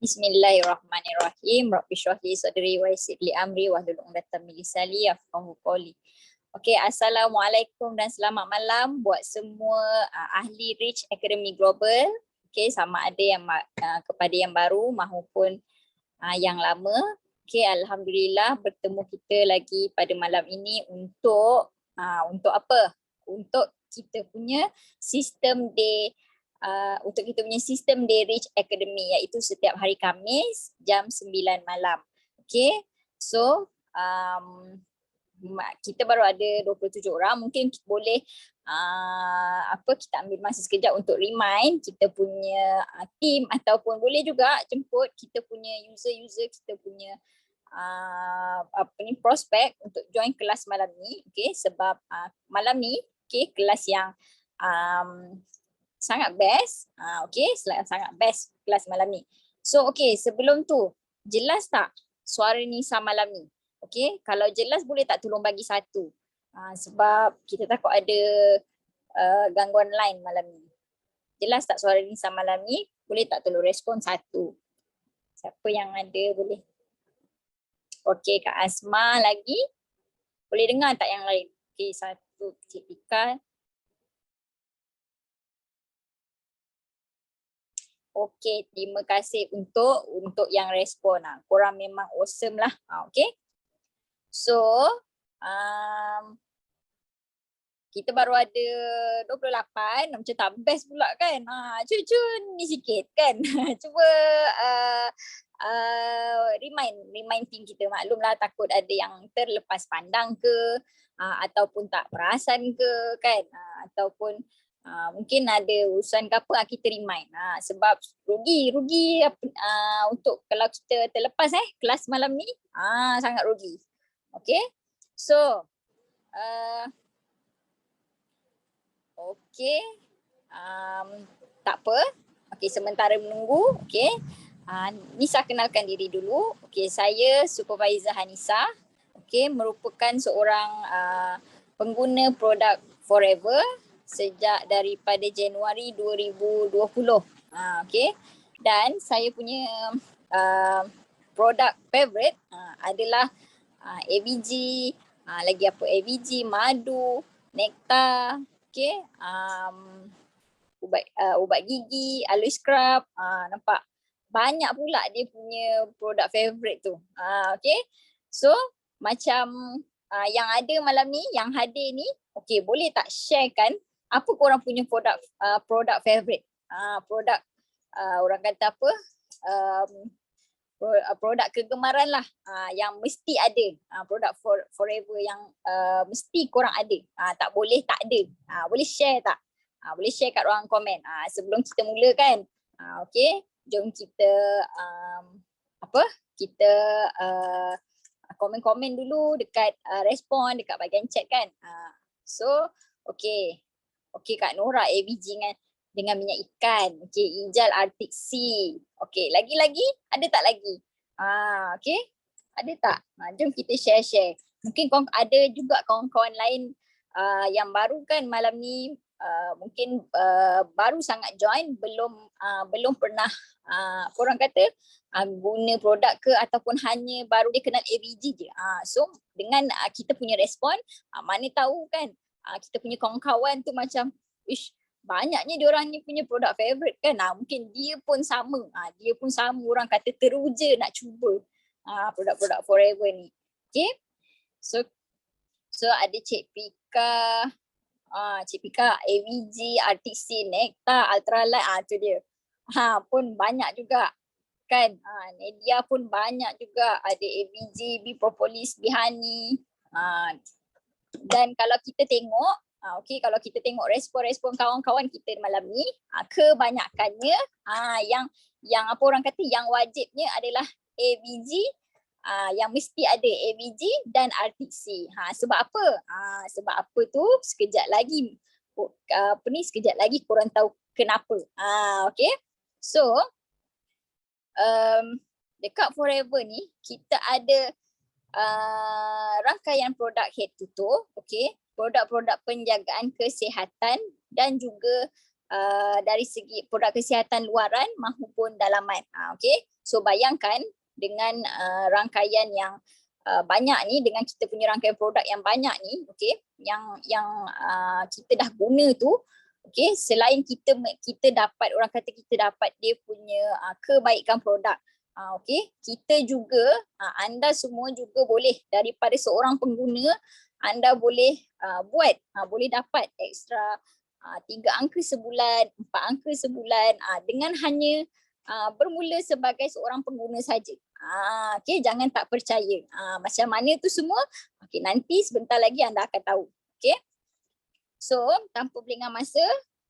Bismillahirrahmanirrahim. Rabbi shrah li sadri wa yassir li amri wahlul 'uqdatam min lisani yafqahu qawli. Okey, assalamualaikum dan selamat malam buat semua ahli Reach Academy Global. Okey, sama ada yang kepada yang baru maupun yang lama. Okey, alhamdulillah bertemu kita lagi pada malam ini untuk apa? Untuk kita punya sistem day Reach Academy, iaitu setiap hari Khamis jam 9 malam. Okay, so kita baru ada 27 orang. Mungkin boleh kita ambil masa sekejap untuk remind kita punya team, ataupun boleh juga jemput kita punya user-user, kita punya prospek untuk join kelas malam ni. Okay, sebab malam ni kelas yang sangat best. Sangat best kelas malam ni. So sebelum tu, jelas tak suara Nisa malam ni? Kalau jelas boleh tak tolong bagi satu? Sebab kita takut ada gangguan line malam ni. Jelas tak suara Nisa malam ni? Boleh tak tolong respon satu? Siapa yang ada boleh? Kak Asma lagi? Boleh dengar tak yang lain? Satu, Cik Tika. Terima kasih untuk yang respon. Korang memang awesome lah. So, kita baru ada 28, macam tak best pula kan. Cun ni sikit kan. Cuba remind team kita. Maklumlah takut ada yang terlepas pandang ke, ataupun tak perasan ke kan, ataupun mungkin ada urusan ke apa, kita remind. Sebab rugi untuk kalau kita terlepas kelas malam ni, sangat rugi. So tak apa. Sementara menunggu. Nisa kenalkan diri dulu. Saya Supervisor Hanisa. Merupakan seorang pengguna produk Forever sejak daripada Januari 2020. Dan saya punya produk favorite adalah ABG, ABG, madu, nektar, ubat gigi, aloe scrub. Nampak banyak pula dia punya produk favorite tu. So macam yang ada malam ni, yang hadir ni, boleh tak sharekan apa korang punya produk favorite? Produk orang kata apa? Produk kegemaran lah, yang mesti ada. Produk forever yang mesti korang ada. Tak boleh tak ada. Boleh share tak? Boleh share kat ruang komen. Sebelum kita mula kan. Jom kita kita komen-komen dulu dekat respon dekat bahagian chat kan. So Kak Nora, ABG dengan minyak ikan. Ijal Arctic Sea. Lagi-lagi ada tak lagi? Ada tak? Jom kita share-share. Mungkin ada juga kawan-kawan lain yang baru kan malam ni, mungkin baru sangat join, belum pernah korang kata guna produk ke, ataupun hanya baru dia kenal ABG je. So dengan kita punya respon, mana tahu kan kita punya kawan-kawan tu macam banyaknya diorang ni punya produk favorite kan. Mungkin dia pun sama. Orang kata teruja nak cuba produk Forever ni. So ada Cik Pika. Cik Pika, AVG, Arctic Sea, Nektar, Ultralight, tu dia. Pun banyak juga kan. Nedia pun banyak juga. Ada AVG, B-Propolis, B-Honey. Dan kalau kita tengok, kalau kita tengok respon-respon kawan-kawan kita malam ni, kebanyakannya yang apa orang kata, yang wajibnya adalah AVG, yang mesti ada AVG dan Arctic Sea. Sebab apa? Sebab apa tu sekejap lagi sekejap lagi korang tahu kenapa. So dekat Forever ni kita ada rangkaian produk head to toe, produk-produk penjagaan kesihatan dan juga dari segi produk kesihatan luaran maupun dalaman. Okay. So bayangkan dengan rangkaian yang banyak ni, dengan kita punya rangkaian produk yang banyak ni, okay, yang kita dah guna tu, okay, selain kita dapat, orang kata kita dapat dia punya kebaikan produk, okay, kita juga, anda semua juga boleh, daripada seorang pengguna, anda boleh boleh dapat ekstra 3 angka sebulan, 4 angka sebulan dengan hanya bermula sebagai seorang pengguna saja. Okay, jangan tak percaya. Macam mana tu semua, okay, nanti sebentar lagi anda akan tahu. Okay. So, tanpa berlengah masa,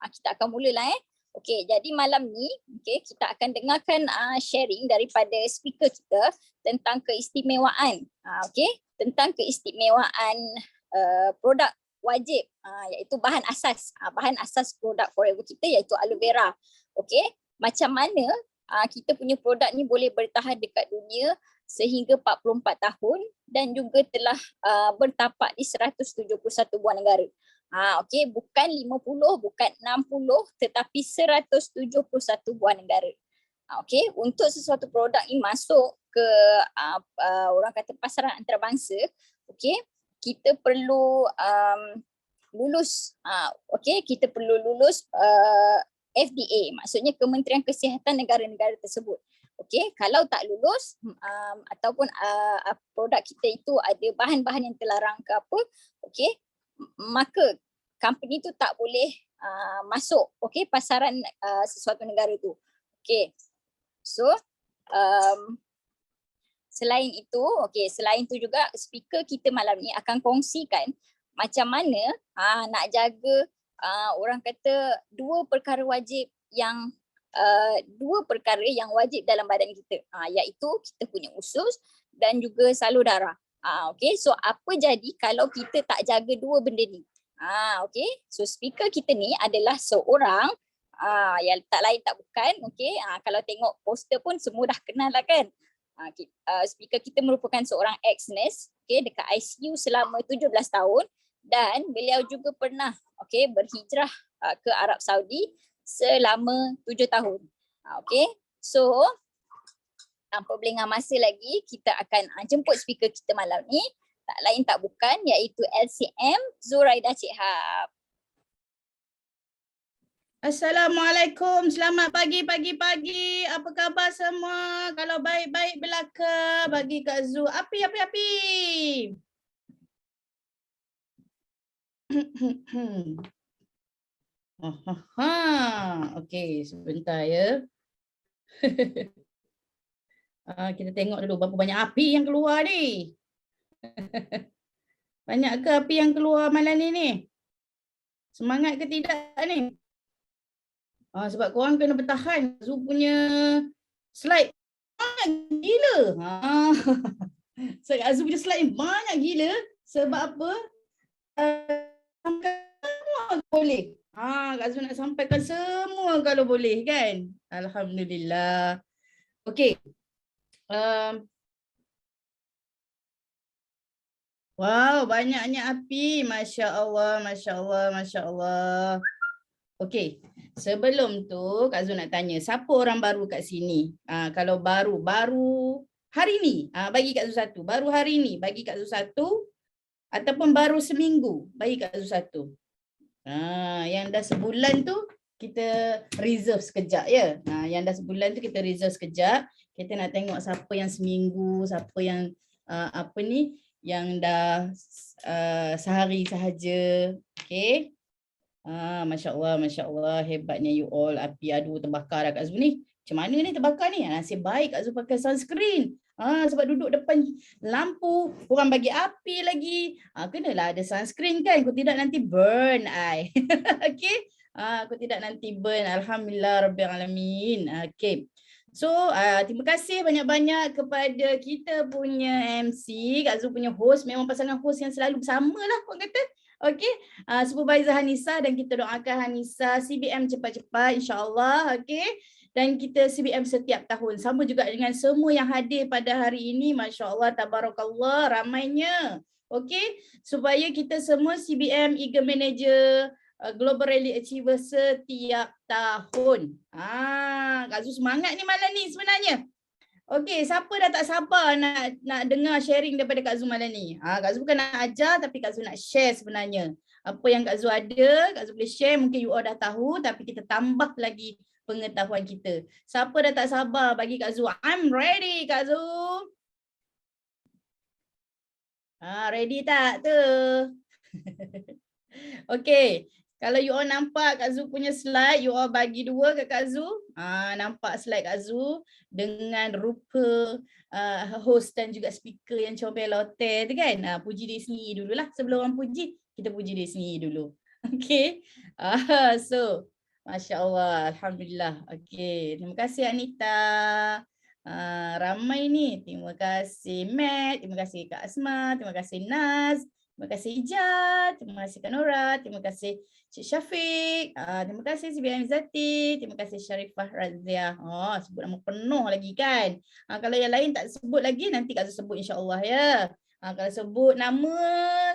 kita akan mulalah. Okay, jadi malam ni, okay, kita akan dengarkan sharing daripada speaker kita tentang keistimewaan. Okay, tentang keistimewaan produk wajib, iaitu bahan asas produk Forever kita, iaitu aloe vera. Okay, macam mana kita punya produk ni boleh bertahan dekat dunia sehingga 44 tahun dan juga telah bertapak di 171 buah negara. Okay, bukan 50, bukan 60, tetapi 171 buah negara. Okay, untuk sesuatu produk ni masuk ke orang kata pasaran antarabangsa, okay, kita perlu lulus, okay, kita perlu lulus FDA, maksudnya Kementerian Kesihatan negara-negara tersebut. Okay, kalau tak lulus ataupun produk kita itu ada bahan-bahan yang terlarang ke apa, okay, maka company tu tak boleh masuk, okay, pasaran sesuatu negara tu. Okay, so selain itu, okay, selain tu juga speaker kita malam ni akan kongsikan macam mana nak jaga orang kata dua perkara yang wajib dalam badan kita, iaitu kita punya usus dan juga salur darah. Okay, so apa jadi kalau kita tak jaga dua benda ni? Okay, so speaker kita ni adalah seorang yang tak lain tak bukan, okay, kalau tengok poster pun semua dah kenal lah kan. Speaker kita merupakan seorang ex-nurse, okay, dekat ICU selama 17 tahun dan beliau juga pernah, okay, berhijrah ke Arab Saudi selama 7 tahun. Okay, so tanpa berlengah masa lagi, kita akan jemput speaker kita malam ni, tak lain tak bukan, iaitu LCM Zuraidah Cik Hab. Assalamualaikum, selamat pagi. Apa khabar semua? Kalau baik-baik belaka, bagi Kak Zu. Api. Okey, sebentar ya. Kita tengok dulu berapa banyak api yang keluar ni. Banyak ke api yang keluar malam ni? Semangat ke tidak ni? Sebab korang kena bertahan. Zu punya slide banyak gila. Sebab Zu punya slide banyak gila. Sebab apa? Semua boleh. Kak Zu nak sampaikan semua kalau boleh kan? Alhamdulillah. Okey. Wow, banyaknya api. Masya Allah. Okey, sebelum tu Kak Zu nak tanya, siapa orang baru kat sini? Kalau baru hari ni, bagi Kak Zu satu. Baru hari ni, bagi Kak Zu satu. Ataupun baru seminggu, bagi Kak Zu satu. Yang dah sebulan tu, kita reserve sekejap ya. Yang dah sebulan tu kita reserve sekejap. Kita nak tengok siapa yang seminggu, siapa yang yang dah sehari sahaja. Okey. Masya Allah, hebatnya you all. Api aduh terbakar dah Kak Zu ni. Macam mana ni terbakar ni? Nasib baik Kak Zu pakai sunscreen. Sebab duduk depan lampu, korang bagi api lagi. Kenalah ada sunscreen kan, kau tidak nanti burn eye. Okey. Kau tidak nanti burn. Alhamdulillah Rabbil Alamin. Okey. So, terima kasih banyak-banyak kepada kita punya MC, Kak Zu punya host. Memang pasangan host yang selalu bersama lah, korang kata. Okey, Supervisor Hanisa, dan kita doakan Hanisa CBM cepat-cepat insya-Allah, okey. Dan kita CBM setiap tahun. Sama juga dengan semua yang hadir pada hari ini, masya-Allah, tabarakallah, ramainya. Okey, supaya kita semua CBM Eagle Manager, Global Rally Achiever setiap tahun. Kak Zu semangat ni malam ni sebenarnya. Okey, siapa dah tak sabar nak dengar sharing daripada Kak Zu malam ni? Kak Zu bukan nak ajar tapi Kak Zu nak share sebenarnya. Apa yang Kak Zu ada, Kak Zu boleh share, mungkin you all dah tahu tapi kita tambah lagi pengetahuan kita. Siapa dah tak sabar bagi Kak Zu? I'm ready Kak Zu. Ready tak tu? Okey. Kalau you all nampak Kak Zu punya slide, you all bagi dua ke Kak Zu. Nampak slide Kak Zu dengan rupa host dan juga speaker yang comel hotel tu kan. Puji diri sendiri dululah. Sebelum orang puji, kita puji diri sendiri dulu. Okey. So, Masya Allah. Alhamdulillah. Okey. Terima kasih Anita. Ramai ni. Terima kasih Matt. Terima kasih Kak Asma. Terima kasih Naz. Terima kasih Ijat. Terima kasih Kak Nora. Terima kasih Cik Syafiq, terima kasih Sibian Zati, terima kasih Syarifah Razia. Sebut nama penuh lagi kan. Kalau yang lain tak sebut lagi, nanti Kak Zu sebut insya-Allah ya. Kalau sebut nama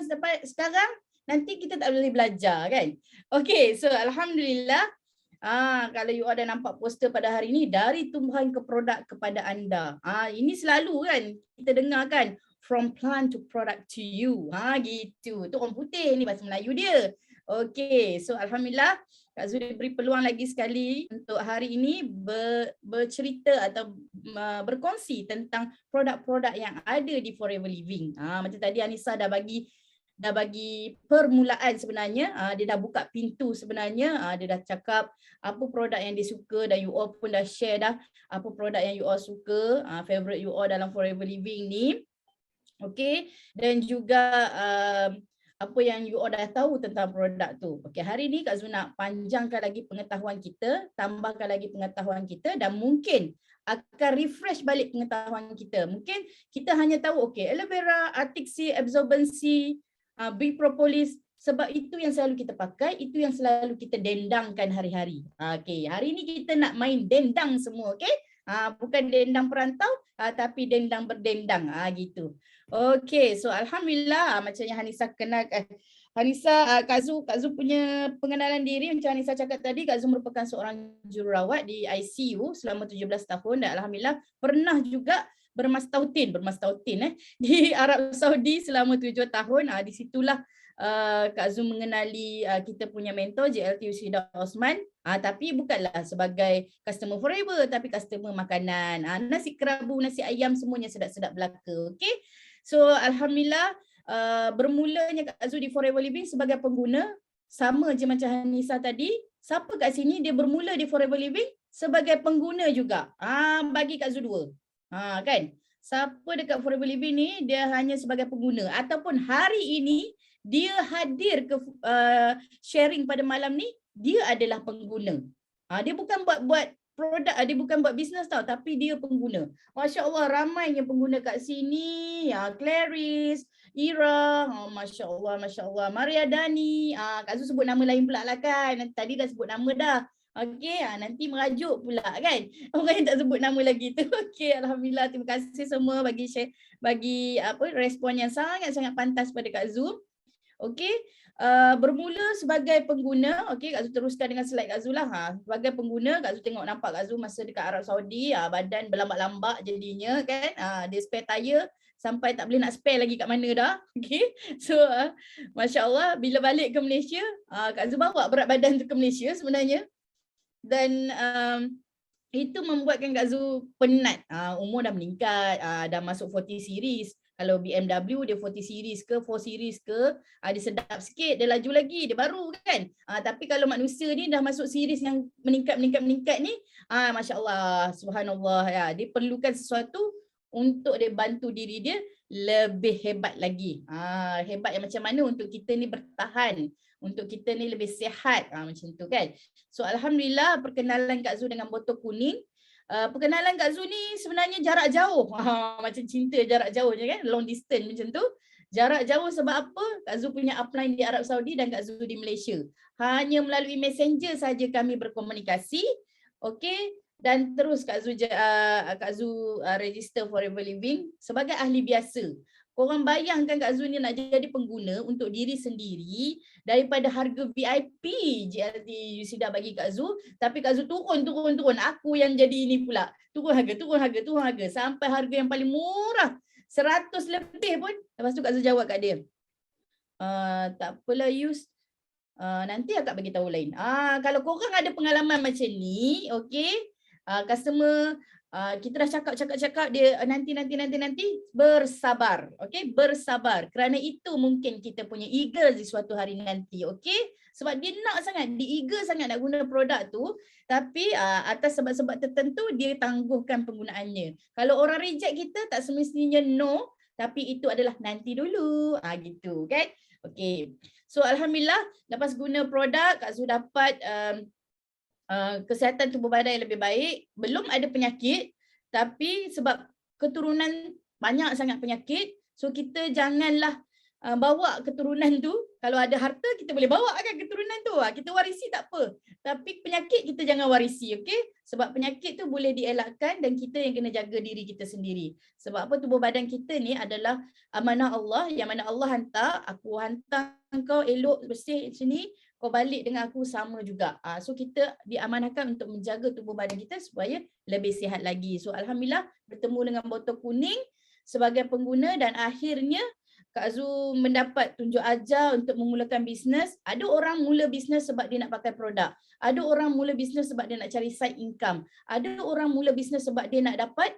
sampai sekarang, nanti kita tak boleh belajar kan. Okey, so alhamdulillah. Kalau you ada nampak poster pada hari ini, dari tumbuhan ke produk kepada anda. Ini selalu kan kita dengar kan, from plant to product to you. Gitu. Tu orang putih ni bahasa Melayu dia. Okey, so alhamdulillah Kak Zu diberi peluang lagi sekali untuk hari ini bercerita atau berkongsi tentang produk-produk yang ada di Forever Living. Macam tadi Anissa dah bagi permulaan sebenarnya, dia dah buka pintu sebenarnya, dia dah cakap apa produk yang dia suka dan you all pun dah share dah apa produk yang you all suka, favorite you all dalam Forever Living ni. Okey, dan juga apa yang you all dah tahu tentang produk tu. Okey, hari ni Kak Zu nak panjangkan lagi pengetahuan kita, tambahkan lagi pengetahuan kita dan mungkin akan refresh balik pengetahuan kita. Mungkin kita hanya tahu okey, aloe vera, Arctic Sea, absorbency, bee propolis, sebab itu yang selalu kita pakai, itu yang selalu kita dendangkan hari-hari. Okey, hari ni kita nak main dendang semua, okey? Bukan dendang perantau, tapi dendang berdendang, gitu. Okey, so alhamdulillah macam yang Hanisa kenalkan. Hanisa, Kak Zu punya pengenalan diri macam Hanisa cakap tadi, Kak Zu merupakan seorang jururawat di ICU selama 17 tahun dan alhamdulillah pernah juga bermastautin di Arab Saudi selama 7 tahun. Di situlah Kak Zu mengenali kita punya mentor JLT Ushida Osman, tapi bukanlah sebagai customer Forever tapi customer makanan. Nasi kerabu, nasi ayam semuanya sedap-sedap belaka. Okey. So alhamdulillah bermulanya Kak Zu di Forever Living sebagai pengguna, sama je macam Hanisa tadi. Siapa kat sini dia bermula di Forever Living sebagai pengguna juga. Bagi Kak Zu dua. Kan? Siapa dekat Forever Living ni dia hanya sebagai pengguna ataupun hari ini dia hadir ke sharing pada malam ni, dia adalah pengguna. Dia bukan buat produk, dia bukan buat bisnes tau, tapi dia pengguna. Masya Allah ramai yang pengguna kat sini. Clarice, Ira, Masya Allah. Maria Dani, Kak Zu sebut nama lain pula lah kan. Tadi dah sebut nama dah. Okey, nanti merajuk pula kan. Orang yang tak sebut nama lagi tu. Okey, alhamdulillah terima kasih semua bagi share, bagi respon yang sangat-sangat pantas pada Kak Zu. Okey, bermula sebagai pengguna. Okey, Kak Zu teruskan dengan slide Kak Zu lah. Sebagai pengguna, Kak Zu tengok nampak Kak Zu masa dekat Arab Saudi, badan berlambak-lambak jadinya kan. Dia spare tayar sampai tak boleh nak spare lagi kat mana dah. Okey, so Masya Allah bila balik ke Malaysia, Kak Zu bawa berat badan tu ke Malaysia sebenarnya. Dan itu membuatkan Kak Zu penat. Umur dah meningkat, dah masuk 40 series. Kalau BMW dia 40 series ke 4 series ke, dia sedap sikit, dia laju lagi, dia baru kan. Tapi kalau manusia ni dah masuk series yang meningkat ni, Masya Allah, subhanallah ya, dia perlukan sesuatu untuk dia bantu diri dia lebih hebat lagi. Hebat yang macam mana untuk kita ni bertahan, untuk kita ni lebih sihat, macam tu kan. So alhamdulillah perkenalan Kak Zu dengan botol kuning. Perkenalan Kak Zu ni sebenarnya jarak jauh. Macam cinta jarak jauh je kan, long distance macam tu. Jarak jauh sebab apa? Kak Zu punya upline di Arab Saudi dan Kak Zu di Malaysia. Hanya melalui messenger saja kami berkomunikasi. Okey, dan terus Kak Zu register Forever Living sebagai ahli biasa. Korang bayangkan Kak Zul ni nak jadi pengguna untuk diri sendiri daripada harga VIP JLT Yusida bagi Kak Zul, tapi Kak Zul turun. Aku yang jadi ini pula. Turun harga sampai harga yang paling murah 100 lebih pun. Lepas tu Kak Zul jawab kat dia, tak apalah Yus, nanti akak bagi tahu lain. Kalau korang ada pengalaman macam ni, okey, customer kita dah cakap dia nanti bersabar, okey, bersabar. Kerana itu mungkin kita punya eager di suatu hari nanti, okey? Sebab dia nak sangat, dia eager sangat nak guna produk tu, tapi atas sebab-sebab tertentu dia tangguhkan penggunaannya. Kalau orang reject kita tak semestinya no, tapi itu adalah nanti dulu. Gitu kan? Okey. So alhamdulillah lepas guna produk Kak Zul dapat kesihatan tubuh badan yang lebih baik. Belum ada penyakit, tapi sebab keturunan banyak sangat penyakit, so kita janganlah bawa keturunan tu. Kalau ada harta kita boleh bawa kan keturunan tu, kita warisi tak apa, tapi penyakit kita jangan warisi, okey? Sebab penyakit tu boleh dielakkan dan kita yang kena jaga diri kita sendiri. Sebab apa, tubuh badan kita ni adalah amanah Allah, yang mana Allah hantar, aku hantar kau elok bersih sini, kau balik dengan aku sama juga. So kita diamanahkan untuk menjaga tubuh badan kita supaya lebih sihat lagi. So alhamdulillah bertemu dengan botol kuning sebagai pengguna dan akhirnya Kak Zul mendapat tunjuk ajar untuk memulakan bisnes. Ada orang mula bisnes sebab dia nak pakai produk. Ada orang mula bisnes sebab dia nak cari side income. Ada orang mula bisnes sebab dia nak dapat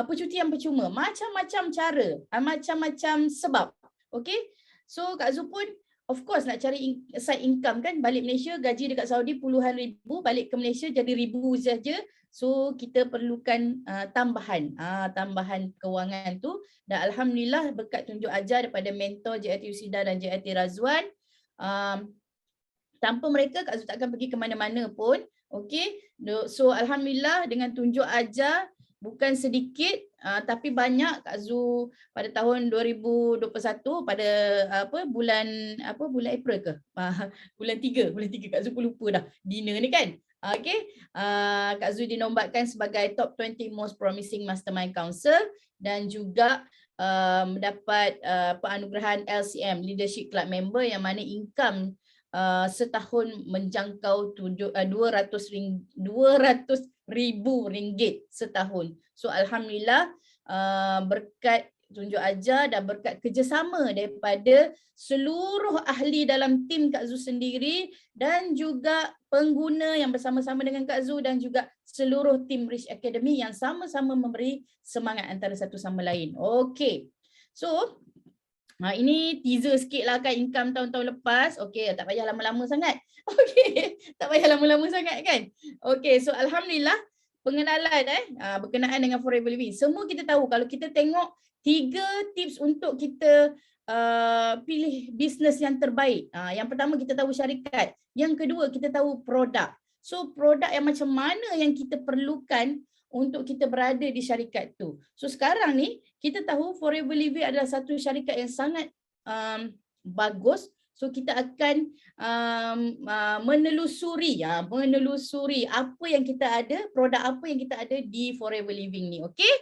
percutian percuma. Macam-macam cara, macam-macam sebab. Okay? So Kak Zul pun of course nak cari side income kan, balik Malaysia gaji dekat Saudi puluhan ribu, balik ke Malaysia jadi ribu saja. So kita perlukan tambahan kewangan tu, dan alhamdulillah berkat tunjuk ajar daripada mentor JLT Yusida dan JLT Razwan, tanpa mereka Kak Zul takkan pergi ke mana-mana pun. Okey. So alhamdulillah dengan tunjuk ajar bukan sedikit tapi banyak Kak Zul pada tahun 2021 pada bulan April ke? Bulan 3 Kak Zul pun lupa dah dinner ni kan. Okey. Kak Zul dinobatkan sebagai top 20 most promising mastermind counsel dan juga mendapat penganugerahan LCM Leadership Club member, yang mana income setahun menjangkau 200,000 ringgit setahun. So alhamdulillah berkat tunjuk ajar dan berkat kerjasama daripada seluruh ahli dalam tim Kak Zul sendiri dan juga pengguna yang bersama-sama dengan Kak Zul dan juga seluruh tim Rich Academy yang sama-sama memberi semangat antara satu sama lain. Okey. So ini teaser sikit lah kan income tahun-tahun lepas. Okey, tak payah lama-lama sangat. Okey, tak payah lama-lama sangat kan. Okey, so alhamdulillah pengenalan berkenaan dengan Forever Living. Semua kita tahu kalau kita tengok 3 tips untuk kita pilih bisnes yang terbaik. Yang pertama kita tahu syarikat. Yang kedua kita tahu produk. So produk yang macam mana yang kita perlukan untuk kita berada di syarikat tu. So sekarang ni kita tahu Forever Living adalah satu syarikat yang sangat bagus. So kita akan menelusuri apa yang kita ada, produk apa yang kita ada di Forever Living ni. Okey?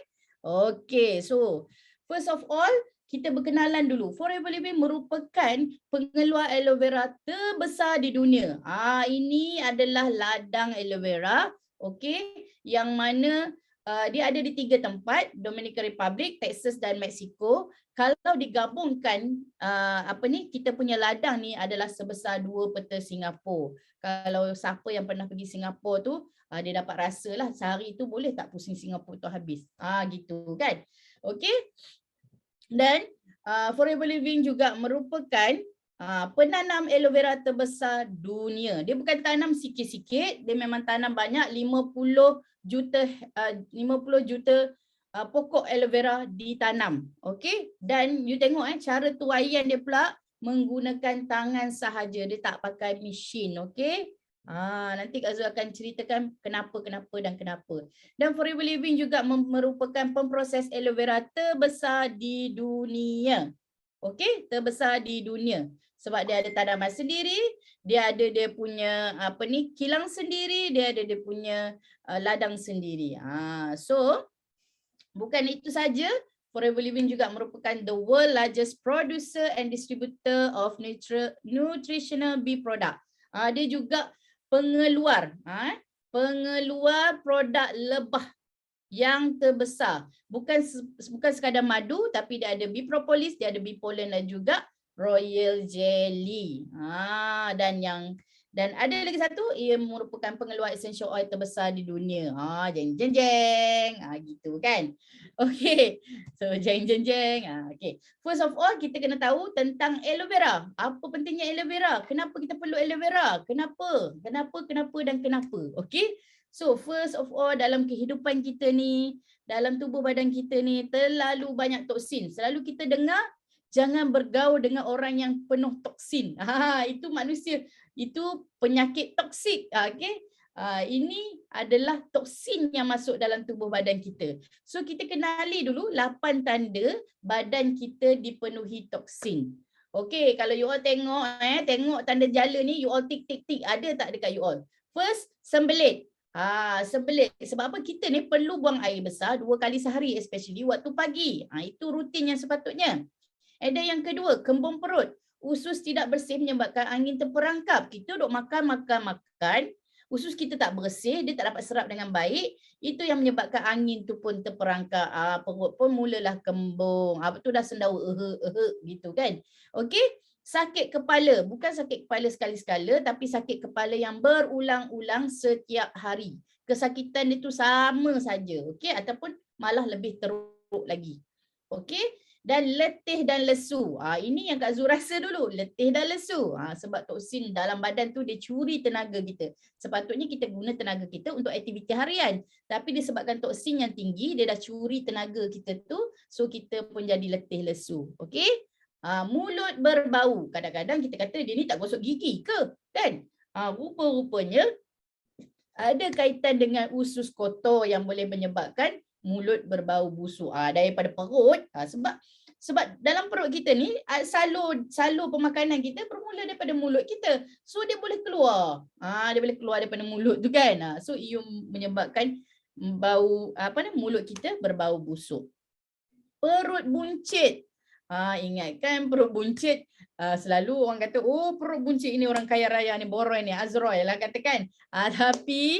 Okey. So first of all kita berkenalan dulu. Forever Living merupakan pengeluar aloe vera terbesar di dunia. Ini adalah ladang aloe vera. Okey, yang mana dia ada di 3 tempat, Dominican Republic, Texas dan Mexico. Kalau digabungkan kita punya ladang ni adalah sebesar 2 peta Singapura. Kalau siapa yang pernah pergi Singapura tu, dia dapat rasalah sehari tu boleh tak pusing Singapura tu habis. Gitu kan. Okey. Dan Forever Living juga merupakan penanam aloe vera terbesar dunia. Dia bukan tanam sikit-sikit, dia memang tanam banyak, 50 juta pokok aloe vera ditanam. Okey? Dan you tengok cara tuaian dia pula menggunakan tangan sahaja, dia tak pakai mesin, okey? Nanti Kak Zul akan ceritakan kenapa. Dan Forever Living juga merupakan pemproses aloe vera terbesar di dunia. Okey, terbesar di dunia. Sebab dia ada tanaman sendiri, dia ada dia punya kilang sendiri, dia ada dia punya ladang sendiri. So bukan itu saja, Forever Living juga merupakan the world largest producer and distributor of nutritional bee product. Dia juga pengeluar produk lebah yang terbesar. Bukan sekadar madu, tapi dia ada bee propolis, dia ada bee pollen dan juga royal jelly. Dan ada lagi satu, ia merupakan pengeluar essential oil terbesar di dunia. Jeng jeng jeng. Gitu kan. Okey. So jeng jeng jeng. Okey. First of all, kita kena tahu tentang aloe vera. Apa pentingnya aloe vera? Kenapa kita perlu aloe vera? Kenapa dan kenapa? Okey. So first of all, dalam kehidupan kita ni, dalam tubuh badan kita ni terlalu banyak toksin. Selalu kita dengar jangan bergaul dengan orang yang penuh toksin. Itu manusia, itu penyakit toksik. Okey. Ini adalah toksin yang masuk dalam tubuh badan kita. So kita kenali dulu 8 tanda badan kita dipenuhi toksin. Okey, kalau you all tengok tanda jala ni, you all tik. Ada tak dekat you all? First, sembelit. Sembelit. Sebab apa? Kita ni perlu buang air besar 2 kali sehari, especially waktu pagi. Itu rutin yang sepatutnya. And then yang kedua, kembung perut. Usus tidak bersih menyebabkan angin terperangkap. Kita duk makan. Usus kita tak bersih, dia tak dapat serap dengan baik. Itu yang menyebabkan angin tu pun terperangkap. Perut pun mulalah kembung. Betul dah sendawa gitu kan. Okey. Sakit kepala. Bukan sakit kepala sekali-sekala, tapi sakit kepala yang berulang-ulang setiap hari. Kesakitan itu sama saja. Okey. Ataupun malah lebih teruk lagi. Okey. Dan letih dan lesu. Ini yang Kak Zul rasa dulu. Letih dan lesu. Sebab toksin dalam badan tu dia curi tenaga kita. Sepatutnya kita guna tenaga kita untuk aktiviti harian. Tapi disebabkan toksin yang tinggi, dia dah curi tenaga kita tu. So kita pun jadi letih lesu. Okey. Mulut berbau. Kadang-kadang kita kata dia ni tak gosok gigi ke? Kan? Rupa-rupanya ada kaitan dengan usus kotor yang boleh menyebabkan mulut berbau busuk daripada perut. Sebab dalam perut kita ni salur pemakanan kita bermula daripada mulut kita. So dia boleh keluar. Dia boleh keluar daripada mulut tu kan. So ia menyebabkan bau mulut kita berbau busuk. Perut buncit. Ingat kan perut buncit, selalu orang kata, perut buncit ini orang kaya raya ni, boroi ni, Azroy lah katakan. Tapi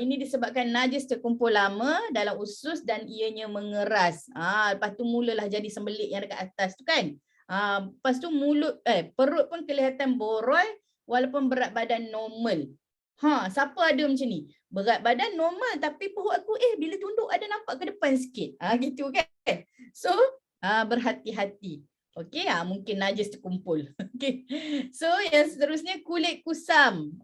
ini disebabkan najis terkumpul lama dalam usus dan ianya mengeras. Lepas tu mulalah jadi sembelit yang dekat atas tu kan. Lepas tu perut pun kelihatan boroi walaupun berat badan normal. Siapa ada macam ni? Berat badan normal tapi perut aku bila tunduk ada nampak ke depan sikit. Gitu kan. So berhati-hati. Okey, mungkin najis terkumpul. Okey. So yang seterusnya kulit kusam.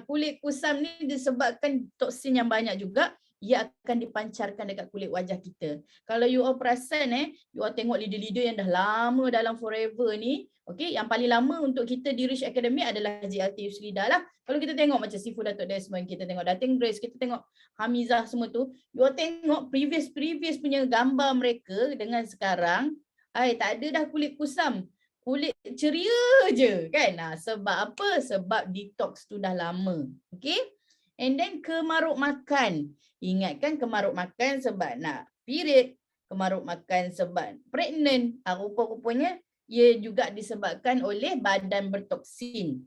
Kulit kusam ni disebabkan toksin yang banyak juga. Ia akan dipancarkan dekat kulit wajah kita. Kalau you all perasan you all tengok leader-leader yang dah lama dalam Forever ni, okey, yang paling lama untuk kita di Rich Academy adalah JLT Yusrida lah. Kalau kita tengok macam Sifu Datuk Desmond, kita tengok Dating Grace, kita tengok Hamizah semua tu, you all tengok previous punya gambar mereka dengan sekarang, tak ada dah kulit kusam. Kulit ceria je kan. Sebab apa? Sebab detox tu dah lama. Okey? And then kemaruk makan. Ingatkan kemaruk makan sebab nak period, kemaruk makan sebab pregnant. Rupa-rupanya ia juga disebabkan oleh badan bertoksin.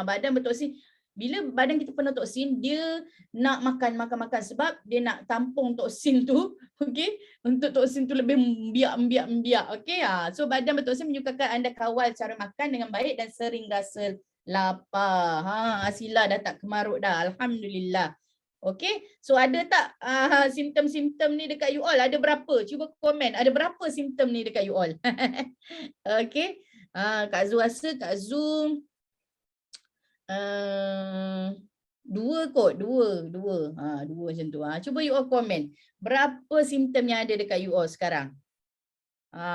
Badan bertoksin. Bila badan kita penuh toksin, dia nak makan sebab dia nak tampung toksin tu, okey, untuk toksin tu lebih membiak. Okey, so badan bertoksin menyukakan anda kawal cara makan dengan baik dan sering rasa lapar. Asila dah tak kemaruk dah, alhamdulillah. Okey, so ada tak simptom-simptom ni dekat you all? Ada berapa? Cuba komen, ada berapa simptom ni dekat you all? Okey, Kak Zul rasa Kak Zul dua macam tu. Cuba you all komen. Berapa simptom yang ada dekat you all sekarang?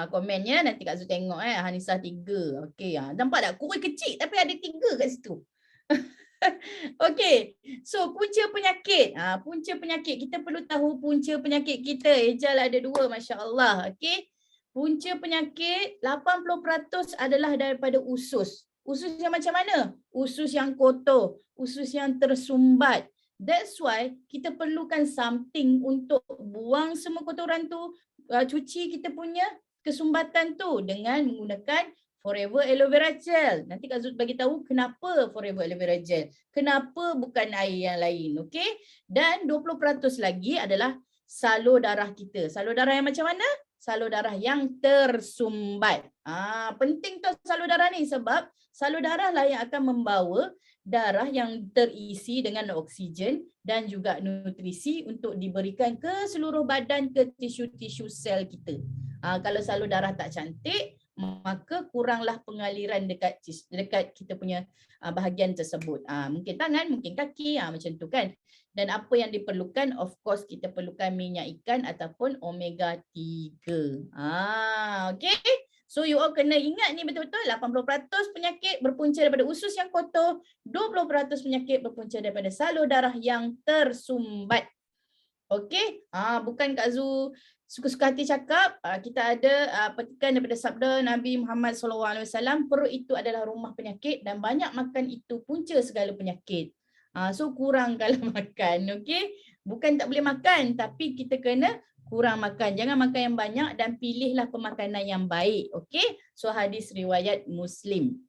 Komennya nanti Kak Zul tengok Hanisah 3. Okey, nampak tak? Kurang kecil tapi ada 3 kat situ. Okey. So punca penyakit. Punca penyakit. Kita perlu tahu punca penyakit kita. Ejal ada 2, masya-Allah. Okey. Punca penyakit 80% adalah daripada usus. Usus yang macam mana? Usus yang kotor, usus yang tersumbat. That's why kita perlukan something untuk buang semua kotoran tu, cuci kita punya kesumbatan tu dengan menggunakan Forever Aloe Vera Gel. Nanti Kak Zul bagi tahu kenapa Forever Aloe Vera Gel. Kenapa bukan air yang lain, okey? Dan 20% lagi adalah salur darah kita. Salur darah yang macam mana? Salur darah yang tersumbat. Penting tu salur darah ni sebab salur darah lah yang akan membawa darah yang terisi dengan oksigen dan juga nutrisi untuk diberikan ke seluruh badan, ke tisu-tisu sel kita. Kalau salur darah tak cantik, maka kuranglah pengaliran dekat kita punya bahagian tersebut. Mungkin tangan, mungkin kaki, macam tu kan. Dan apa yang diperlukan, of course kita perlukan minyak ikan ataupun omega 3. Okay. So you all kena ingat ni betul-betul 80% penyakit berpunca daripada usus yang kotor, 20% penyakit berpunca daripada salur darah yang tersumbat. Okey, bukan Kak Zu suka-suka hati cakap, kita ada petikan daripada sabda Nabi Muhammad SAW, perut itu adalah rumah penyakit dan banyak makan itu punca segala penyakit. So kurangkanlah makan, okey? Bukan tak boleh makan, tapi kita kena kurang makan. Jangan makan yang banyak dan pilihlah pemakanan yang baik, okey? So hadis riwayat Muslim.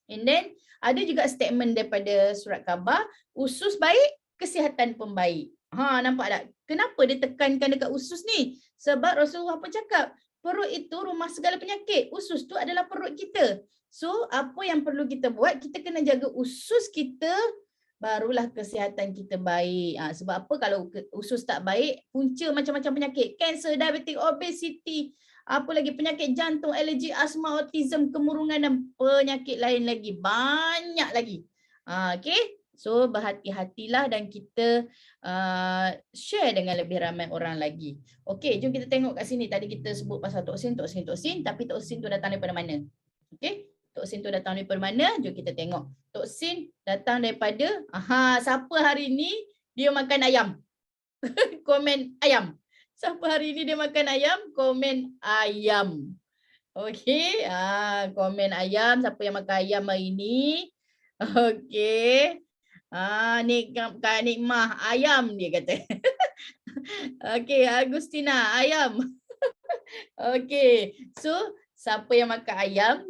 And then ada juga statement daripada surat khabar, usus baik, kesihatan pun baik. Nampak tak? Kenapa dia tekankan dekat usus ni? Sebab Rasulullah pun cakap, perut itu rumah segala penyakit. Usus tu adalah perut kita. So, apa yang perlu kita buat? Kita kena jaga usus kita, barulah kesihatan kita baik. Sebab apa? Kalau usus tak baik, punca macam-macam penyakit. Kanser, diabetes, obesity, apa lagi penyakit jantung, alergi, asma, autism, kemurungan dan penyakit lain lagi. Banyak lagi. Okay? So berhati-hatilah dan kita share dengan lebih ramai orang lagi. Okay, jom kita tengok kat sini. Tadi kita sebut pasal toksin. Tapi toksin tu datang daripada mana? Okay, toksin tu datang daripada mana? Jom kita tengok. Toksin datang daripada, siapa hari ni dia makan ayam? Komen ayam. Siapa hari ni dia makan ayam? Komen ayam. Okay, komen ayam. Siapa yang makan ayam hari ni? Okay. Ni Kak Nikmah, ayam dia kata. Okay, Agustina, ayam. Okay, so siapa yang makan ayam?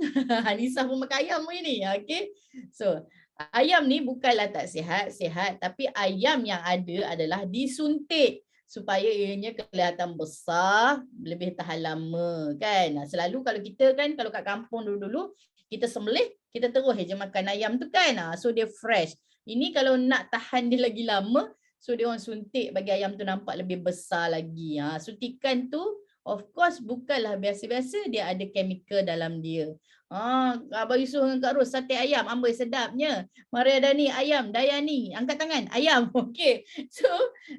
Hanisa pun makan ayam ini. Okay, so ayam ni bukanlah tak sihat, sihat. Tapi ayam yang ada adalah disuntik supaya ianya kelihatan besar, lebih tahan lama kan. Selalu kalau kita kan, kalau kat kampung dulu-dulu, kita sembelih, kita terus je makan ayam tu kan. So dia fresh. Ini kalau nak tahan dia lagi lama, so dia orang suntik bagi ayam tu nampak lebih besar lagi. Suntikan tu of course bukanlah biasa-biasa, dia ada chemical dalam dia. Abang Yusof dengan Kak Ros, sate ayam, amboi sedapnya. Maria Dani, ayam, Dayani, angkat tangan, ayam. Okey. So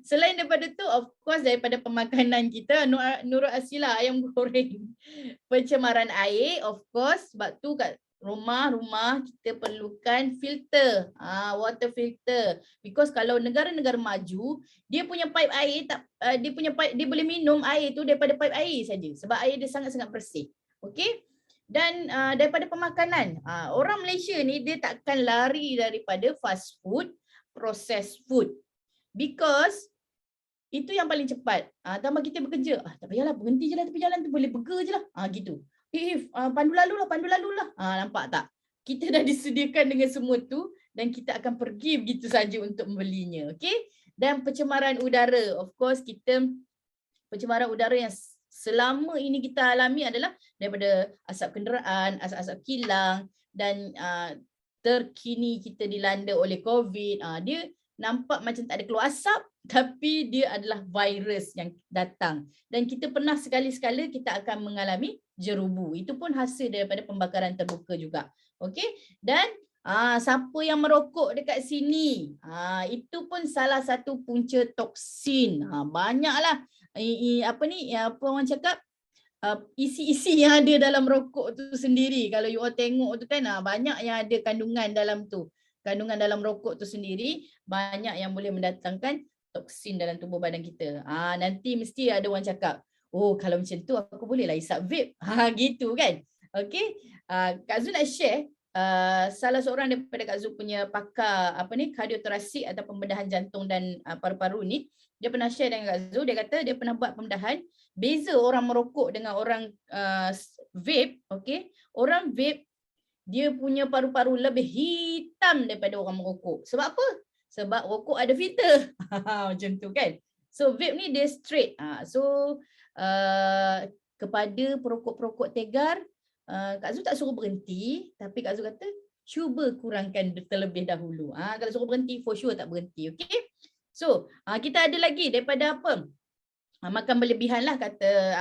selain daripada tu, of course daripada pemakanan kita, Nurul Asila, ayam goreng. Pencemaran air, of course, sebab tu kat rumah-rumah kita perlukan filter, water filter, because kalau negara-negara maju dia punya pipe air dia boleh minum air tu daripada pipe air saja sebab air dia sangat-sangat bersih. Okey, dan daripada pemakanan, orang Malaysia ni dia takkan lari daripada fast food, processed food, because itu yang paling cepat. Tambah kita bekerja, tak payahlah, berhenti je lah tepi jalan tu, boleh burger je lah, gitu. Pandu lalu lah. Nampak tak? Kita dah disediakan dengan semua tu dan kita akan pergi begitu saja untuk membelinya. Okay? Dan pencemaran udara. Of course, pencemaran udara yang selama ini kita alami adalah daripada asap kenderaan, asap-asap kilang, dan terkini kita dilanda oleh COVID. Dia nampak macam tak ada keluar asap, tapi dia adalah virus yang datang. Dan kita pernah sekali-sekala kita akan mengalami jerubu. Itu pun hasil daripada pembakaran terbuka juga. Okey? Dan siapa yang merokok dekat sini? Itu pun salah satu punca toksin. Banyaklah apa orang cakap? Isi-isi yang ada dalam rokok tu sendiri. Kalau you all tengok tu kan, banyak yang ada kandungan dalam tu. Kandungan dalam rokok tu sendiri banyak yang boleh mendatangkan toksin dalam tubuh badan kita. Nanti mesti ada orang cakap, oh kalau macam tu aku bolehlah hisap vape. Gitu kan. Okey. Kak Zul nak share salah seorang daripada Kak Zul punya pakar kardiotorasik atau pembedahan jantung dan paru-paru ni, dia pernah share dengan Kak Zul, dia kata dia pernah buat pembedahan, beza orang merokok dengan orang vape, okey. Orang vape dia punya paru-paru lebih hitam daripada orang merokok. Sebab apa? Sebab rokok ada filter. Macam tu kan. So vape ni dia straight. So kepada perokok-perokok tegar, Kak Zul tak suruh berhenti, tapi Kak Zul kata cuba kurangkan terlebih dahulu. Kalau suruh berhenti, for sure tak berhenti. Okay. So kita ada lagi daripada apa? Makan berlebihan lah kata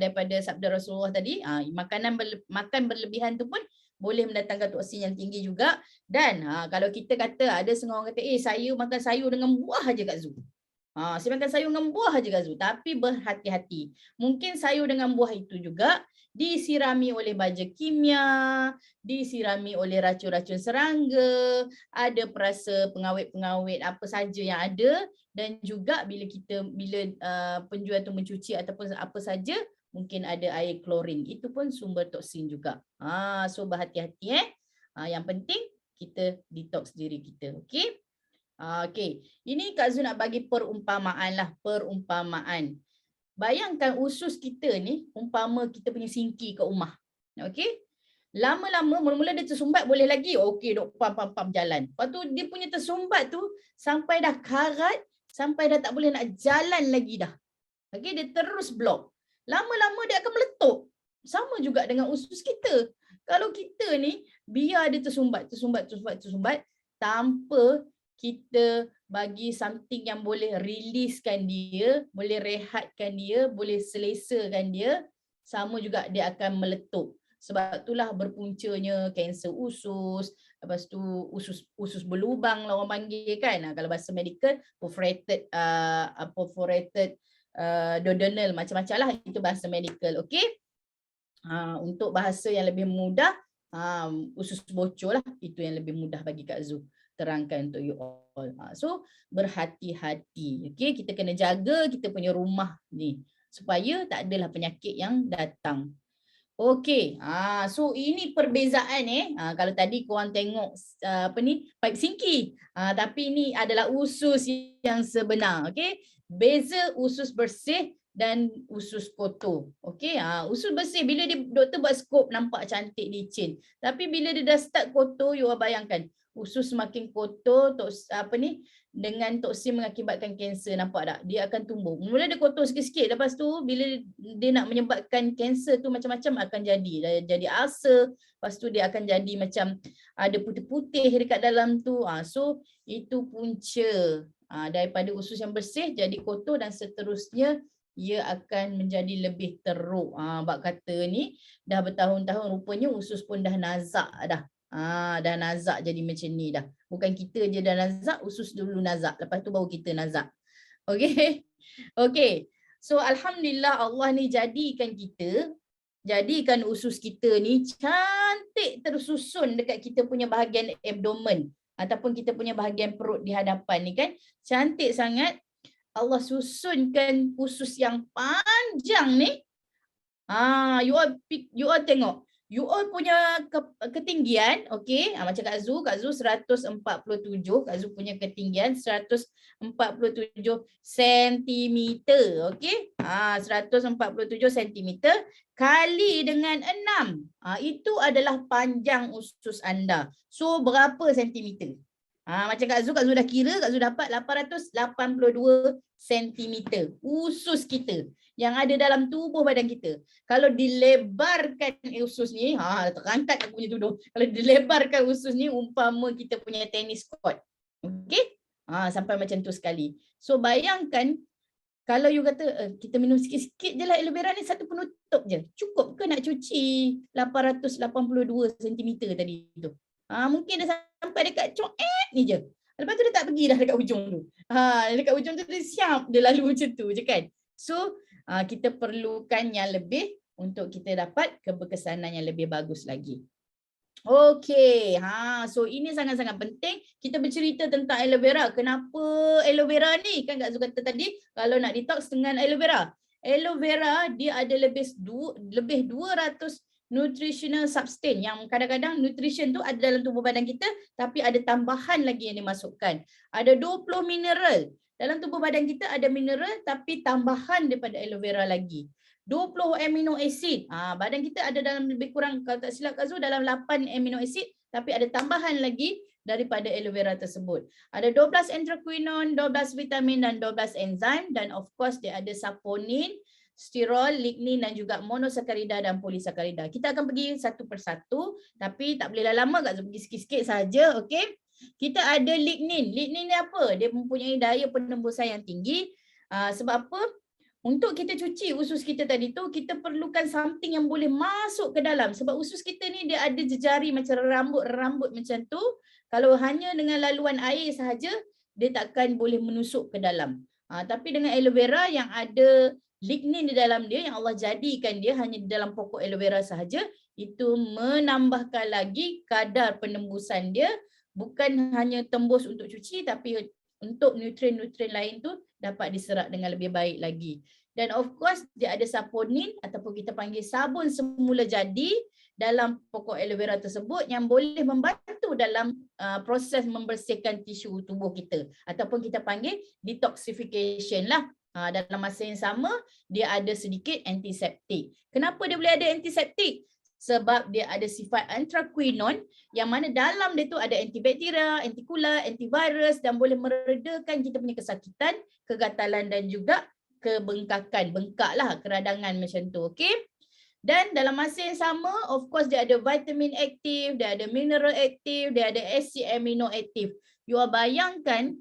daripada sabda Rasulullah tadi. Makan berlebihan tu pun boleh mendatangkan toksin yang tinggi juga. Dan kalau kita kata ada setengah orang kata, saya makan sayur dengan buah aja Kak Zul. Saya makan sayur dengan buah aja Kak Zul. Tapi berhati-hati. Mungkin sayur dengan buah itu juga disirami oleh baja kimia, disirami oleh racun-racun serangga, ada perasa pengawet-pengawet apa saja yang ada, dan juga bila penjual tu mencuci ataupun apa saja, mungkin ada air klorin. Itu pun sumber toksin juga. So berhati-hati yang penting kita detox diri kita. Okey. Okey. Ini Kak Zul nak bagi perumpamaan lah, perumpamaan. Bayangkan usus kita ni umpama kita punya sinki kat rumah. Okey. Lama-lama mula-mula dia tersumbat boleh lagi. Okey, dok pam jalan. Lepas tu dia punya tersumbat tu sampai dah karat, sampai dah tak boleh nak jalan lagi dah. Okey, dia terus blok. Lama-lama dia akan meletup. Sama juga dengan usus kita. Kalau kita ni biar dia tersumbat tanpa kita bagi something yang boleh releasekan dia, boleh rehatkan dia, boleh selesakan dia, sama juga dia akan meletup. Sebab itulah berpuncanya kanser usus, lepas tu usus berlubang lah orang panggil kan. Kalau bahasa medical perforated duodenal, macam-macam lah itu bahasa medical. Okey. Untuk bahasa yang lebih mudah, usus bocor lah, itu yang lebih mudah bagi Kak Zul terangkan untuk you all. So berhati-hati. Okay? Kita kena jaga kita punya rumah ni supaya tak adalah penyakit yang datang. Okey. So ini perbezaan kalau tadi korang tengok pipe sinki. Tapi ini adalah usus yang sebenar. Okey. Beza usus bersih dan usus kotor. Okey. Usus bersih bila doktor buat skop nampak cantik licin. Tapi bila dia dah start kotor, you bayangkan usus semakin kotor, dengan toksin mengakibatkan kanser, nampak tak? Dia akan tumbuh. Mula dia kotor sikit-sikit, lepas tu bila dia nak menyebabkan kanser tu macam-macam akan jadi. Jadi ulcer, lepas tu dia akan jadi macam ada putih-putih dekat dalam tu. So itu punca daripada usus yang bersih jadi kotor dan seterusnya ia akan menjadi lebih teruk. Bak kata ni dah bertahun-tahun rupanya usus pun dah nazak dah. Dah nazak jadi macam ni dah. Bukan kita je dah nazak, usus dulu nazak. Lepas tu baru kita nazak. Okey. Okey. So alhamdulillah Allah ni jadikan usus kita ni cantik tersusun dekat kita punya bahagian abdomen ataupun kita punya bahagian perut di hadapan ni kan. Cantik sangat. Allah susunkan usus yang panjang ni. You all tengok. You all punya ketinggian, okey, macam Kak Zul 147, Kak Zul punya ketinggian 147 cm, okey. 147 cm kali dengan 6. Itu adalah panjang usus anda. So berapa sentimeter? Macam Kak Zul dah kira, Kak Zul dapat 882 cm usus kita yang ada dalam tubuh badan kita. Kalau dilebarkan usus ni, terangkat aku punya tudung. Kalau dilebarkan usus ni, umpama kita punya tenis court. Okey? Sampai macam tu sekali. So bayangkan, kalau you kata, kita minum sikit-sikit je lah aloe vera ni, satu penutup je. Cukup ke nak cuci 882 cm tadi tu? Mungkin dah sampai dekat coet ni je. Lepas tu dia tak pergi dah dekat hujung tu. Dekat hujung tu dia siap, dia lalu macam tu je kan. So, kita perlukan yang lebih untuk kita dapat keberkesanan yang lebih bagus lagi. Okey, so ini sangat-sangat penting kita bercerita tentang aloe vera. Kenapa aloe vera ni? Kan Kak Zul kata tadi kalau nak detox dengan aloe vera. Aloe vera dia ada lebih 200 nutritional substance yang kadang-kadang nutrition tu ada dalam tubuh badan kita tapi ada tambahan lagi yang dimasukkan. Ada 20 mineral. Dalam tubuh badan kita ada mineral tapi tambahan daripada aloe vera lagi. 20 amino acid. Badan kita ada dalam lebih kurang, kalau tak silap Kak Zul, dalam 8 amino acid tapi ada tambahan lagi daripada aloe vera tersebut. Ada 12 anthraquinone, 12 vitamin dan 12 enzim, dan of course dia ada saponin, sterol, lignin dan juga monosakarida dan polisakarida. Kita akan pergi satu persatu tapi tak boleh lama, Kak Zul pergi sikit-sikit saja, okey. Kita ada lignin. Lignin ni apa? Dia mempunyai daya penembusan yang tinggi. Sebab apa? Untuk kita cuci usus kita tadi tu, kita perlukan something yang boleh masuk ke dalam. Sebab usus kita ni dia ada jejari macam rambut-rambut macam tu. Kalau hanya dengan laluan air sahaja, dia takkan boleh menusuk ke dalam. Tapi dengan aloe vera yang ada lignin di dalam dia, yang Allah jadikan dia hanya di dalam pokok aloe vera sahaja, itu menambahkan lagi kadar penembusan dia, bukan hanya tembus untuk cuci tapi untuk nutrien-nutrien lain tu dapat diserap dengan lebih baik lagi. Dan of course dia ada saponin ataupun kita panggil sabun semula jadi dalam pokok aloe vera tersebut yang boleh membantu dalam proses membersihkan tisu tubuh kita ataupun kita panggil detoxification lah. Dalam masa yang sama dia ada sedikit antiseptik. Kenapa dia boleh ada antiseptik? Sebab dia ada sifat anthraquinone yang mana dalam dia tu ada antibakteria, antikulat, antivirus dan boleh meredakan kita punya kesakitan, kegatalan dan juga kebengkakan, bengkak lah, keradangan macam tu, okey? Dan dalam masa yang sama, of course dia ada vitamin aktif, dia ada mineral aktif, dia ada acid amino aktif. You bayangkan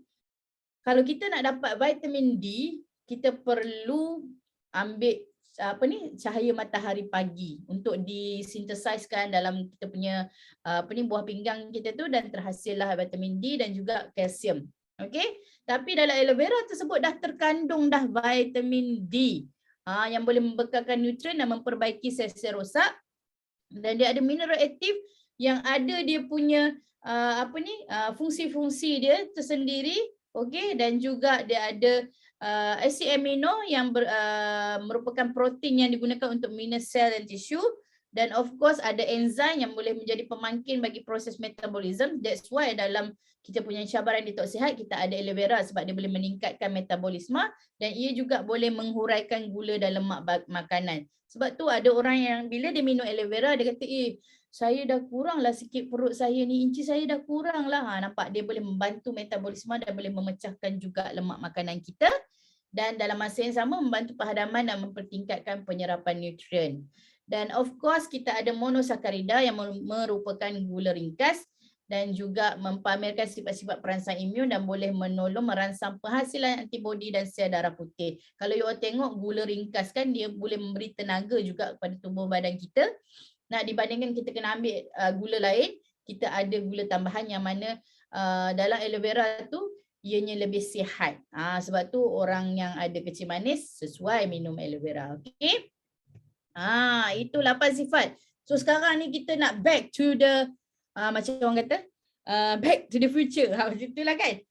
kalau kita nak dapat vitamin D, kita perlu ambil cahaya matahari pagi untuk disintesiskan dalam kita punya buah pinggang kita tu dan terhasillah vitamin D dan juga kalsium. Okey? Tapi dalam aloe vera tersebut dah terkandung dah vitamin D yang boleh membekalkan nutrien dan memperbaiki sel-sel rosak, dan dia ada mineral aktif yang ada dia punya fungsi-fungsi dia tersendiri. Okey, dan juga dia ada asid amino yang merupakan protein yang digunakan untuk minus sel dan tisu, dan of course ada enzim yang boleh menjadi pemangkin bagi proses metabolism. That's why dalam kita punya cabaran ditok sihat kita ada aloe vera sebab dia boleh meningkatkan metabolisme dan ia juga boleh menghuraikan gula dan lemak makanan. Sebab tu ada orang yang bila dia minum aloe vera dia kata, saya dah kurang lah sikit perut saya ni, inci saya dah kurang lah. Nampak dia boleh membantu metabolisme dan boleh memecahkan juga lemak makanan kita. Dan dalam masa yang sama membantu penghadaman dan mempertingkatkan penyerapan nutrien. Dan of course kita ada monosakarida yang merupakan gula ringkas dan juga mempamerkan sifat-sifat perangsang imun dan boleh menolong merangsang penghasilan antibodi dan sel darah putih. Kalau you tengok gula ringkas kan dia boleh memberi tenaga juga kepada tubuh badan kita. Nah, dibandingkan kita kena ambil gula lain, kita ada gula tambahan yang mana dalam aloe vera tu ianya lebih sihat. Sebab tu orang yang ada kecil manis sesuai minum aloe vera. Okey? Itu 8 sifat. So sekarang ni kita nak back to the macam orang kata back to the future. Macam itulah kan.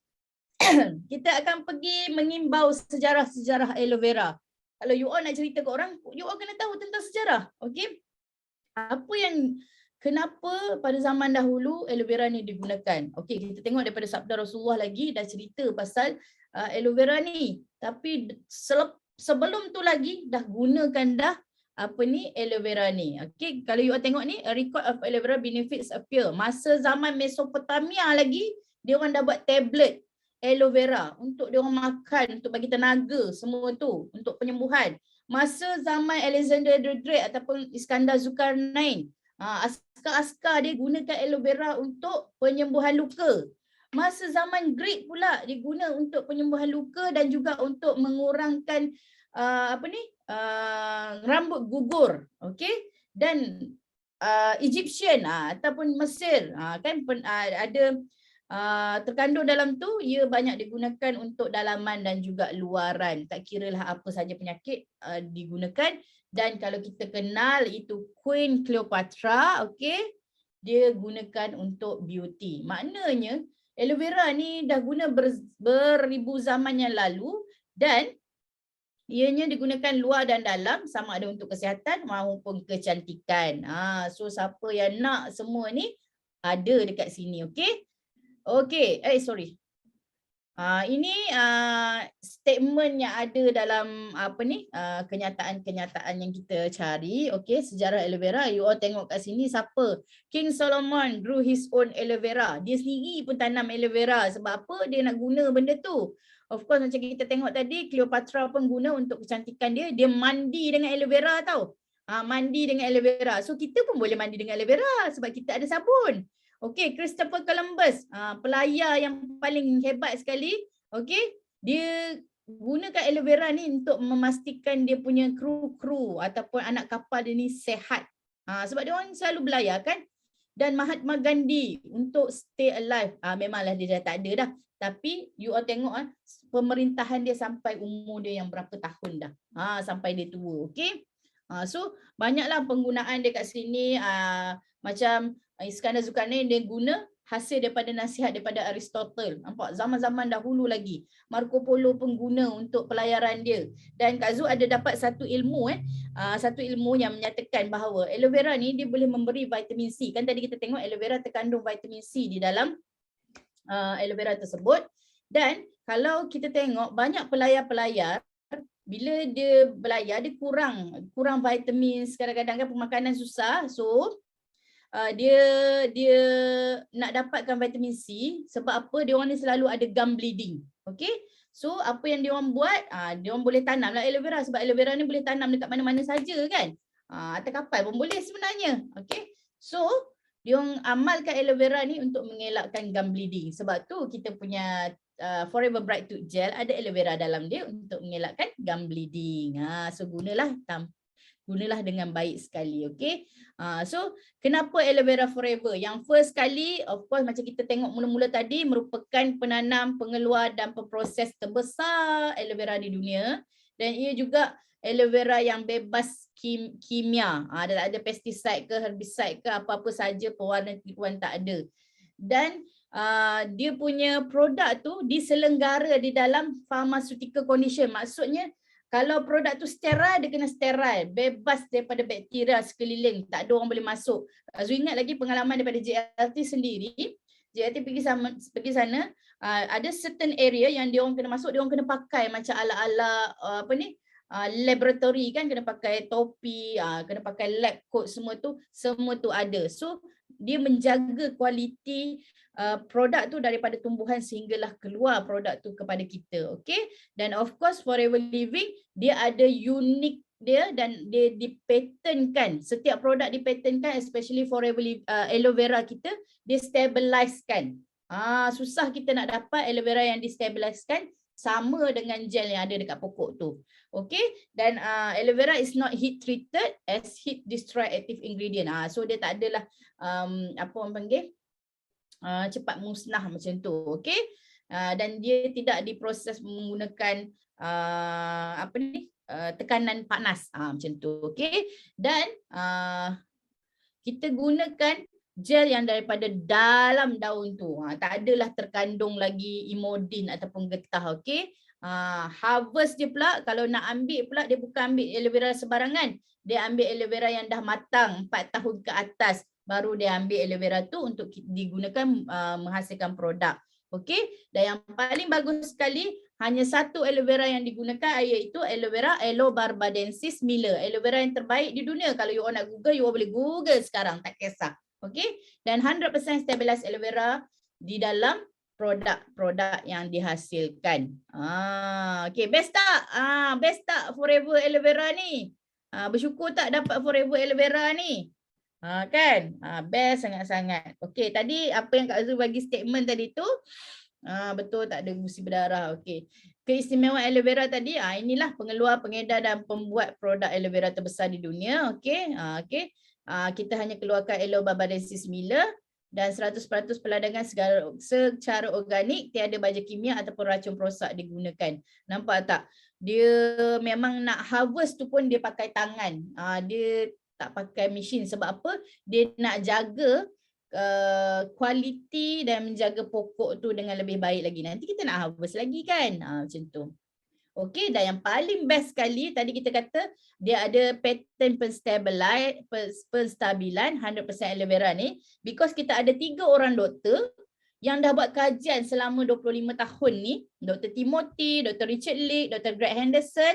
Kita akan pergi mengimbau sejarah-sejarah aloe vera. Kalau you all nak cerita ke orang, you all kena tahu tentang sejarah. Okey? Kenapa pada zaman dahulu aloe vera ni digunakan? Okey, kita tengok daripada sabda Rasulullah lagi dah cerita pasal aloe vera ni. Tapi sebelum tu lagi dah gunakan dah aloe vera ni. Okey, kalau you tengok ni, a record of aloe vera benefits appear. Masa zaman Mesopotamia lagi, dia orang dah buat tablet aloe vera untuk dia orang makan, untuk bagi tenaga semua tu, untuk penyembuhan. Masa zaman Alexander the Great ataupun Iskandar Zulkarnain, askar-askar dia gunakan aloe vera untuk penyembuhan luka. Masa zaman Greek pula diguna untuk penyembuhan luka dan juga untuk mengurangkan rambut gugur. Okey? Dan Egyptian ataupun Mesir kan ada terkandung dalam tu, ia banyak digunakan untuk dalaman dan juga luaran. Tak kiralah apa saja penyakit digunakan. Dan kalau kita kenal itu Queen Cleopatra, okey, dia gunakan untuk beauty. Maknanya aloe vera ni dah guna beribu zaman yang lalu dan Ianya digunakan luar dan dalam, sama ada untuk kesihatan maupun kecantikan. So siapa yang nak semua ni ada dekat sini, okey? Okey, sorry. Ini statement yang ada dalam kenyataan-kenyataan yang kita cari. Okey, sejarah aloe vera. You all tengok kat sini siapa? King Solomon grew his own aloe vera. Dia sendiri pun tanam aloe vera. Sebab apa? Dia nak guna benda tu. Of course macam kita tengok tadi, Cleopatra pun guna untuk kecantikan dia. Dia mandi dengan aloe vera tau. Mandi dengan aloe vera. So kita pun boleh mandi dengan aloe vera sebab kita ada sabun. Okey, Christopher Columbus, pelayar yang paling hebat sekali. Okey, dia gunakan aloe vera ni untuk memastikan dia punya kru ataupun anak kapal dia ni sehat. Sebab dia orang selalu belayar kan. Dan Mahatma Gandhi untuk stay alive. Memanglah dia dah tak ada dah. Tapi you all tengok pemerintahan dia sampai umur dia yang berapa tahun dah. Sampai dia tua. Okey. So banyaklah penggunaan dia kat sini. Macam Iskandar Zulkarnain dia guna hasil daripada nasihat daripada Aristotle. Nampak zaman-zaman dahulu lagi. Marco Polo pun guna untuk pelayaran dia. Dan Kak Zu ada dapat satu ilmu satu ilmu yang menyatakan bahawa aloe vera ni dia boleh memberi vitamin C. Kan tadi kita tengok aloe vera terkandung vitamin C di dalam aloe vera tersebut. Dan kalau kita tengok banyak pelayar-pelayar bila dia belayar dia kurang vitamin, kadang-kadang kan pemakanan susah. So dia nak dapatkan vitamin C sebab apa? Dia orang ni selalu ada gum bleeding. Okey? So apa yang dia orang buat? Dia orang boleh tanamlah aloe vera sebab aloe vera ni boleh tanam dekat mana-mana saja kan? Atas kapal pun boleh sebenarnya. Okey? So dia orang amalkan aloe vera ni untuk mengelakkan gum bleeding. Sebab tu kita punya Forever Bright Tooth Gel ada aloe vera dalam dia untuk mengelakkan gum bleeding. So gunalah dengan baik sekali. Okay. So kenapa aloe vera forever? Yang first kali, of course macam kita tengok mula-mula tadi, merupakan penanam, pengeluar dan pemproses terbesar aloe vera di dunia. Dan ia juga aloe vera yang bebas kimia. Dia tak ada pesticide ke herbicide ke apa-apa saja, pewarna tiruan tak ada. Dan dia punya produk tu diselenggara di dalam pharmaceutical condition. Maksudnya kalau produk tu sterile, dia kena sterile, bebas daripada bakteria sekeliling, tak ada orang boleh masuk. Azul ingat lagi pengalaman daripada JLT sendiri. JLT pergi sana, ada certain area yang dia orang kena masuk, dia orang kena pakai macam ala-ala laboratory kan, kena pakai topi, kena pakai lab coat, semua tu ada. So dia menjaga kualiti produk tu daripada tumbuhan sehinggalah keluar produk tu kepada kita. Okay. Dan of course Forever Living dia ada unik dia dan dia dipatentkan. Setiap produk dipatentkan, especially Forever aloe vera kita, dia stabilizekan. Susah kita nak dapat aloe vera yang distabilizekan sama dengan gel yang ada dekat pokok tu. Okay. Dan aloe vera is not heat treated as heat destroy active ingredient. So dia tak adalah apa orang panggil cepat musnah macam tu. Okay. Dan dia tidak diproses menggunakan tekanan panas macam tu. Okay. Dan kita gunakan gel yang daripada dalam daun tu. Tak adalah terkandung lagi imodin ataupun getah. Okay. Harvest dia pula, kalau nak ambil pula, dia bukan ambil aloe vera sebarangan. Dia ambil aloe vera yang dah matang 4 tahun ke atas. Baru dia ambil aloe vera tu untuk digunakan menghasilkan produk. Okey. Dan yang paling bagus sekali, hanya satu aloe vera yang digunakan, iaitu aloe vera Aloebarbadensis Miller. Aloe vera yang terbaik di dunia. Kalau you nak Google, you boleh Google sekarang, tak kisah. Okey. Dan 100% stabilized aloe vera di dalam produk-produk yang dihasilkan. Okey, best tak? Best tak Forever aloe vera ni? Bersyukur tak dapat Forever aloe vera ni? Kan? Best sangat-sangat. Okey, tadi apa yang Kak Azul bagi statement tadi tu, betul, tak ada gusi berdarah. Okey. Keistimewaan aloe vera tadi, inilah pengeluar, pengedar dan pembuat produk aloe vera terbesar di dunia. Okey. Okey. Kita hanya keluarkan Aloebarbadensis Miller dan 100% peladangan secara organik, tiada baja kimia ataupun racun perosak digunakan. Nampak tak? Dia memang nak harvest tu pun dia pakai tangan. Dia tak pakai mesin. Sebab apa? Dia nak jaga kualiti dan menjaga pokok tu dengan lebih baik lagi. Nanti kita nak harvest lagi kan? Macam tu. Okey, dan yang paling best sekali tadi kita kata dia ada pattern penstabilan 100% aloe vera ni, because kita ada 3 orang doktor yang dah buat kajian selama 25 tahun ni, Dr. Timothy, Dr. Richard Leake, Dr. Greg Henderson,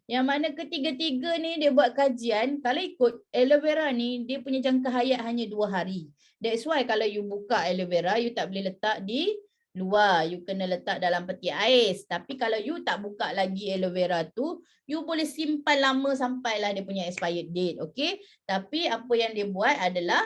yang mana ketiga-tiga ni dia buat kajian, kalau ikut aloe vera ni dia punya jangka hayat hanya 2 hari. That's why kalau you buka aloe vera, you tak boleh letak di luar, you kena letak dalam peti ais. Tapi kalau you tak buka lagi aloe vera tu, you boleh simpan lama sampailah dia punya expired date, okey? Tapi apa yang dia buat adalah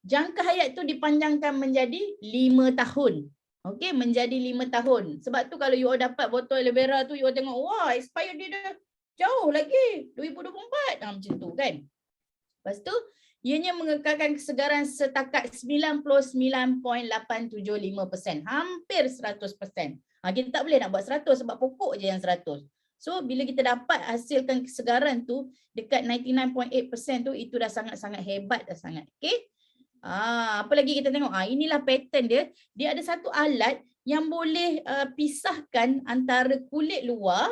jangka hayat tu dipanjangkan menjadi 5 tahun. Okey, menjadi 5 tahun. Sebab tu kalau you dapat botol aloe vera tu, you tengok, wah, expired date dah jauh lagi, 2024. Macam tu kan. Lepas tu, ianya mengekalkan kesegaran setakat 99.875%. Hampir 100%. Kita tak boleh nak buat 100 sebab pokok je yang 100. So, bila kita dapat hasilkan kesegaran tu dekat 99.8% tu, itu dah sangat-sangat hebat dah sangat. Okay? Apa lagi kita tengok? Inilah pattern dia. Dia ada satu alat yang boleh pisahkan antara kulit luar,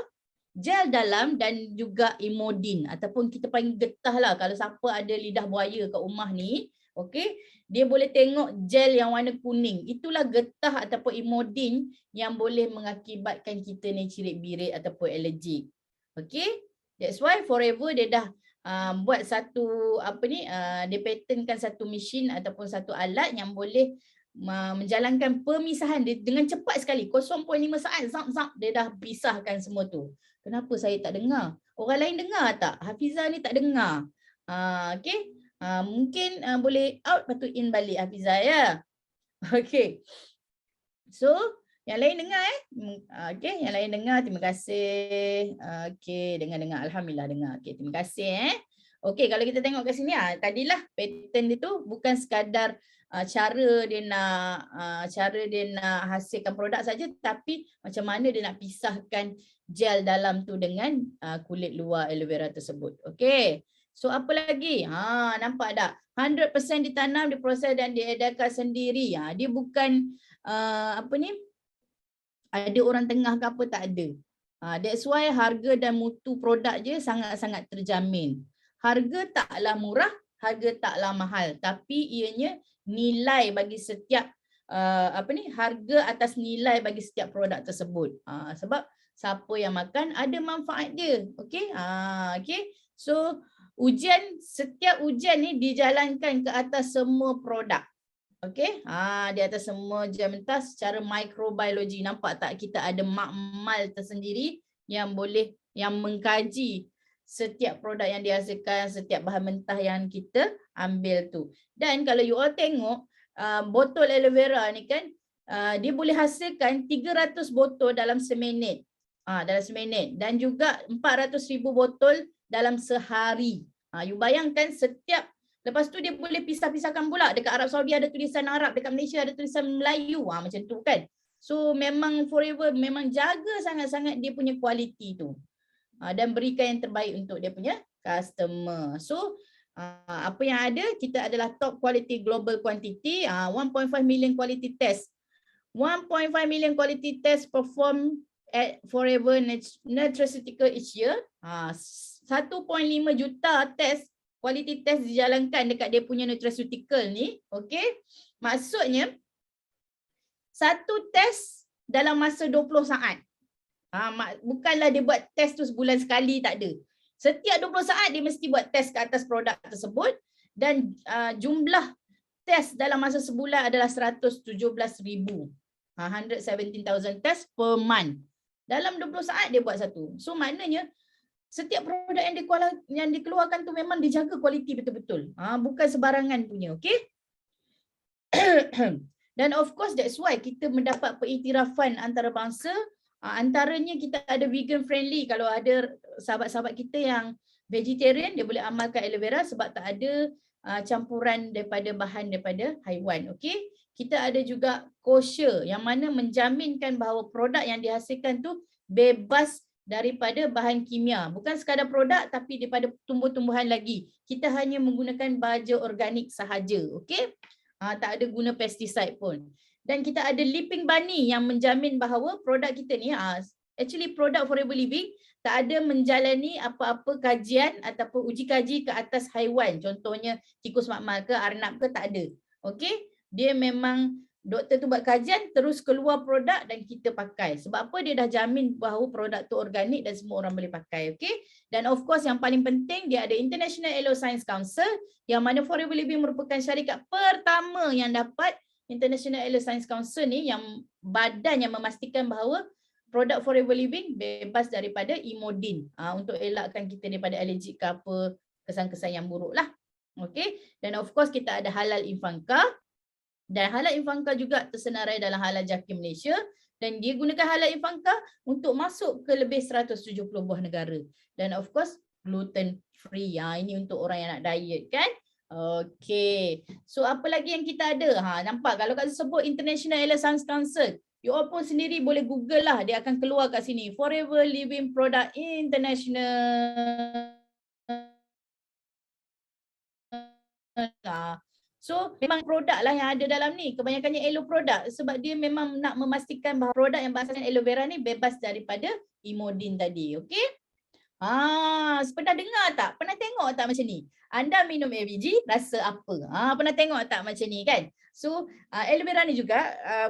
gel dalam dan juga Imodin ataupun kita panggil getah lah. Kalau siapa ada lidah buaya kat rumah ni, okey, dia boleh tengok gel yang warna kuning. Itulah getah ataupun Imodin yang boleh mengakibatkan kita ni cirit-birit ataupun alergik. Okey, that's why Forever dia dah buat satu dia patentkan satu mesin ataupun satu alat yang boleh menjalankan pemisahan dia dengan cepat sekali. 0.5 saat zap dia dah pisahkan semua tu. Kenapa saya tak dengar? Orang lain dengar tak? Hafizah ni tak dengar. Okey. Mungkin boleh out lepas tu in balik Hafizah ya. Okey. So, yang lain dengar okey, yang lain dengar, terima kasih. Okey, dengar. Alhamdulillah dengar. Okey, terima kasih Okey, kalau kita tengok kat sini tadilah pattern dia tu bukan sekadar cara dia nak hasilkan produk saja, tapi macam mana dia nak pisahkan gel dalam tu dengan kulit luar aloe vera tersebut. Okey. So apa lagi? Nampak tak? 100% ditanam, diproses dan diedarkan sendiri. Dia bukan ada orang tengah ke apa, tak ada. That's why harga dan mutu produk je sangat-sangat terjamin. Harga taklah murah, harga taklah mahal, tapi ianya nilai bagi setiap harga atas nilai bagi setiap produk tersebut. Sebab siapa yang makan ada manfaat dia. Okey? Okey. So setiap ujian ni dijalankan ke atas semua produk. Okey? Di atas semua gel mentah secara mikrobiologi. Nampak tak kita ada makmal tersendiri yang mengkaji setiap produk yang dihasilkan, setiap bahan mentah yang kita ambil tu. Dan kalau you all tengok botol aloe vera ni kan, dia boleh hasilkan 300 botol dalam seminit. Dalam seminit dan juga 400,000 botol dalam sehari. You bayangkan lepas tu dia boleh pisah-pisahkan pula. Dekat Arab Saudi ada tulisan Arab, dekat Malaysia ada tulisan Melayu. Macam tu kan. So memang Forever memang jaga sangat-sangat dia punya kualiti tu. Dan berikan yang terbaik untuk dia punya customer. So apa yang ada, kita adalah top quality global quantity, 1.5 million quality test. 1.5 million quality test perform at Forever Nutraceutical each year. 1.5 juta test, quality test dijalankan dekat dia punya nutraceutical ni. Okay. Maksudnya, satu test dalam masa 20 saat. Bukanlah dia buat test tu sebulan sekali, tak ada. Setiap 20 saat dia mesti buat test ke atas produk tersebut dan jumlah test dalam masa sebulan adalah 117,000. 117,000 test per month. Dalam 20 saat dia buat satu. So maknanya setiap produk yang dikeluarkan tu memang dijaga kualiti betul-betul. Bukan sebarangan punya, okey? Dan of course that's why kita mendapat pengiktirafan antarabangsa. Antaranya kita ada vegan friendly. Kalau ada sahabat-sahabat kita yang vegetarian, dia boleh amalkan aloe vera sebab tak ada campuran bahan daripada haiwan. Okey? Kita ada juga kosher yang mana menjaminkan bahawa produk yang dihasilkan tu bebas daripada bahan kimia. Bukan sekadar produk tapi daripada tumbuh-tumbuhan lagi. Kita hanya menggunakan baja organik sahaja. Okey? Tak ada guna pesticide pun. Dan kita ada Leaping Bunny yang menjamin bahawa produk kita ni Actually produk Forever Living tak ada menjalani apa-apa kajian ataupun uji kaji ke atas haiwan. Contohnya tikus makmal ke arnab ke, tak ada. Okey, dia memang doktor tu buat kajian terus keluar produk dan kita pakai. Sebab apa? Dia dah jamin bahawa produk tu organik dan semua orang boleh pakai. Okey. Dan of course yang paling penting dia ada International Aloe Science Council yang mana Forever Living merupakan syarikat pertama yang dapat International Aloe Science Council ni, yang badan yang memastikan bahawa produk Forever Living bebas daripada imodin untuk elakkan kita daripada alergik ke apa, kesan-kesan yang buruk lah. Okey. Dan of course kita ada Halal Infanka. Dan Halal Infanka juga tersenarai dalam Halal Jaki Malaysia. Dan dia gunakan Halal Infanka untuk masuk ke lebih 170 buah negara. Dan of course gluten free. Ini untuk orang yang nak diet kan. Okey. So apa lagi yang kita ada? Nampak kalau Kak Zu sebut International Aloe Science Council. You all pun sendiri boleh Google lah. Dia akan keluar kat sini. Forever Living Product International. So memang produk lah yang ada dalam ni. Kebanyakannya aloe produk. Sebab dia memang nak memastikan bahawa produk yang berasaskan aloe vera ni bebas daripada imodin tadi. Okey? Pernah dengar tak? Pernah tengok tak macam ni? Anda minum AVG rasa apa? Pernah tengok tak macam ni kan? So aloe vera ni juga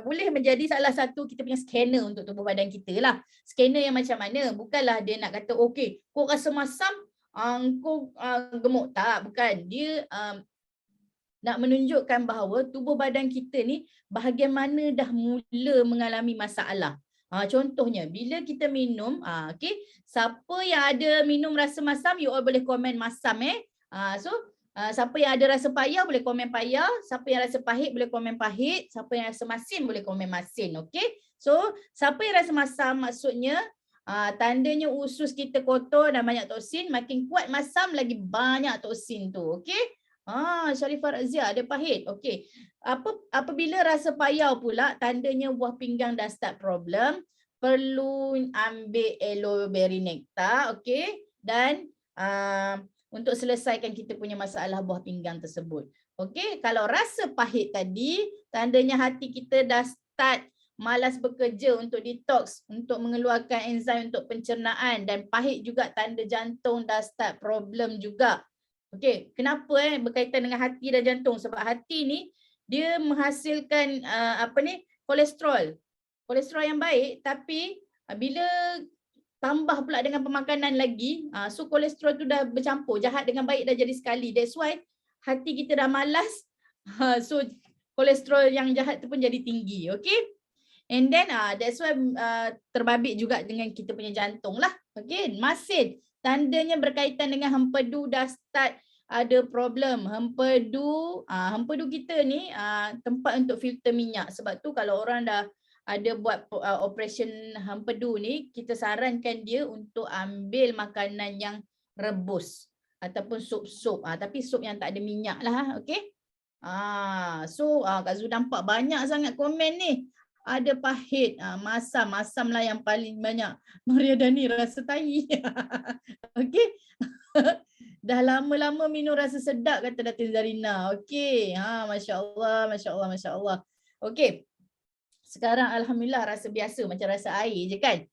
boleh menjadi salah satu kita punya scanner untuk tubuh badan kita lah. Scanner yang macam mana? Bukanlah dia nak kata okey, kau rasa masam, kau gemuk. Tak, bukan. Dia nak menunjukkan bahawa tubuh badan kita ni bahagian mana dah mula mengalami masalah. Contohnya bila kita minum, okey, siapa yang ada minum rasa masam, you all boleh komen masam siapa yang ada rasa payah boleh komen payah, siapa yang rasa pahit boleh komen pahit, siapa yang rasa masin boleh komen masin, okey. So, siapa yang rasa masam maksudnya tandanya usus kita kotor dan banyak toksin, makin kuat masam lagi banyak toksin tu, okey. Sharifah Razia ada pahit. Okey. Apabila rasa payau pula, tandanya buah pinggang dah start problem, perlu ambil aloe berry nectar, okey. Dan untuk selesaikan kita punya masalah buah pinggang tersebut. Okey, kalau rasa pahit tadi, tandanya hati kita dah start malas bekerja untuk detox, untuk mengeluarkan enzim untuk pencernaan, dan pahit juga tanda jantung dah start problem juga. Okey, kenapa berkaitan dengan hati dan jantung? Sebab hati ni dia menghasilkan kolesterol. Kolesterol yang baik, tapi bila tambah pula dengan pemakanan lagi, so kolesterol tu dah bercampur, jahat dengan baik dah jadi sekali. That's why hati kita dah malas, so kolesterol yang jahat tu pun jadi tinggi, okay? And then that's why terbabit juga dengan kita punya jantung lah, okay? Masin, tandanya berkaitan dengan hempedu dah start ada problem. Hempedu kita ni tempat untuk filter minyak. Sebab tu kalau orang dah ada buat operation hempedu ni, kita sarankan dia untuk ambil makanan yang rebus ataupun sup-sup. Tapi sup yang tak ada minyak lah, okey. So Kak Zu nampak banyak sangat komen ni. Ada pahit, masam lah yang paling banyak. Maria Dani rasa tai. Okey. Dah lama-lama minum rasa sedap kata Datin Zarina. Okey. Masya-Allah, masya-Allah, masya-Allah. Okey. Sekarang alhamdulillah rasa biasa macam rasa air je kan.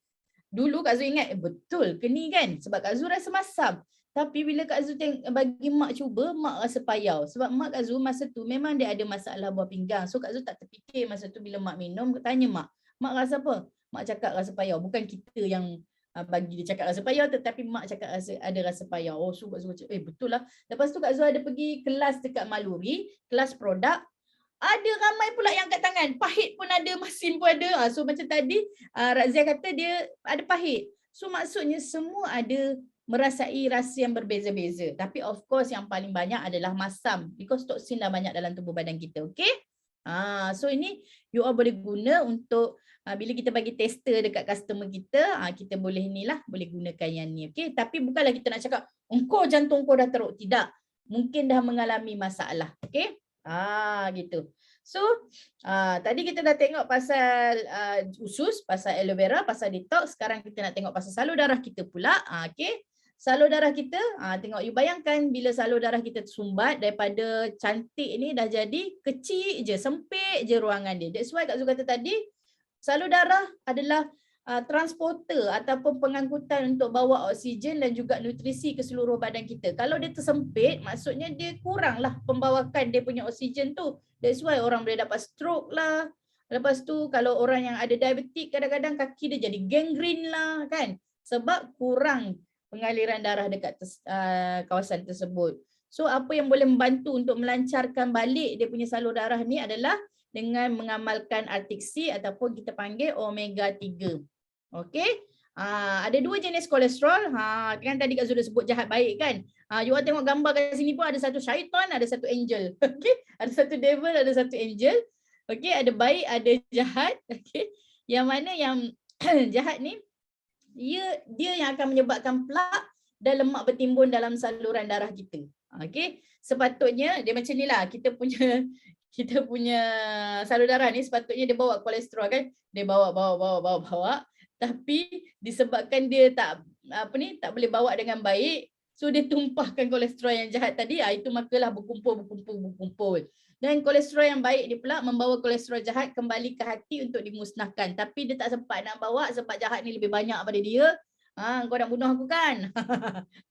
Dulu Kak Zu ingat betul ke ni kan? Sebab Kak Zu rasa masam. Tapi bila Kak Zu bagi mak cuba, mak rasa payau. Sebab mak Kak Zu masa tu memang dia ada masalah buah pinggang. So Kak Zu tak terfikir masa tu bila mak minum, tanya mak, mak rasa apa? Mak cakap rasa payau. Bukan kita yang bagi dia cakap rasa payau, tetapi mak cakap ada rasa payau. So Kak Zu cakap, betul lah. Lepas tu Kak Zu ada pergi kelas dekat Maluri, kelas produk. Ada ramai pula yang angkat tangan. Pahit pun ada, masin pun ada. So macam tadi Razia kata dia ada pahit. So maksudnya semua ada merasai rasa yang berbeza-beza. Tapi of course yang paling banyak adalah masam. Because toksin dah banyak dalam tubuh badan kita. Okay? So ini you all boleh guna untuk bila kita bagi tester dekat customer kita, kita boleh ni lah, boleh gunakan yang ni. Okay? Tapi bukanlah kita nak cakap, engkau jantung kau dah teruk. Tidak. Mungkin dah mengalami masalah. Okay? Gitu. So tadi kita dah tengok pasal usus, pasal aloe vera, pasal detox. Sekarang kita nak tengok pasal salur darah kita pula. Okay. Salur darah kita, tengok you bayangkan bila salur darah kita tersumbat, daripada cantik ni dah jadi kecil je, sempit je ruangan dia. That's why Kak Zu kata tadi, salur darah adalah transporter ataupun pengangkutan untuk bawa oksigen dan juga nutrisi ke seluruh badan kita. Kalau dia tersempit, maksudnya dia kuranglah pembawakan dia punya oksigen tu. That's why orang boleh dapat stroke lah. Lepas tu kalau orang yang ada diabetik, kadang-kadang kaki dia jadi gangrene lah kan. Sebab kurang pengaliran darah dekat kawasan tersebut. So apa yang boleh membantu untuk melancarkan balik dia punya salur darah ni adalah dengan mengamalkan Artix-C ataupun kita panggil omega 3. Okey. Ada 2 jenis kolesterol. Kan tadi Kak Zul dah sebut jahat baik kan. You all tengok gambar kat sini pun ada satu syaitan, ada satu angel. Okey. Ada satu devil, ada satu angel. Okey, ada baik, ada jahat. Okey. Yang mana yang jahat ni dia yang akan menyebabkan plak dan lemak bertimbun dalam saluran darah kita. Okey. Sepatutnya dia macam nilah, kita punya salur darah ni sepatutnya dia bawa kolesterol kan. Dia bawa. Tapi disebabkan dia tak boleh bawa dengan baik, so dia tumpahkan kolesterol yang jahat tadi, itu makalah berkumpul. Dan kolesterol yang baik ni pula membawa kolesterol jahat kembali ke hati untuk dimusnahkan. Tapi dia tak sempat nak bawa sebab jahat ni lebih banyak pada dia. Kau nak bunuh aku kan?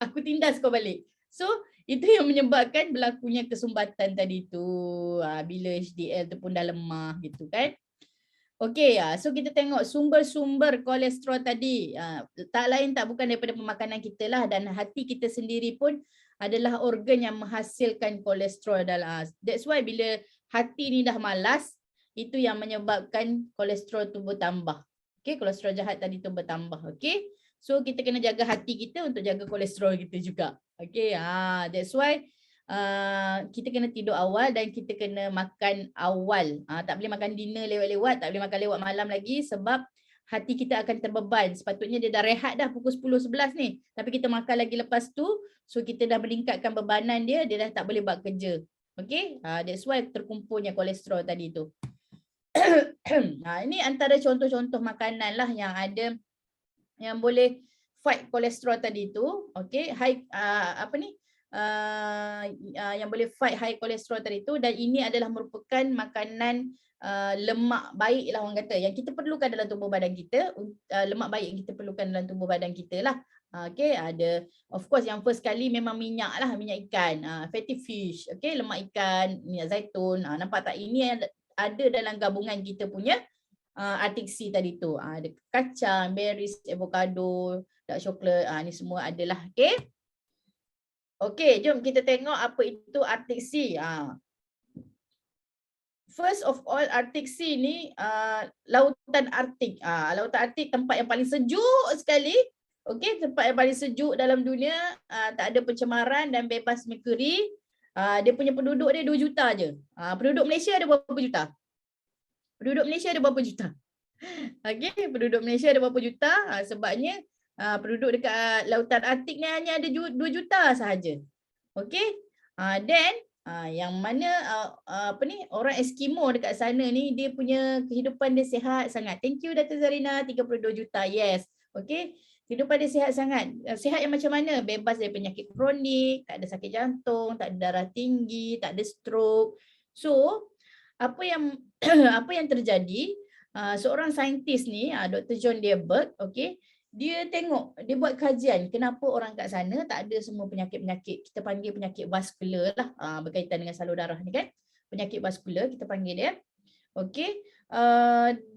Aku tindas kau balik. So itu yang menyebabkan berlakunya kesumbatan tadi tu. Bila HDL tu pun dah lemah gitu kan. Okey, so kita tengok sumber-sumber kolesterol tadi. Tak lain tak bukan daripada pemakanan kita lah, dan hati kita sendiri pun adalah organ yang menghasilkan kolesterol dalam. That's why bila hati ni dah malas, itu yang menyebabkan kolesterol tu bertambah. Okey, kolesterol jahat tadi tu bertambah. Okey. So kita kena jaga hati kita untuk jaga kolesterol kita juga. Okey, that's why kita kena tidur awal dan kita kena makan awal. Tak boleh makan dinner lewat-lewat, tak boleh makan lewat malam lagi sebab hati kita akan terbeban. Sepatutnya dia dah rehat dah pukul 10-11 ni. Tapi kita makan lagi lepas tu, so kita dah meningkatkan bebanan dia dah tak boleh buat kerja. Okay, that's why terkumpulnya kolesterol tadi tu. Ini antara contoh-contoh makanan lah yang ada yang boleh fight kolesterol tadi tu. Okay, yang boleh fight high kolesterol tadi tu, dan ini adalah merupakan makanan lemak baik lah orang kata yang kita perlukan dalam tubuh badan kita, lemak baik yang kita perlukan dalam tubuh badan kita lah. Okay, ada of course yang first kali memang minyak lah, minyak ikan, fatty fish, okay, lemak ikan, minyak zaitun. Nampak tak, ini ada dalam gabungan kita punya Artix-C tadi tu. Ada kacang, berries, avocado, dark chocolate, ni semua adalah. Okay. Okey, jom kita tengok apa itu Artix-C. First of all, Artix-C ni lautan Arktik. Lautan Arktik tempat yang paling sejuk sekali. Okey, tempat yang paling sejuk dalam dunia, tak ada pencemaran dan bebas merkuri. Dia punya penduduk dia 2 juta je. Penduduk Malaysia ada berapa juta? Penduduk Malaysia ada berapa juta? Okey, penduduk Malaysia ada berapa juta? Sebabnya penduduk dekat lautan Arktik ni hanya ada 2 juta sahaja. Okey. Then yang mana orang Eskimo dekat sana ni, dia punya kehidupan dia sihat sangat. Thank you Dato' Zarina, 32 juta. Yes. Okey. Kehidupan dia sihat sangat. Sihat yang macam mana? Bebas dari penyakit kronik, tak ada sakit jantung, tak ada darah tinggi, tak ada stroke. So, apa yang terjadi? Seorang saintis ni, Dr. John Dearberg, okey, dia tengok, dia buat kajian kenapa orang kat sana tak ada semua penyakit-penyakit, kita panggil penyakit vaskular lah, berkaitan dengan salur darah ni kan, penyakit vaskular kita panggil dia. Okey,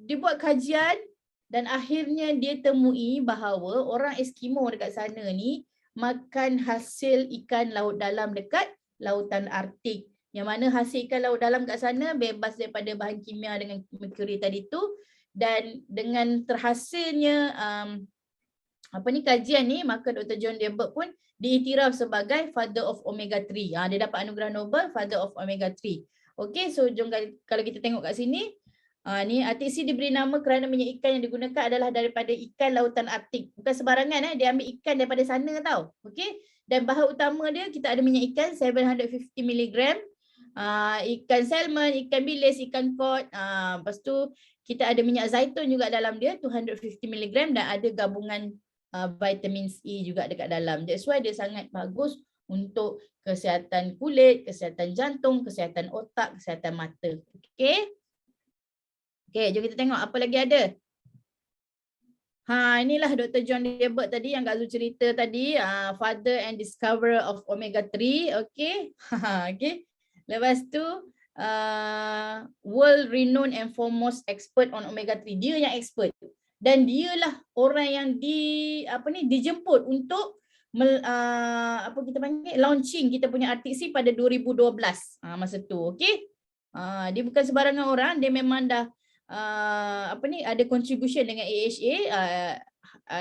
dia buat kajian dan akhirnya dia temui bahawa orang Eskimo dekat sana ni makan hasil ikan laut dalam dekat lautan Arktik. Yang mana hasil ikan laut dalam kat sana bebas daripada bahan kimia dengan merkuri tadi tu, dan dengan terhasilnya kajian ni, maka Dr. John Dearberg pun diiktiraf sebagai father of omega 3. Dia dapat anugerah Nobel father of omega 3. Okey, so jom kalau kita tengok kat sini, ni Artix-C diberi nama kerana minyak ikan yang digunakan adalah daripada ikan lautan Arktik. Bukan sebarangan, dia ambil ikan daripada sana tau. Okey, dan bahan utama dia kita ada minyak ikan 750 mg, ikan salmon, ikan bilis, ikan cod, lepas tu kita ada minyak zaitun juga dalam dia 250 mg, dan ada gabungan vitamin E juga dekat dalam. That's why dia sangat bagus untuk kesihatan kulit, kesihatan jantung, kesihatan otak, kesihatan mata. Okey. Okey, jom kita tengok apa lagi ada. Inilah Dr. John Liebert tadi yang Kak Zu cerita tadi, father and discoverer of omega 3, okey. Okey. Lepas tu world renowned and foremost expert on omega 3. Dia yang expert. Dan dialah orang yang dijemput untuk apa kita panggil launching kita punya RTC pada 2012 masa tu, okey. Dia bukan sebarangan orang, dia memang dah ada contribution dengan AHA,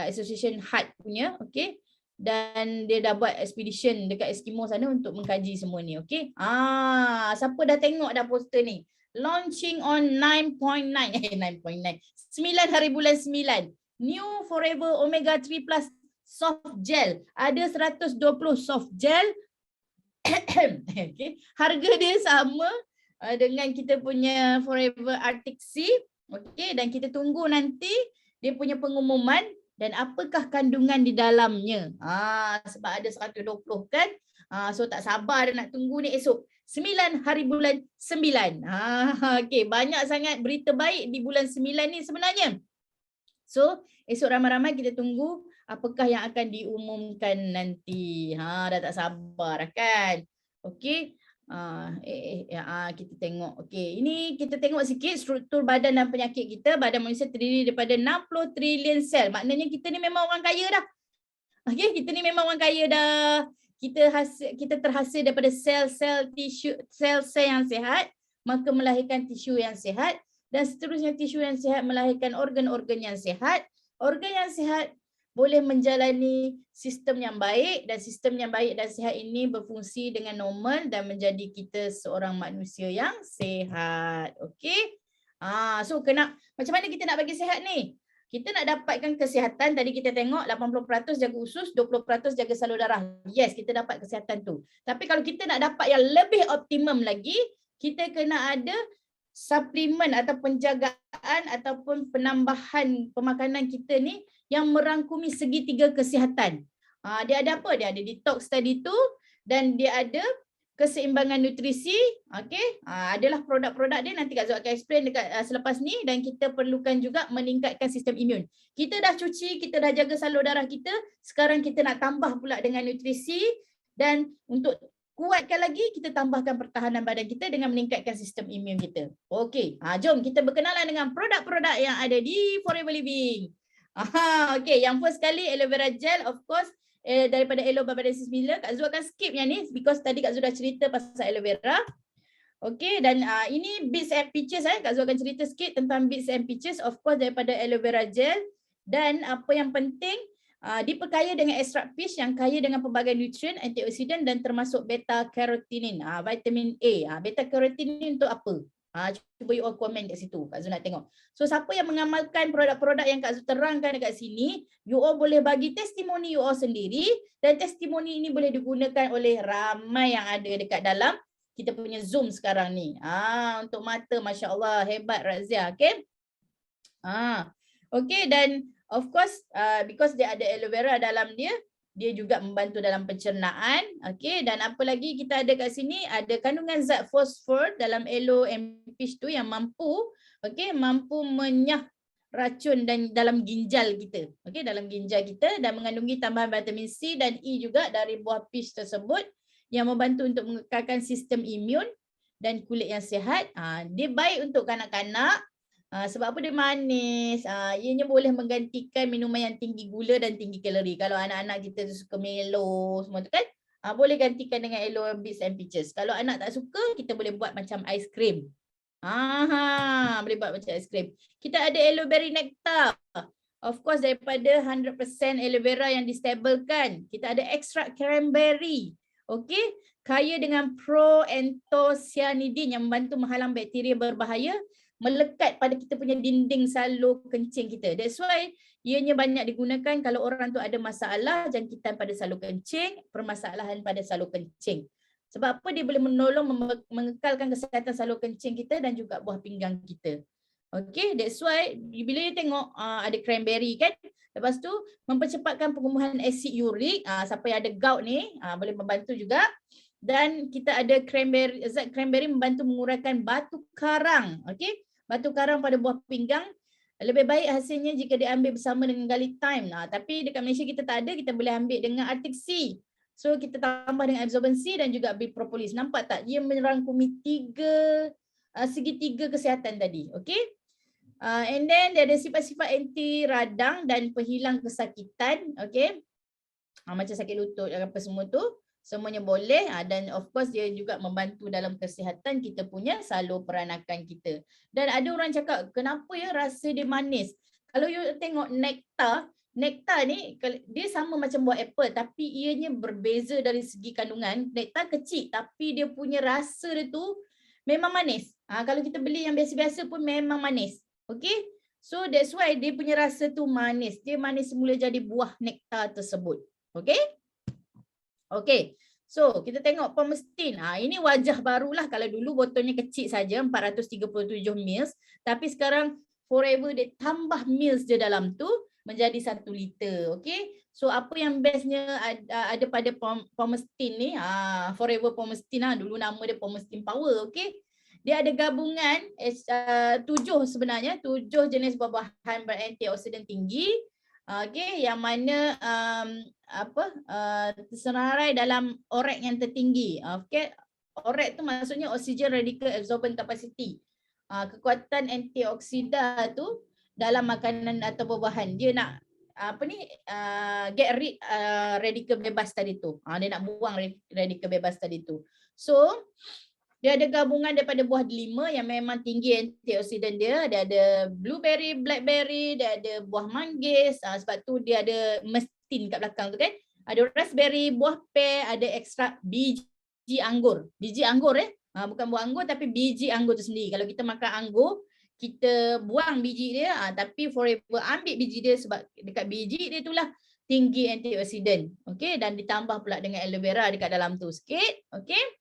Association Heart punya, okey. Dan dia dah buat expedition dekat Eskimo sana untuk mengkaji semua ni, okey. Siapa dah tengok dah poster ni? Launching on 9.9 9 hari bulan 9. New Forever Omega 3 Plus soft gel. Ada 120 soft gel. Okay. Harga dia sama dengan kita punya Forever Arctic Sea. Okey, dan kita tunggu nanti dia punya pengumuman dan apakah kandungan di dalamnya. Sebab ada 120 kan. So tak sabar dah nak tunggu ni esok. 9 hari bulan 9. Okey, banyak sangat berita baik di bulan 9 ni sebenarnya. So, esok ramai-ramai kita tunggu apakah yang akan diumumkan nanti. Dah tak sabar kan. Okey. Kita tengok. Okey, ini kita tengok sikit struktur badan dan penyakit kita. Badan manusia terdiri daripada 60 trilion sel. Maknanya kita ni memang orang kaya dah. Okey, kita ni memang orang kaya dah. Kita terhasil daripada sel-sel tisu, sel-sel yang sihat, maka melahirkan tisu yang sihat, dan seterusnya tisu yang sihat melahirkan organ-organ yang sihat. Organ yang sihat boleh menjalani sistem yang baik, dan sistem yang baik dan sihat ini berfungsi dengan normal dan menjadi kita seorang manusia yang sihat. Okey. So macam mana kita nak bagi sihat ni? Kita nak dapatkan kesihatan, tadi kita tengok 80% jaga usus, 20% jaga salur darah. Yes, kita dapat kesihatan tu. Tapi kalau kita nak dapat yang lebih optimum lagi, kita kena ada suplemen atau penjagaan ataupun penambahan pemakanan kita ni yang merangkumi segitiga kesihatan. Dia ada apa? Dia ada detox tadi tu, dan dia ada keseimbangan nutrisi. Okey, adalah produk-produk dia, nanti Kak Zul akan explain dekat selepas ni. Dan kita perlukan juga meningkatkan sistem imun. Kita dah cuci, kita dah jaga salur darah kita, sekarang kita nak tambah pula dengan nutrisi, dan untuk kuatkan lagi kita tambahkan pertahanan badan kita dengan meningkatkan sistem imun kita. Okey, jom kita berkenalan dengan produk-produk yang ada di Forever Living. Okey, yang first kali aloe vera gel, of course, daripada Elo Barbadensis Miller. Kak Zul akan skip yang ni because tadi Kak Zul dah cerita pasal aloe vera. Okey, dan ini Bits and Peaches. Kak Zul akan cerita sikit tentang Bits and Peaches, of course daripada aloe vera gel. Dan apa yang penting, diperkaya dengan ekstrak peach yang kaya dengan pelbagai nutrien, antioksidan dan termasuk beta carotene, vitamin A. Beta carotene untuk apa? Cuba you all komen kat situ. Kak Zul nak tengok. So siapa yang mengamalkan produk-produk yang Kak Zul terangkan dekat sini, you all boleh bagi testimoni you all sendiri, dan testimoni ini boleh digunakan oleh ramai yang ada dekat dalam kita punya Zoom sekarang ni. Untuk mata, Masya Allah, hebat Razia. Okay. Okay, dan of course, because dia ada aloe vera dalam dia, dia juga membantu dalam pencernaan. Okey, dan apa lagi kita ada kat sini? Ada kandungan zat fosfor dalam aloe and peach tu yang mampu menyah racun dan dalam ginjal kita. Okey, dalam ginjal kita, dan mengandungi tambahan vitamin C dan E juga dari buah peach tersebut yang membantu untuk mengekalkan sistem imun dan kulit yang sihat. Dia baik untuk kanak-kanak. Sebab apa? Dia manis. Ianya boleh menggantikan minuman yang tinggi gula dan tinggi kalori. Kalau anak-anak kita tu suka Milo semua tu kan, boleh gantikan dengan aloe Bits and Peaches. Kalau anak tak suka, kita boleh buat macam aiskrim. Boleh buat macam aiskrim. Kita ada aloe berry nectar. Of course daripada 100% aloe vera yang distablekan. Kita ada ekstrak cranberry. Okey, kaya dengan proanthocyanidin yang membantu menghalang bakteria berbahaya melekat pada kita punya dinding salur kencing kita. That's why ianya banyak digunakan kalau orang tu ada masalah jangkitan pada salur kencing, permasalahan pada salur kencing. Sebab apa? Dia boleh menolong mengekalkan kesihatan salur kencing kita dan juga buah pinggang kita. Okay, that's why bila you tengok ada cranberry kan, lepas tu mempercepatkan pengumuman asid urik. Siapa yang ada gout ni boleh membantu juga. Dan kita ada zat cranberry membantu mengurangkan batu karang. Okay, batu karang pada buah pinggang Lebih baik hasilnya jika diambil bersama dengan Galitime. Tapi dekat Malaysia kita tak ada, kita boleh ambil dengan Arctic Sea. So kita tambah dengan absorbency dan juga ambil propolis. Nampak tak? Dia merangkumi segitiga kesihatan tadi. Okay. And then dia ada sifat-sifat anti radang dan penghilang kesakitan. Okay. Macam sakit lutut apa semua tu. Semuanya boleh dan of course dia juga membantu dalam kesihatan kita punya salur peranakan kita. Dan ada orang cakap kenapa ya rasa dia manis. Kalau you tengok nektar ni dia sama macam buah apple tapi ianya berbeza dari segi kandungan. Nektar kecil tapi dia punya rasa dia tu memang manis. Kalau kita beli yang biasa-biasa pun memang manis. Okay. So that's why dia punya rasa tu manis. Dia manis semula jadi buah nektar tersebut. Okay. Okay, so kita tengok pomestin. Ini wajah barulah. Kalau dulu botolnya kecil saja 437 ml, tapi sekarang Forever dia tambah mils je dalam tu menjadi 1 liter. Okay, so apa yang bestnya ada pada pomestin ni? Forever pomestin dulu nama dia pomestin power. Okay, dia ada gabungan 7 sebenarnya, 7 jenis buah-buahan berantioksidan tinggi. Okay, yang mana tersenarai dalam ORAC yang tertinggi. Okay, ORAC tu maksudnya oxygen radical absorbent capacity. Kekuatan antioksida tu dalam makanan atau buah-buahan. Dia nak get rid radikal bebas tadi tu. Dia nak buang radikal bebas tadi tu. So dia ada gabungan daripada buah delima yang memang tinggi antioksidan dia. Dia ada blueberry, blackberry, dia ada buah manggis. Sebab tu dia ada mestin kat belakang tu kan. Ada raspberry, buah pear, ada ekstrak biji anggur. Biji anggur bukan buah anggur tapi biji anggur tu sendiri. Kalau kita makan anggur, kita buang biji dia. Tapi Forever ambil biji dia sebab dekat biji dia itulah tinggi antioksidan. Okay, dan ditambah pula dengan aloe vera dekat dalam tu sikit. Okay.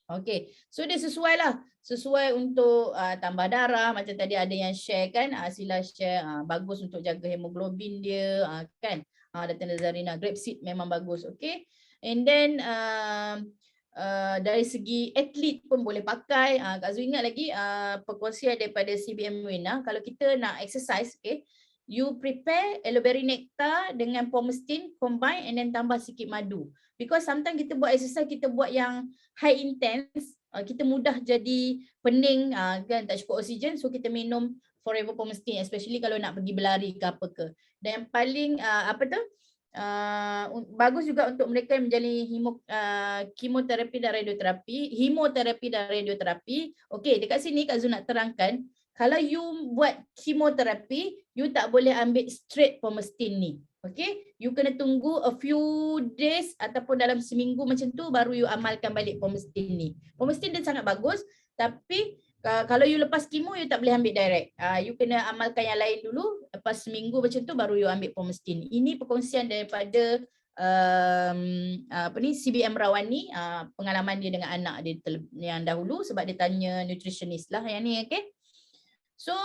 Okay, so dia sesuai lah. Sesuai untuk tambah darah. Macam tadi ada yang share kan. Sila share. Bagus untuk jaga hemoglobin dia. Kan. Data Nazarina. Grapeseed memang bagus. Okay. And then dari segi atlet pun boleh pakai. Kak Zul ingat lagi perkongsian daripada CBM Win. Kalau kita nak exercise. Okay. You prepare aloe berry nectar dengan pomestin combine and then tambah sikit madu. Because sometimes kita buat exercise, kita buat yang high intense, kita mudah jadi pening, kan, tak cukup oksigen, so kita minum Forever pomestin, especially kalau nak pergi berlari ke apa ke. Dan yang paling bagus juga untuk mereka yang menjalani kemoterapi dan radioterapi. Okey, dekat sini Kak Zul nak terangkan, kalau you buat kemoterapi, you tak boleh ambil straight pomestin ni. Okay, you kena tunggu a few days ataupun dalam seminggu macam tu baru you amalkan balik pomestin ni. Pomestin dia sangat bagus, tapi kalau you lepas kemo you tak boleh ambil direct. You kena amalkan yang lain dulu, lepas seminggu macam tu baru you ambil pomestin. Ini perkongsian daripada CBM Rawani, pengalaman dia dengan anak dia yang dahulu sebab dia tanya nutritionist lah yang ni. Okay. So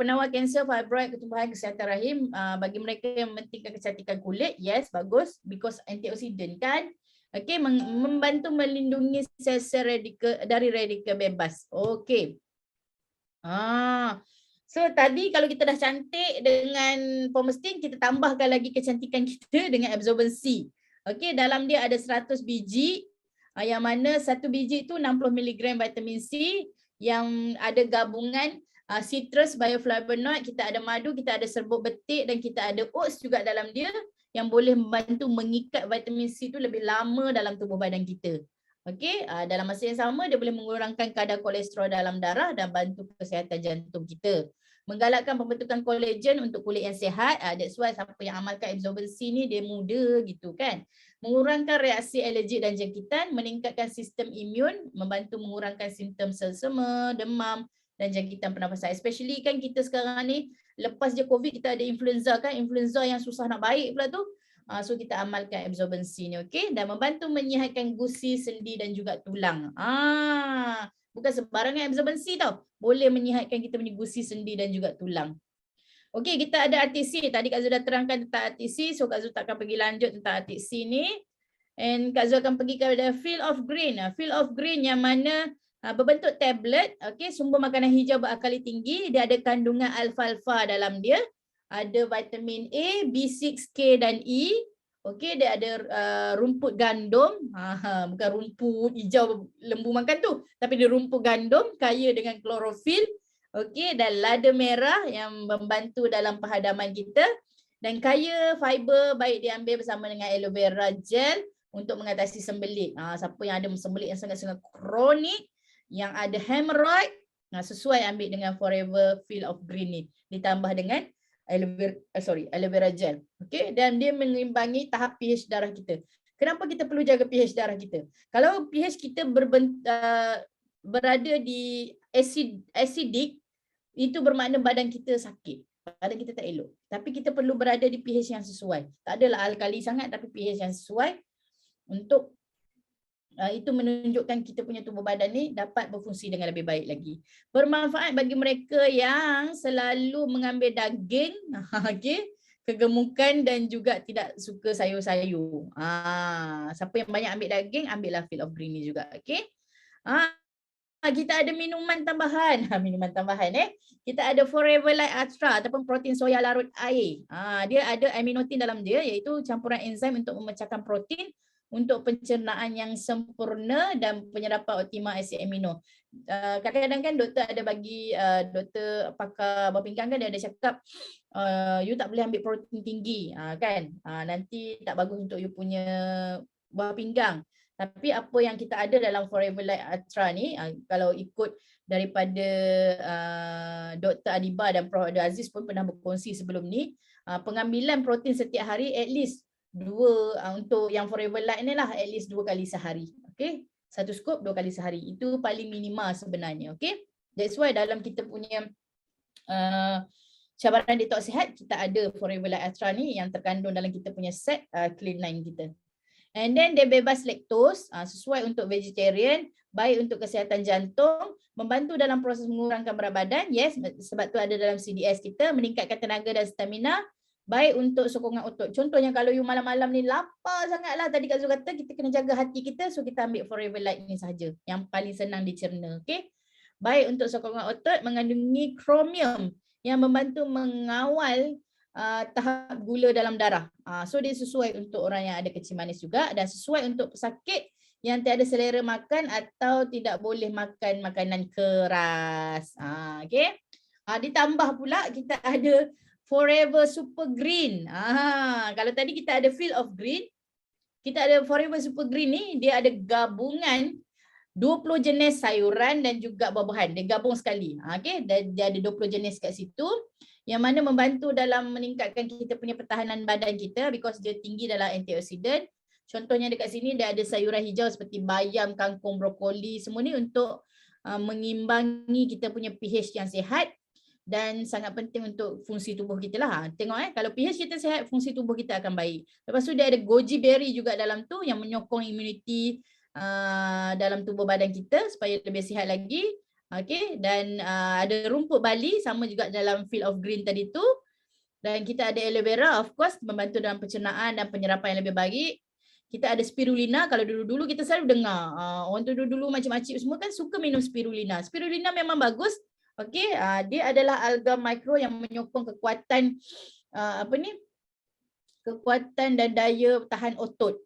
penawar kanser, fibroid, ketumbuhan, kesihatan rahim, bagi mereka yang mementingkan kecantikan kulit, yes, bagus because antioksidan kan. Okay, membantu melindungi sel-sel dari radikal bebas. Okay. So tadi kalau kita dah cantik dengan pomestin, kita tambahkan lagi kecantikan kita dengan absorbency. Okay, dalam dia ada 100 biji, yang mana satu biji tu 60 mg vitamin C, yang ada gabungan citrus, bioflavonoid, kita ada madu, kita ada serbuk betik dan kita ada oats juga dalam dia yang boleh membantu mengikat vitamin C tu lebih lama dalam tubuh badan kita. Okey, dalam masa yang sama dia boleh mengurangkan kadar kolesterol dalam darah dan bantu kesihatan jantung kita. Menggalakkan pembentukan kolagen untuk kulit yang sihat. That's why siapa yang amalkan absorbency ni dia muda gitu kan. Mengurangkan reaksi alergik dan jangkitan, meningkatkan sistem imun, membantu mengurangkan simptom selsema, demam dan jangkitan pernafasan. Especially kan kita sekarang ni lepas je COVID kita ada influenza kan, influenza yang susah nak baik pula tu. So kita amalkan absorbency ni, okey, dan membantu menyihatkan gusi, sendi dan juga tulang. Bukan sembarangan absorbency tau. Boleh menyihatkan kita punya gusi, sendi dan juga tulang. Okey, kita ada RTC. Tadi Kak Zul dah terangkan tentang RTC, so Kak Zul tak akan pergi lanjut tentang RTC ni. And Kak Zul akan pergi kepada field of green. Field of green yang mana berbentuk tablet. Okey, sumber makanan hijau beralkali tinggi, dia ada kandungan alfalfa dalam dia, ada vitamin A, B6, K dan E. Okey, dia ada rumput gandum, bukan rumput hijau lembu makan tu, tapi dia rumput gandum kaya dengan klorofil. Okey, dan lada merah yang membantu dalam penghadaman kita, dan kaya fiber, baik diambil bersama dengan aloe vera gel untuk mengatasi sembelit. Siapa yang ada sembelit yang sangat-sangat kronik, yang ada hemorrhoid, sesuai ambil dengan Forever Field of Green ni, ditambah dengan aloe vera gel. Okey, dan dia mengimbangi tahap pH darah kita. Kenapa kita perlu jaga pH darah kita? Kalau pH kita berada di acidic, itu bermakna badan kita sakit. Badan kita tak elok. Tapi kita perlu berada di pH yang sesuai. Tak adalah alkali sangat, tapi pH yang sesuai untuk itu menunjukkan kita punya tubuh badan ni dapat berfungsi dengan lebih baik lagi. Bermanfaat bagi mereka yang selalu mengambil daging, okey, kegemukan dan juga tidak suka sayur-sayur. Siapa yang banyak ambil daging, ambillah Field of Green ni juga, okey. Kita ada minuman tambahan. Minuman tambahan kita ada Forever Light Ultra ataupun protein soya larut air. Dia ada aminotin dalam dia, iaitu campuran enzim untuk memecahkan protein untuk pencernaan yang sempurna dan penyerapan optimal asid amino. Kadang-kadang kan doktor ada bagi, doktor pakar buah pinggang kan, dia ada cakap you tak boleh ambil protein tinggi, kan, nanti tak bagus untuk you punya buah pinggang. Tapi apa yang kita ada dalam Forever Light Ultra ni, kalau ikut daripada Dr. Adiba dan Prof. Abdul Aziz pun pernah berkongsi sebelum ni, pengambilan protein setiap hari at least 2, untuk yang Forever Light ni lah, at least 2 kali sehari. Okay, 1 scoop 2 kali sehari. Itu paling minimal sebenarnya. Okay, that's why dalam kita punya cabaran detox sihat, kita ada Forever Light Ultra ni yang terkandung dalam kita punya set Clean Line kita. And then dia bebas laktos, sesuai untuk vegetarian, baik untuk kesihatan jantung, membantu dalam proses mengurangkan berat badan, yes, sebab tu ada dalam CDS kita, meningkatkan tenaga dan stamina, baik untuk sokongan otot. Contohnya kalau you malam-malam ni lapar sangatlah, tadi Kak Zul kata kita kena jaga hati kita, so kita ambil Forever Light ni sahaja, yang paling senang dicerna, okey. Baik untuk sokongan otot, mengandungi kromium yang membantu mengawal tahap gula dalam darah. So dia sesuai untuk orang yang ada kecil manis juga, dan sesuai untuk pesakit yang tiada selera makan atau tidak boleh makan makanan keras. Okay. Ditambah pula kita ada Forever Super Green. Kalau tadi kita ada Field of Green, kita ada Forever Super Green ni, dia ada gabungan 20 jenis sayuran dan juga buah-buahan. Dia gabung sekali. Okay. Dia ada 20 jenis kat situ, yang mana membantu dalam meningkatkan kita punya pertahanan badan kita because dia tinggi dalam antioksidan. Contohnya dekat sini dia ada sayuran hijau seperti bayam, kangkung, brokoli, semua ni untuk mengimbangi kita punya pH yang sihat dan sangat penting untuk fungsi tubuh kita lah. Tengok kalau pH kita sihat, fungsi tubuh kita akan baik. Lepas tu dia ada goji berry juga dalam tu yang menyokong imuniti dalam tubuh badan kita supaya lebih sihat lagi. Okay, dan ada rumput Bali sama juga dalam Field of Green tadi tu. Dan kita ada aloe vera, of course, membantu dalam pencernaan dan penyerapan yang lebih baik. Kita ada spirulina, kalau dulu-dulu kita selalu dengar orang tu dulu makcik-makcik semua kan suka minum spirulina. Spirulina memang bagus. Okay, dia adalah alga mikro yang menyokong kekuatan kekuatan dan daya tahan otot.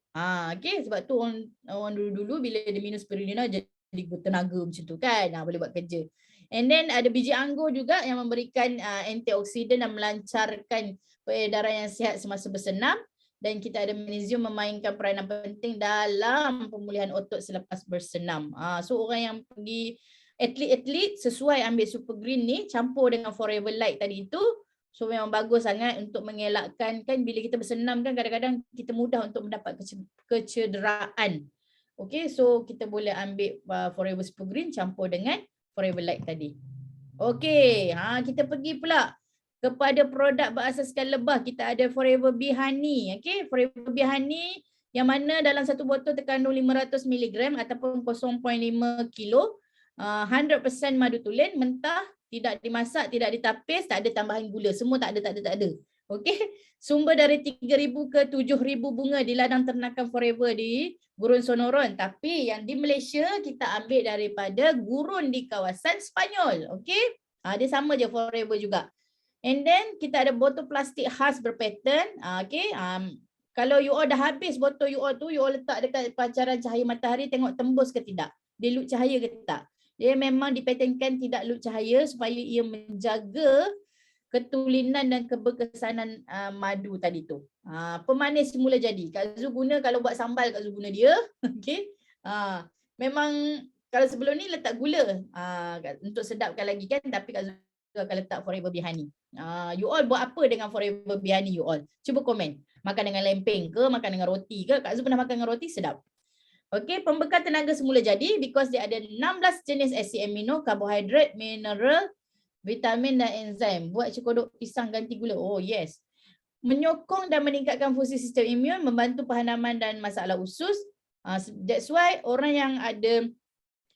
Okay, sebab tu orang dulu-dulu bila dia minum spirulina jadi bertenaga macam tu kan, boleh buat kerja. And then ada biji anggur juga yang memberikan antioksidan dan melancarkan peredaran yang sihat semasa bersenam. Dan kita ada magnesium memainkan peranan penting dalam pemulihan otot selepas bersenam. So orang yang pergi atlet-atlet sesuai ambil Super Green ni campur dengan Forever Light tadi itu. So memang bagus sangat untuk mengelakkan, kan bila kita bersenam kan kadang-kadang kita mudah untuk mendapat kecederaan. Okay, so kita boleh ambil Forever Super Green campur dengan Forever Light tadi. Okay, kita pergi pula kepada produk berasaskan lebah. Kita ada Forever Bee Honey. Okay, Forever Bee Honey yang mana dalam satu botol terkandung 500 mg ataupun 0.5 kilo. 100% madu tulen mentah, tidak dimasak, tidak ditapis, tak ada tambahan gula. Semua tak ada. Okey, sumber dari 3,000 ke 7,000 bunga di ladang ternakan Forever di Gurun Sonoron. Tapi yang di Malaysia kita ambil daripada gurun di kawasan Sepanyol. Okey, dia sama je Forever juga. And then kita ada botol plastik khas berpattern. Okey, kalau you all dah habis botol you all tu, you all letak dekat pancaran cahaya matahari, tengok tembus ke tidak. Dia loop cahaya ke tak. Dia memang dipatternkan tidak loop cahaya supaya ia menjaga ketulinan dan keberkesanan madu tadi tu. Pemanis semula jadi. Kak Zu guna kalau buat sambal, Kak Zu guna dia. Okey. Memang kalau sebelum ni letak gula untuk sedapkan lagi kan, tapi Kak Zu akan letak Forever Bee Honey. You all buat apa dengan Forever Bee Honey you all? Cuba komen. Makan dengan lempeng ke, makan dengan roti ke? Kak Zu pernah makan dengan roti, sedap. Okey, pembekal tenaga semula jadi because dia ada 16 jenis asid amino, karbohidrat, mineral, vitamin dan enzim. Buat cekodok pisang ganti gula. Oh yes. Menyokong dan meningkatkan fungsi sistem imun, membantu penghadapan dan masalah usus. That's why orang yang ada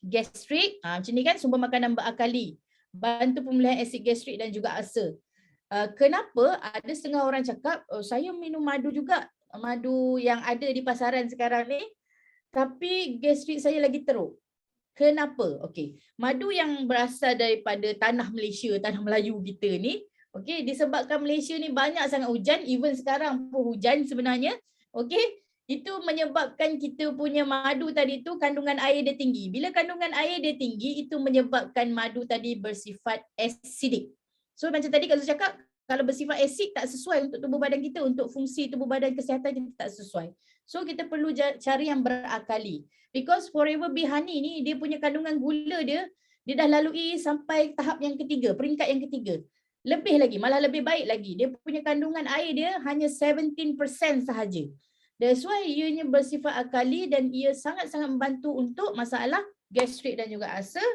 gastrik, macam ni kan, sumber makanan berakali. Bantu pemulihan asid gastrik dan juga ulcer. Kenapa ada setengah orang cakap, saya minum madu juga, madu yang ada di pasaran sekarang ni, tapi gastrik saya lagi teruk. Kenapa? Okey, madu yang berasal daripada tanah Malaysia, tanah Melayu kita ni, okey, disebabkan Malaysia ni banyak sangat hujan, even sekarang pun hujan sebenarnya, okey, itu menyebabkan kita punya madu tadi tu kandungan air dia tinggi. Bila kandungan air dia tinggi, itu menyebabkan madu tadi bersifat acidic. So macam tadi kalau cakap, kalau bersifat asid tak sesuai untuk tubuh badan kita, untuk fungsi tubuh badan kesihatan kita tak sesuai. So kita perlu cari yang berakali. Because Forever Bee Honey ni dia punya kandungan gula dia dah lalui sampai tahap yang ketiga, peringkat yang ketiga. Lebih lagi, malah lebih baik lagi. Dia punya kandungan air dia hanya 17% sahaja. That's why ianya bersifat akali dan ia sangat-sangat membantu untuk masalah gastrik dan juga ulcer.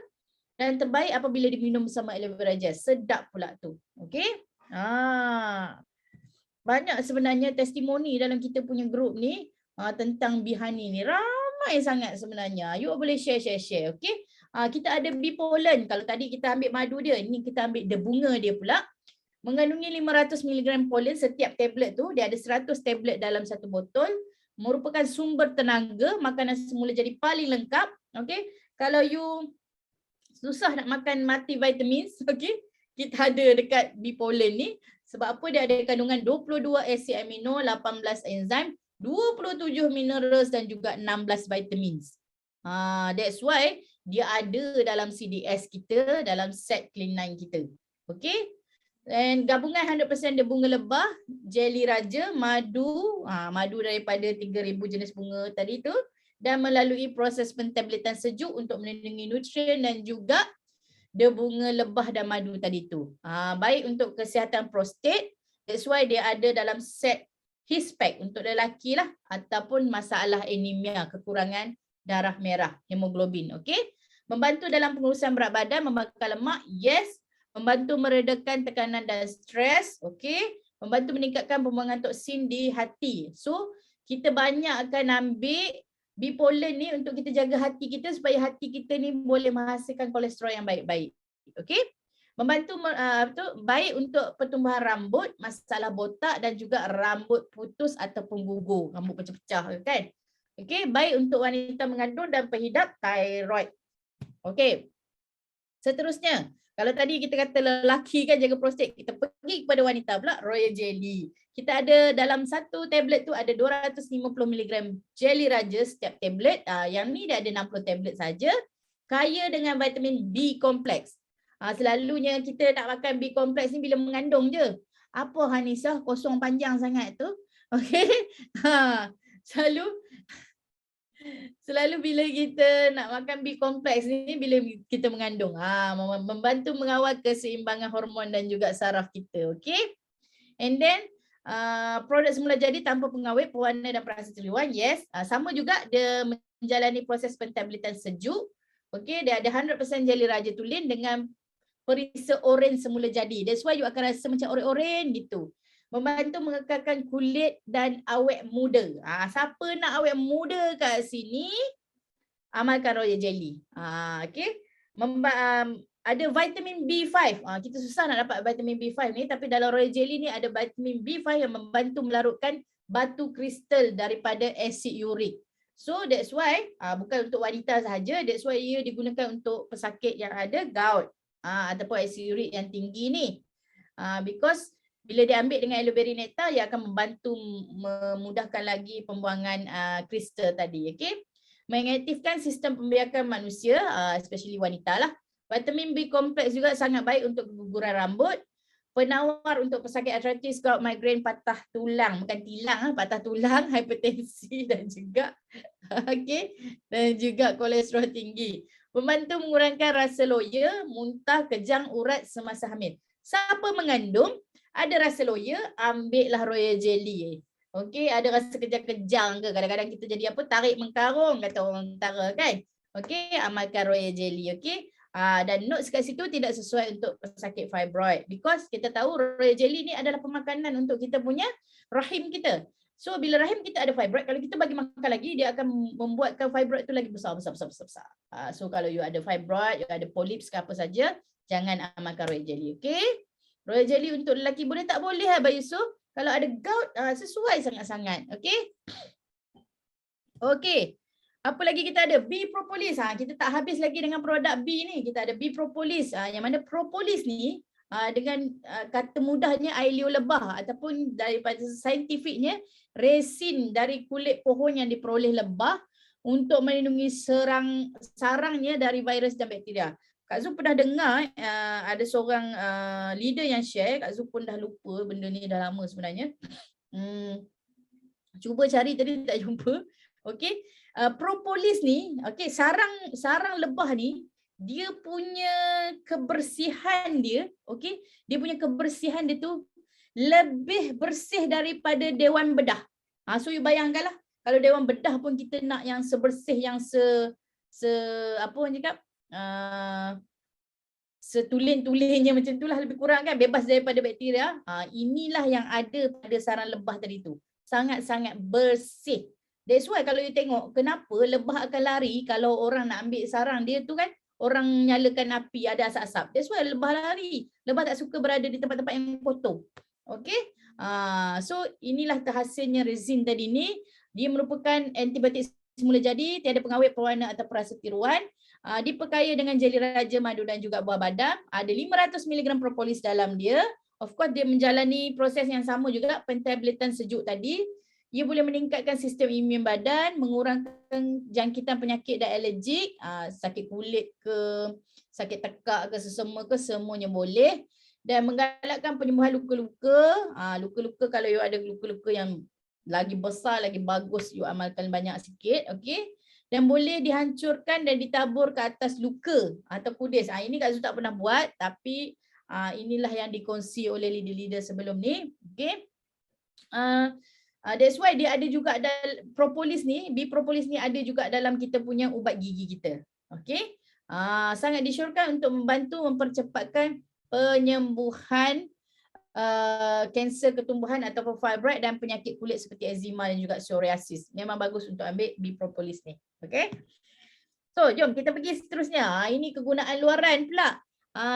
Dan terbaik apabila diminum bersama aloe vera gel. Sedap pula tu. Okey? Banyak sebenarnya testimoni dalam kita punya grup ni tentang Bee Honey ni. Ramai sangat sebenarnya. You boleh share. Okey? Kita ada bee pollen. Kalau tadi kita ambil madu dia, ini kita ambil dia bunga dia pula. Mengandungi 500 mg pollen setiap tablet tu. Dia ada 100 tablet dalam satu botol. Merupakan sumber tenaga. Makanan semula jadi paling lengkap. Okey? Kalau you susah nak makan multivitamins, okey, kita ada dekat bee pollen ni. Sebab apa? Dia ada kandungan 22 asid amino, 18 enzim, 27 minerals dan juga 16 vitamins. That's why dia ada dalam CDS kita, dalam set Clean 9 kita. Okey? Dan gabungan 100% dia bunga lebah, jeli raja, madu, madu daripada 3,000 jenis bunga tadi tu, dan melalui proses pentabletan sejuk untuk melindungi nutrien dan juga dia bunga lebah dan madu tadi tu. Baik untuk kesihatan prostat. That's why dia ada dalam set Hispack untuk lelaki lah, ataupun masalah anemia, kekurangan darah merah, hemoglobin. Okey? Membantu dalam pengurusan berat badan, membakar lemak, yes. Membantu meredakan tekanan dan stres, okey. Membantu meningkatkan pembuangan toksin di hati. So, kita banyak akan ambil bee pollen ni untuk kita jaga hati kita supaya hati kita ni boleh menghasilkan kolesterol yang baik-baik. Okey? Membantu baik untuk pertumbuhan rambut, masalah botak dan juga rambut putus ataupun gugur, rambut pecah-pecah kan. Okey, baik untuk wanita mengandung dan pengidap thyroid. Okey. Seterusnya, kalau tadi kita kata lelaki kan jaga prostat, kita pergi kepada wanita pula, Royal Jelly. Kita ada dalam satu tablet tu ada 250 mg jelly raja setiap tablet. Yang ni dia ada 60 tablet saja. Kaya dengan vitamin B kompleks. Selalunya kita nak makan B kompleks ni bila mengandung je. Apa Hanisah kosong panjang sangat tu? Okey. Selalu bila kita nak makan B kompleks ni bila kita mengandung. Membantu mengawal keseimbangan hormon dan juga saraf kita. Okey. And then produk semula jadi tanpa pengawet, pewarna dan perasa tiruan. Yes. Sama juga dia menjalani proses pentabletan sejuk. Okey, dia ada 100% jeli raja tulin dengan perisa oren semula jadi. That's why you akan rasa macam oren-oren gitu. Membantu mengekalkan kulit dan awet muda. Siapa nak awet muda kat sini, amalkan Royal Jelly. Okey. ada vitamin B5. Kita susah nak dapat vitamin B5 ni, tapi dalam royal jelly ni ada vitamin B5 yang membantu melarutkan batu kristal daripada asid urik. So that's why bukan untuk wanita sahaja, that's why ia digunakan untuk pesakit yang ada gout ataupun asid urik yang tinggi ni. Because bila diambil dengan aloe berry nectar, ia akan membantu memudahkan lagi pembuangan kristal tadi. Okay? Mengaktifkan sistem pembiakan manusia, especially wanita lah. Vitamin B kompleks juga sangat baik untuk keguguran rambut. Penawar untuk pesakit arthritis, gout, migraine, patah tulang, bukan tilang, patah tulang, hipertensi dan juga dan juga kolesterol tinggi. Membantu mengurangkan rasa loya, muntah, kejang, urat semasa hamil. Siapa mengandung ada rasa loya, ambillah royal jelly. Okey, ada rasa kejang-kejang ke, kadang-kadang kita jadi apa, tarik mengkarung kata orang utara kan. Okey, amalkan royal jelly. Okey. Dan notes kat situ tidak sesuai untuk pesakit fibroid, because kita tahu royal jelly ni adalah pemakanan untuk kita punya rahim kita. So bila rahim kita ada fibroid, kalau kita bagi makan lagi, dia akan membuatkan fibroid tu lagi besar. So kalau you ada fibroid, you ada polyps ke apa saja, jangan amalkan royal jelly. Okey. Royal jelly untuk lelaki boleh tak boleh Abang Yusuf? Kalau ada gout, sesuai sangat-sangat. Okey. Okey. Apa lagi kita ada? B propolis. Kita tak habis lagi dengan produk B ni. Kita ada B propolis. Yang mana propolis ni dengan kata mudahnya air liur lebah ataupun daripada saintifiknya resin dari kulit pohon yang diperoleh lebah untuk melindungi sarangnya dari virus dan bakteria. Kak Zu pernah dengar ada seorang leader yang share, Kak Zu pun dah lupa benda ni dah lama sebenarnya. Cuba cari tadi tak jumpa. Okey. Propolis ni, okey, sarang lebah ni dia punya kebersihan dia, okey, dia punya kebersihan dia tu lebih bersih daripada dewan bedah. So you bayangkanlah kalau dewan bedah pun kita nak yang sebersih yang apa orang cakap? Setulin-tulinnya macam itulah, lebih kurang kan, bebas daripada bakteria. Inilah yang ada pada sarang lebah tadi tu. Sangat-sangat bersih. That's why kalau you tengok kenapa lebah akan lari kalau orang nak ambil sarang dia tu kan, orang nyalakan api ada asap-asap. That's why lebah lari. Lebah tak suka berada di tempat-tempat yang kotor. Okay. So inilah hasilnya resin tadi ni. Dia merupakan antibiotik semula jadi, tiada pengawet, pewarna atau perasa tiruan. Diperkaya dengan jeli raja, madu dan juga buah badam. Ada 500 mg propolis dalam dia. Of course dia menjalani proses yang sama juga, pentabletan sejuk tadi. Ia boleh meningkatkan sistem imun badan, mengurangkan jangkitan penyakit dan alergik, sakit kulit ke, sakit tekak ke, sesama ke, semuanya boleh. Dan menggalakkan penyembuhan luka-luka. Luka-luka kalau you ada luka-luka yang lagi besar, lagi bagus you amalkan banyak sikit. Okay. Dan boleh dihancurkan dan ditabur ke atas luka atau kudis. Ini Kak Zu tak pernah buat, tapi inilah yang dikongsi oleh leader-leader sebelum ni. Okay. That's why dia ada juga propolis ni, B-propolis ni ada juga dalam kita punya ubat gigi kita. Okay. Sangat disyorkan untuk membantu mempercepatkan penyembuhan kanser ketumbuhan ataupun fibroid dan penyakit kulit seperti eczema dan juga psoriasis. Memang bagus untuk ambil B-propolis ni. Okay. So jom kita pergi seterusnya. Ini kegunaan luaran pula.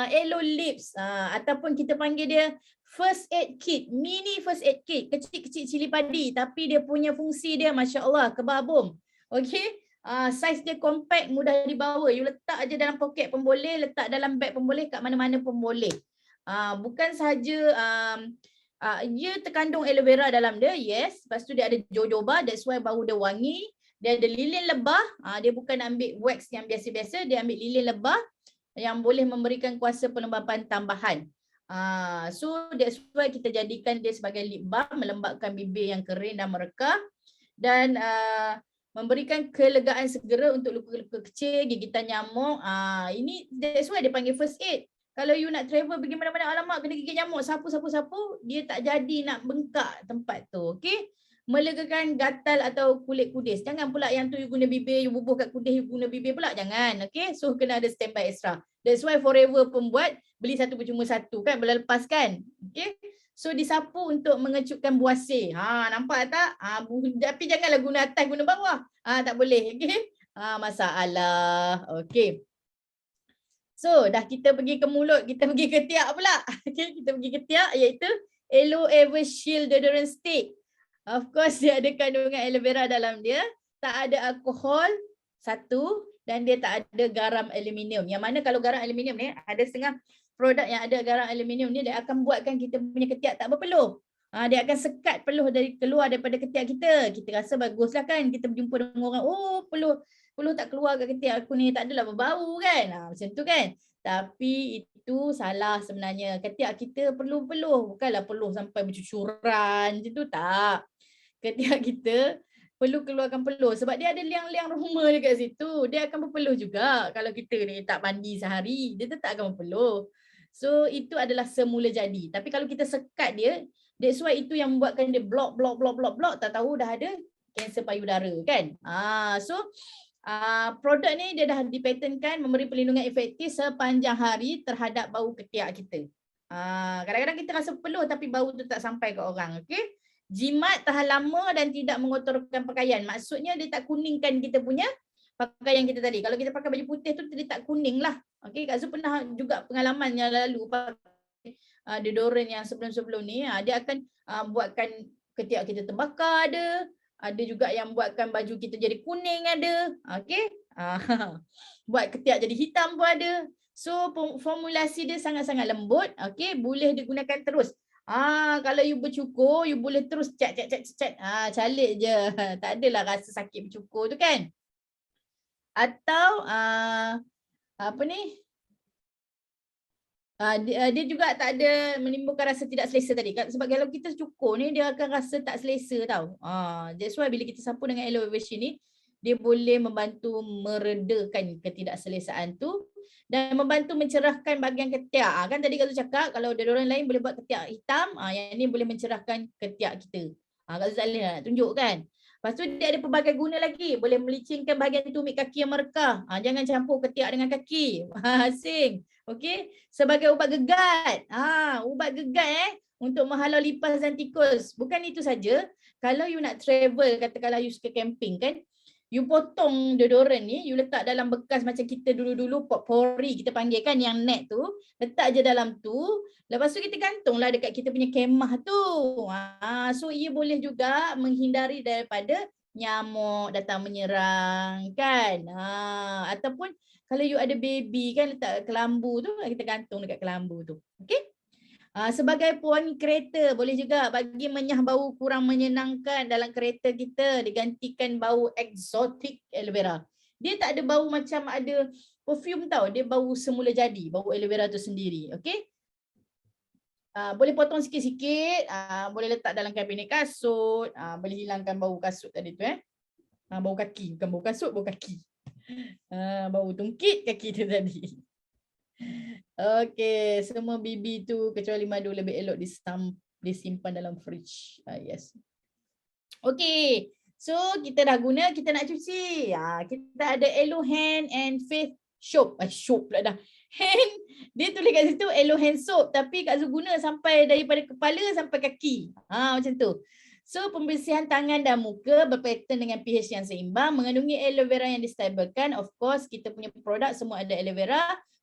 Aloe lips ataupun kita panggil dia first aid kit, mini first aid kit, kecil-kecil cili padi tapi dia punya fungsi dia Masya Allah kebabum. Okey, saiz dia compact, mudah dibawa. You letak aja dalam poket pun boleh, letak dalam beg pun boleh, kat mana-mana pun boleh. Bukan sahaja dia terkandung aloe vera dalam dia, yes. Lepas tu dia ada jojoba, that's why bau dia wangi. Dia ada lilin lebah, dia bukan ambil wax yang biasa-biasa, dia ambil lilin lebah yang boleh memberikan kuasa pelembapan tambahan. So that's why kita jadikan dia sebagai lip balm, melembabkan bibir yang kering dan merekah dan memberikan kelegaan segera untuk luka-luka kecil, gigitan nyamuk. Ini that's why dia panggil first aid. Kalau you nak travel pergi mana-mana, alamak kena gigit nyamuk, sapu, dia tak jadi nak bengkak tempat tu. Okey. Melegakan gatal atau kulit kudis. Jangan pula yang tu you guna bibir, you bubuh kat kudis, you guna bibir pula. Jangan. Okay. So kena ada standby extra. That's why Forever pun buat beli satu percuma satu kan. Bulan lepas kan. Okay. So disapu untuk mengecutkan buasir. Nampak tak? Tapi janganlah guna atas, guna bawah. Tak boleh. Okay. Masalah. Okay. So dah kita pergi ke mulut, kita pergi ke ketiak pula. Okay, kita pergi ke ketiak iaitu Aloe Evershield Deodorant Stick. Of course dia ada kandungan aloe vera dalam dia, tak ada alkohol satu dan dia tak ada garam aluminium. Yang mana kalau garam aluminium ni ada setengah produk yang ada garam aluminium ni dia akan buatkan kita punya ketiak tak berpeluh. Dia akan sekat peluh keluar daripada ketiak kita. Kita rasa baguslah kan kita berjumpa dengan orang, oh peluh tak keluar kat ketiak aku ni, tak adalah berbau kan. Macam tu kan. Tapi itu salah sebenarnya. Ketiak kita perlu peluh, bukanlah peluh sampai bercucuran macam tu, tak. Ketiak kita perlu keluarkan peluh sebab dia ada liang-liang rumah dekat situ. Dia akan berpeluh juga. Kalau kita ni tak mandi sehari, dia tetap akan berpeluh. So itu adalah semula jadi. Tapi kalau kita sekat dia, that's why itu yang membuatkan dia block, tak tahu dah ada kanser payudara kan. So produk ni dia dah dipatenkan memberi perlindungan efektif sepanjang hari terhadap bau ketiak kita. Kadang-kadang kita rasa peluh tapi bau tu tak sampai ke orang. Okay? Jimat tahan lama dan tidak mengotorkan pakaian. Maksudnya dia tak kuningkan kita punya pakaian kita tadi. Kalau kita pakai baju putih tu dia tak kuning lah. Okay, Kak Zu pernah juga pengalaman yang lalu pakai deodorant yang sebelum-sebelum ni. Dia akan buatkan ketiak kita terbakar ada. Ada juga yang buatkan baju kita jadi kuning ada. Okay. Buat ketiak jadi hitam pun ada. So formulasi dia sangat-sangat lembut. Okay, boleh digunakan terus. Kalau you bercukur, you boleh terus cat. Calik je. Tak adalah rasa sakit bercukur tu kan. Atau apa ni? Dia juga tak ada menimbulkan rasa tidak selesa tadi. Sebab kalau kita cukur ni dia akan rasa tak selesa tau. That's why bila kita sapu dengan aloe vera ni, dia boleh membantu meredakan ketidakselesaan tu dan membantu mencerahkan bahagian ketiak. Kan tadi Kak Zu cakap kalau deodorant lain boleh buat ketiak hitam, yang ni boleh mencerahkan ketiak kita. Kak Zu Zalina nak tunjuk kan. Lepas tu dia ada pelbagai guna lagi. Boleh melicingkan bahagian tumit kaki yang merekah. Jangan campur ketiak dengan kaki. Asing. Okey. Sebagai ubat gegat. Ubat gegat untuk menghalau lipas dan tikus. Bukan itu saja. Kalau you nak travel, katakanlah you suka camping kan. You potong deodorant ni, you letak dalam bekas macam kita dulu-dulu potpourri kita panggil kan yang net tu. Letak je dalam tu. Lepas tu kita gantunglah dekat kita punya kemah tu. So ia boleh juga menghindari daripada nyamuk datang menyerang kan. Ataupun kalau you ada baby kan letak kelambu tu, kita gantung dekat kelambu tu. Okey? Sebagai pewangi kereta boleh juga bagi menyah bau kurang menyenangkan dalam kereta kita, digantikan bau exotic aloe vera. Dia tak ada bau macam ada perfume tau, dia bau semula jadi, bau aloe vera tu sendiri. Okey? Boleh potong sikit-sikit, boleh letak dalam kabinet kasut, boleh hilangkan bau kasut tadi tu bau kaki, bukan bau kasut, bau kaki. Bau tungkit kaki tu tadi. Okey, semua BB tu kecuali madu lebih elok disimpan dalam fridge. Yes. Okey, so kita dah guna, kita nak cuci. Kita ada Aloe Hand and Face Soap. Soap pula dah. Hand, dia tulis kat situ Aloe Hand Soap. Tapi Kak Zu guna sampai daripada kepala sampai kaki. Macam tu. So pembersihan tangan dan muka berpattern dengan pH yang seimbang, mengandungi aloe vera yang distabilkan. Of course, kita punya produk semua ada aloe vera.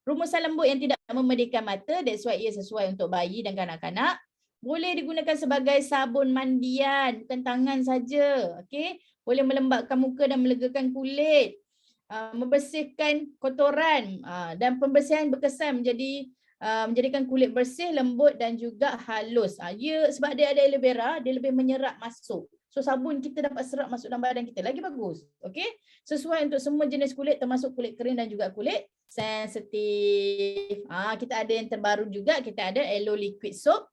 Rumusan lembut yang tidak memedihkan mata, that's why ia sesuai untuk bayi dan kanak-kanak. Boleh digunakan sebagai sabun mandian, bukan tangan saja. Okay? Boleh melembabkan muka dan melegakan kulit. Membersihkan kotoran dan pembersihan berkesan menjadikan kulit bersih, lembut dan juga halus. Sebab dia ada aloe vera, dia lebih menyerap masuk. So sabun kita dapat serap masuk dalam badan kita, lagi bagus. Okay? Sesuai untuk semua jenis kulit termasuk kulit kering dan juga kulit sensitif. Kita ada yang terbaru juga, kita ada Aloe Liquid Soap.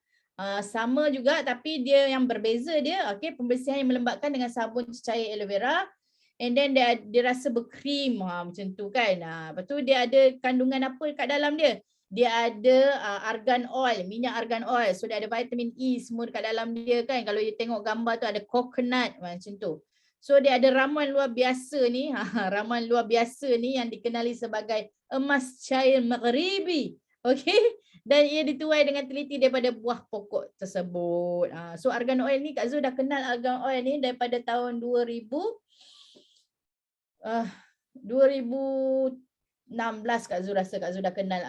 Sama juga tapi dia yang berbeza dia. Okay? Pembersihan yang melembabkan dengan sabun cecair aloe vera. And then dia rasa berkrim macam tu kan. Lepas tu dia ada kandungan apa kat dalam dia? Dia ada argan oil, minyak argan oil. So dia ada vitamin E semua dekat dalam dia kan. Kalau you tengok gambar tu ada coconut macam tu. So dia ada ramuan luar biasa ni. Ramuan luar biasa ni yang dikenali sebagai emas cair maghribi. Okay. Dan ia dituai dengan teliti daripada buah pokok tersebut. So argan oil ni Kak Zu dah kenal argan oil ni daripada tahun 2000 16 Kak Zul rasa Kak Zul dah kenal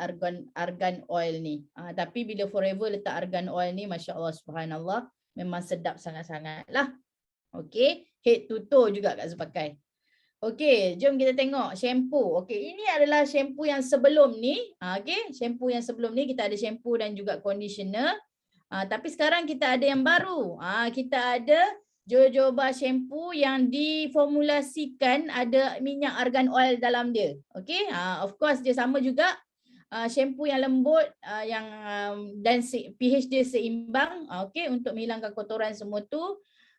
argan oil ni. Tapi bila Forever letak argan oil ni, Masya Allah subhanallah, memang sedap sangat-sangat lah. Okay, head to toe juga Kak Zul pakai. Okay, jom kita tengok shampoo. Okay, ini adalah shampoo yang sebelum ni. Okay, shampoo yang sebelum ni kita ada shampoo dan juga conditioner. Tapi sekarang kita ada yang baru. Kita ada jojoba shampoo yang diformulasikan ada minyak argan oil dalam dia. Okay, of course dia sama juga shampoo yang lembut yang dan pH dia seimbang. Okay, untuk menghilangkan kotoran semua tu.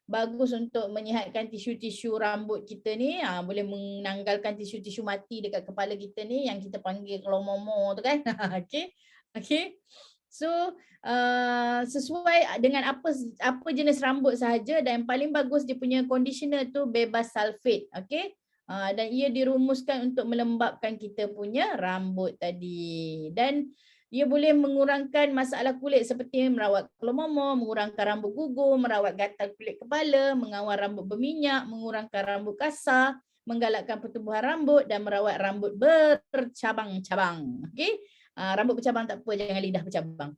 Bagus untuk menyihatkan tisu-tisu rambut kita ni. Boleh menanggalkan tisu-tisu mati dekat kepala kita ni yang kita panggil kalau momo tu kan. Okay, okay. So sesuai dengan apa jenis rambut sahaja, dan yang paling bagus dia punya conditioner tu bebas sulfate. Okay. Dan ia dirumuskan untuk melembapkan kita punya rambut tadi. Dan ia boleh mengurangkan masalah kulit seperti merawat kelomomo, mengurangkan rambut gugur, merawat gatal kulit kepala, mengawal rambut berminyak, mengurangkan rambut kasar, menggalakkan pertumbuhan rambut dan merawat rambut bercabang-cabang. Okey. Rambut bercabang tak apa, jangan lidah bercabang.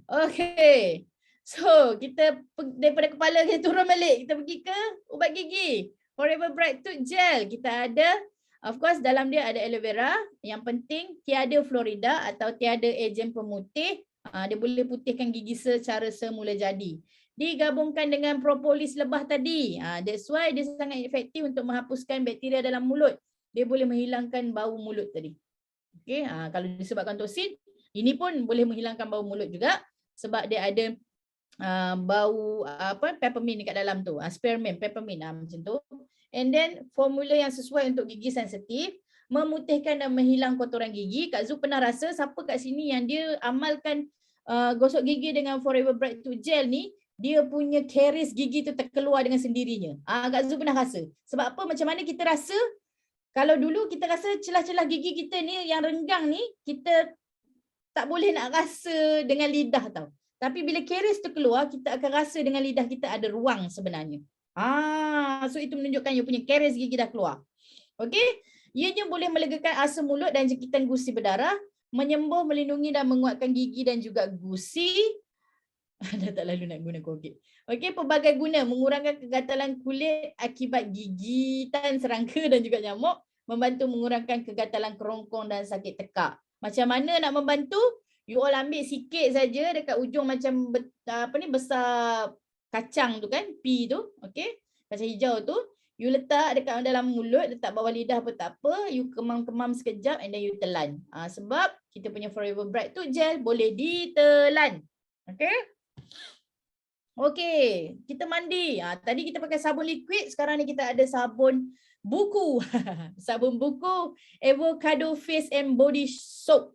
Okey. So, kita daripada kepala kita turun balik, kita pergi ke ubat gigi. Forever Bright Tooth Gel. Kita ada, of course dalam dia ada aloe vera. Yang penting tiada fluorida atau tiada ejen pemutih. Dia boleh putihkan gigi secara semula jadi. Digabungkan dengan propolis lebah tadi. That's why dia sangat efektif untuk menghapuskan bakteria dalam mulut. Dia boleh menghilangkan bau mulut tadi. Okay, kalau disebabkan toksin, ini pun boleh menghilangkan bau mulut juga sebab dia ada bau peppermint dekat dalam tu. Spearmint, peppermint macam tu. And then formula yang sesuai untuk gigi sensitif, memutihkan dan menghilang kotoran gigi. Kak Zul pernah rasa siapa kat sini yang dia amalkan gosok gigi dengan Forever Bright Tooth Gel ni, dia punya caries gigi tu terkeluar dengan sendirinya. Kak Zul pernah rasa. Sebab apa? Macam mana kita rasa? Kalau dulu kita rasa celah-celah gigi kita ni yang renggang ni, kita tak boleh nak rasa dengan lidah tau. Tapi bila caries tu keluar, kita akan rasa dengan lidah kita ada ruang sebenarnya. So itu menunjukkan you punya caries gigi dah keluar. Okey, ianya boleh melegakan asam mulut dan jangkitan gusi berdarah, menyembuh, melindungi dan menguatkan gigi dan juga gusi. Dah tak lalu nak guna Colgate. Okey, pelbagai guna, mengurangkan kegatalan kulit akibat gigitan serangga dan juga nyamuk, membantu mengurangkan kegatalan kerongkong dan sakit tekak. Macam mana nak membantu? You all ambil sikit saja dekat ujung macam besar kacang tu kan, pea tu, okey? Kacang hijau tu, you letak dekat dalam mulut, letak bawah lidah apa tak apa, you kemam-kemam sekejap and then you telan. Sebab kita punya Forever Bright Tooth Gel boleh ditelan. Okey? Okey, kita mandi. Tadi kita pakai sabun liquid, sekarang ni kita ada sabun buku. Sabun buku Avocado Face and Body Soap.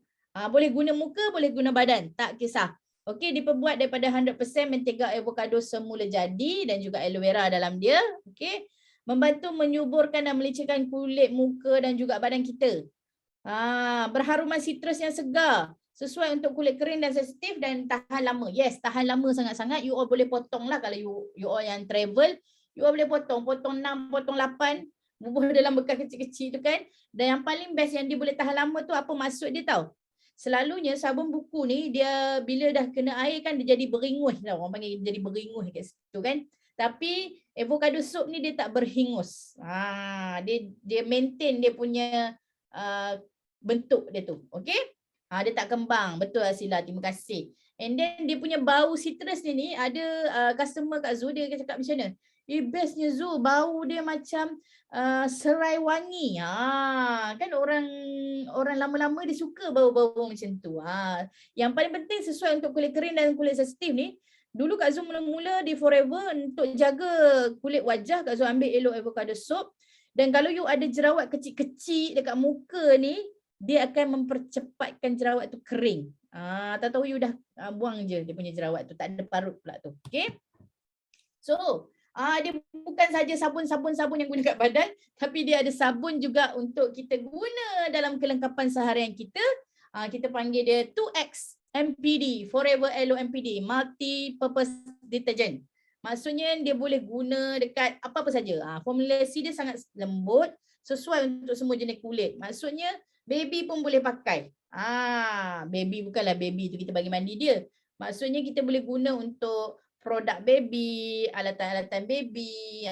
Boleh guna muka, boleh guna badan, tak kisah. Okey, diperbuat daripada 100% mentega avocado semula jadi dan juga aloe vera dalam dia. Okey, membantu menyuburkan dan melicirkan kulit muka dan juga badan kita. Berharuman citrus yang segar. Sesuai untuk kulit kering dan sensitif dan tahan lama. Yes, tahan lama sangat-sangat. You all boleh potong lah kalau you all yang travel. You all boleh potong 6, potong 8. Bubuh dalam bekas kecil-kecil tu kan. Dan yang paling best yang dia boleh tahan lama tu apa maksud dia tahu? Selalunya sabun buku ni dia bila dah kena air kan dia jadi beringus tau. Orang panggil jadi beringus kat situ kan. Tapi avocado soap ni dia tak berhingus. Dia maintain dia punya bentuk dia tu. Okey? Dia tak kembang. Betul Asila, terima kasih. And then dia punya bau citrus ni ada customer kat Zul dia cakap macam mana? Bestnya Zul, bau dia macam serai wangi. Kan orang lama-lama dia suka bau-bau macam tu. Yang paling penting sesuai untuk kulit kering dan kulit sensitif ni. Dulu Kak Zul mula-mula di Forever untuk jaga kulit wajah, Kak Zul ambil Elo Avocado Soap. Dan kalau you ada jerawat kecil-kecil dekat muka ni, dia akan mempercepatkan jerawat tu kering. Tak tahu you dah buang je dia punya jerawat tu, tak ada parut pula tu. Okay. So, dia bukan saja sabun-sabun yang guna kat badan, tapi dia ada sabun juga untuk kita guna dalam kelengkapan seharian kita. Kita panggil dia 2X MPD, Forever Aloe MPD, Multi Purpose Detergent. Maksudnya dia boleh guna dekat apa-apa saja. Formulasi dia sangat lembut, sesuai untuk semua jenis kulit. Maksudnya Baby pun boleh pakai. Baby bukanlah baby tu kita bagi mandi dia. Maksudnya kita boleh guna untuk produk baby, alatan-alatan baby.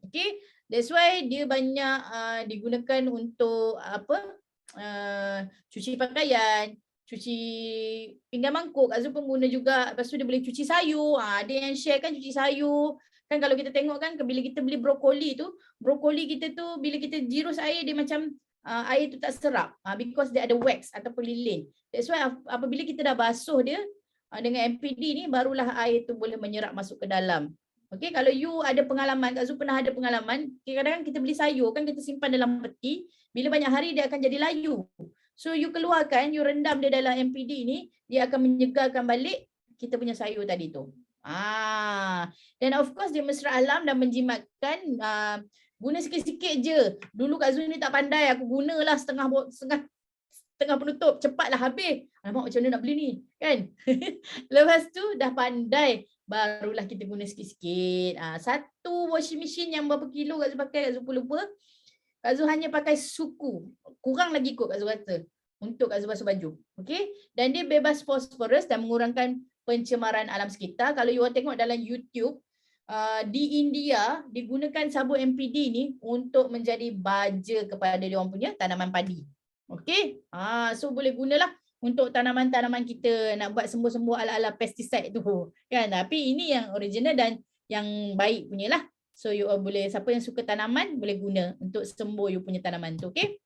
Okay. That's why dia banyak digunakan untuk cuci pakaian, cuci pinggan mangkuk. Azul pun guna juga. Lepas tu dia boleh cuci sayur. Ada yang share kan cuci sayur. Kan kalau kita tengok kan bila kita beli brokoli tu, brokoli kita tu bila kita jirus air dia macam air tu tak serap because dia ada wax ataupun lilin. That's why apabila kita dah basuh dia dengan MPD ni barulah air tu boleh menyerap masuk ke dalam. Okay, kalau you ada pengalaman, Kak Zul pernah ada pengalaman, kadang-kadang kita beli sayur kan kita simpan dalam peti, bila banyak hari dia akan jadi layu. So you keluarkan, you rendam dia dalam MPD ni, dia akan menyegarkan balik kita punya sayur tadi tu. Dan of course dia mesra alam dan menjimatkan. Guna sikit-sikit je. Dulu Kak Zul ni tak pandai, aku gunalah setengah penutup, cepatlah habis. Alamak, macam mana nak beli ni, kan? Lepas tu dah pandai, barulah kita guna sikit-sikit. Satu washing machine yang berapa kilo Kak Zul pakai, Kak Zul lupa. Kak Zul hanya pakai suku. Kurang lagi kot Kak Zul kata. Untuk Kak Zul basuh baju. Okay? Dan dia bebas fosforus dan mengurangkan pencemaran alam sekitar. Kalau you tengok dalam YouTube, di India digunakan sabun MPD ni untuk menjadi baja kepada dia orang punya tanaman padi. Okey? So boleh gunalah untuk tanaman-tanaman kita nak buat sembuh-sembuh ala-ala pesticide tu. Kan? Tapi ini yang original dan yang baik punyalah. So you boleh, siapa yang suka tanaman boleh guna untuk sembuh you punya tanaman tu. Okey?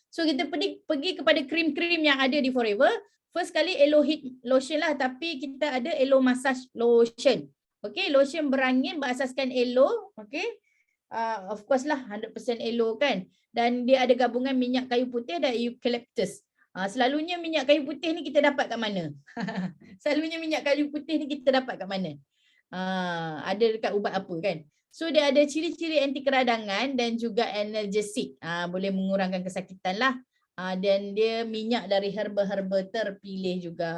So kita pergi kepada krim-krim yang ada di Forever. First kali Elo Heat Lotion lah, tapi kita ada Elo Massage Lotion. Okay, lotion berangin berasaskan aloe. Okay, of course lah 100% aloe kan. Dan dia ada gabungan minyak kayu putih dan eucalyptus. Selalunya minyak kayu putih ni kita dapat kat mana? Selalunya minyak kayu putih ni kita dapat kat mana? Ada dekat ubat apa kan? So dia ada ciri-ciri anti keradangan dan juga analgesic. Boleh mengurangkan kesakitan lah. Dan dia minyak dari herba-herba terpilih juga.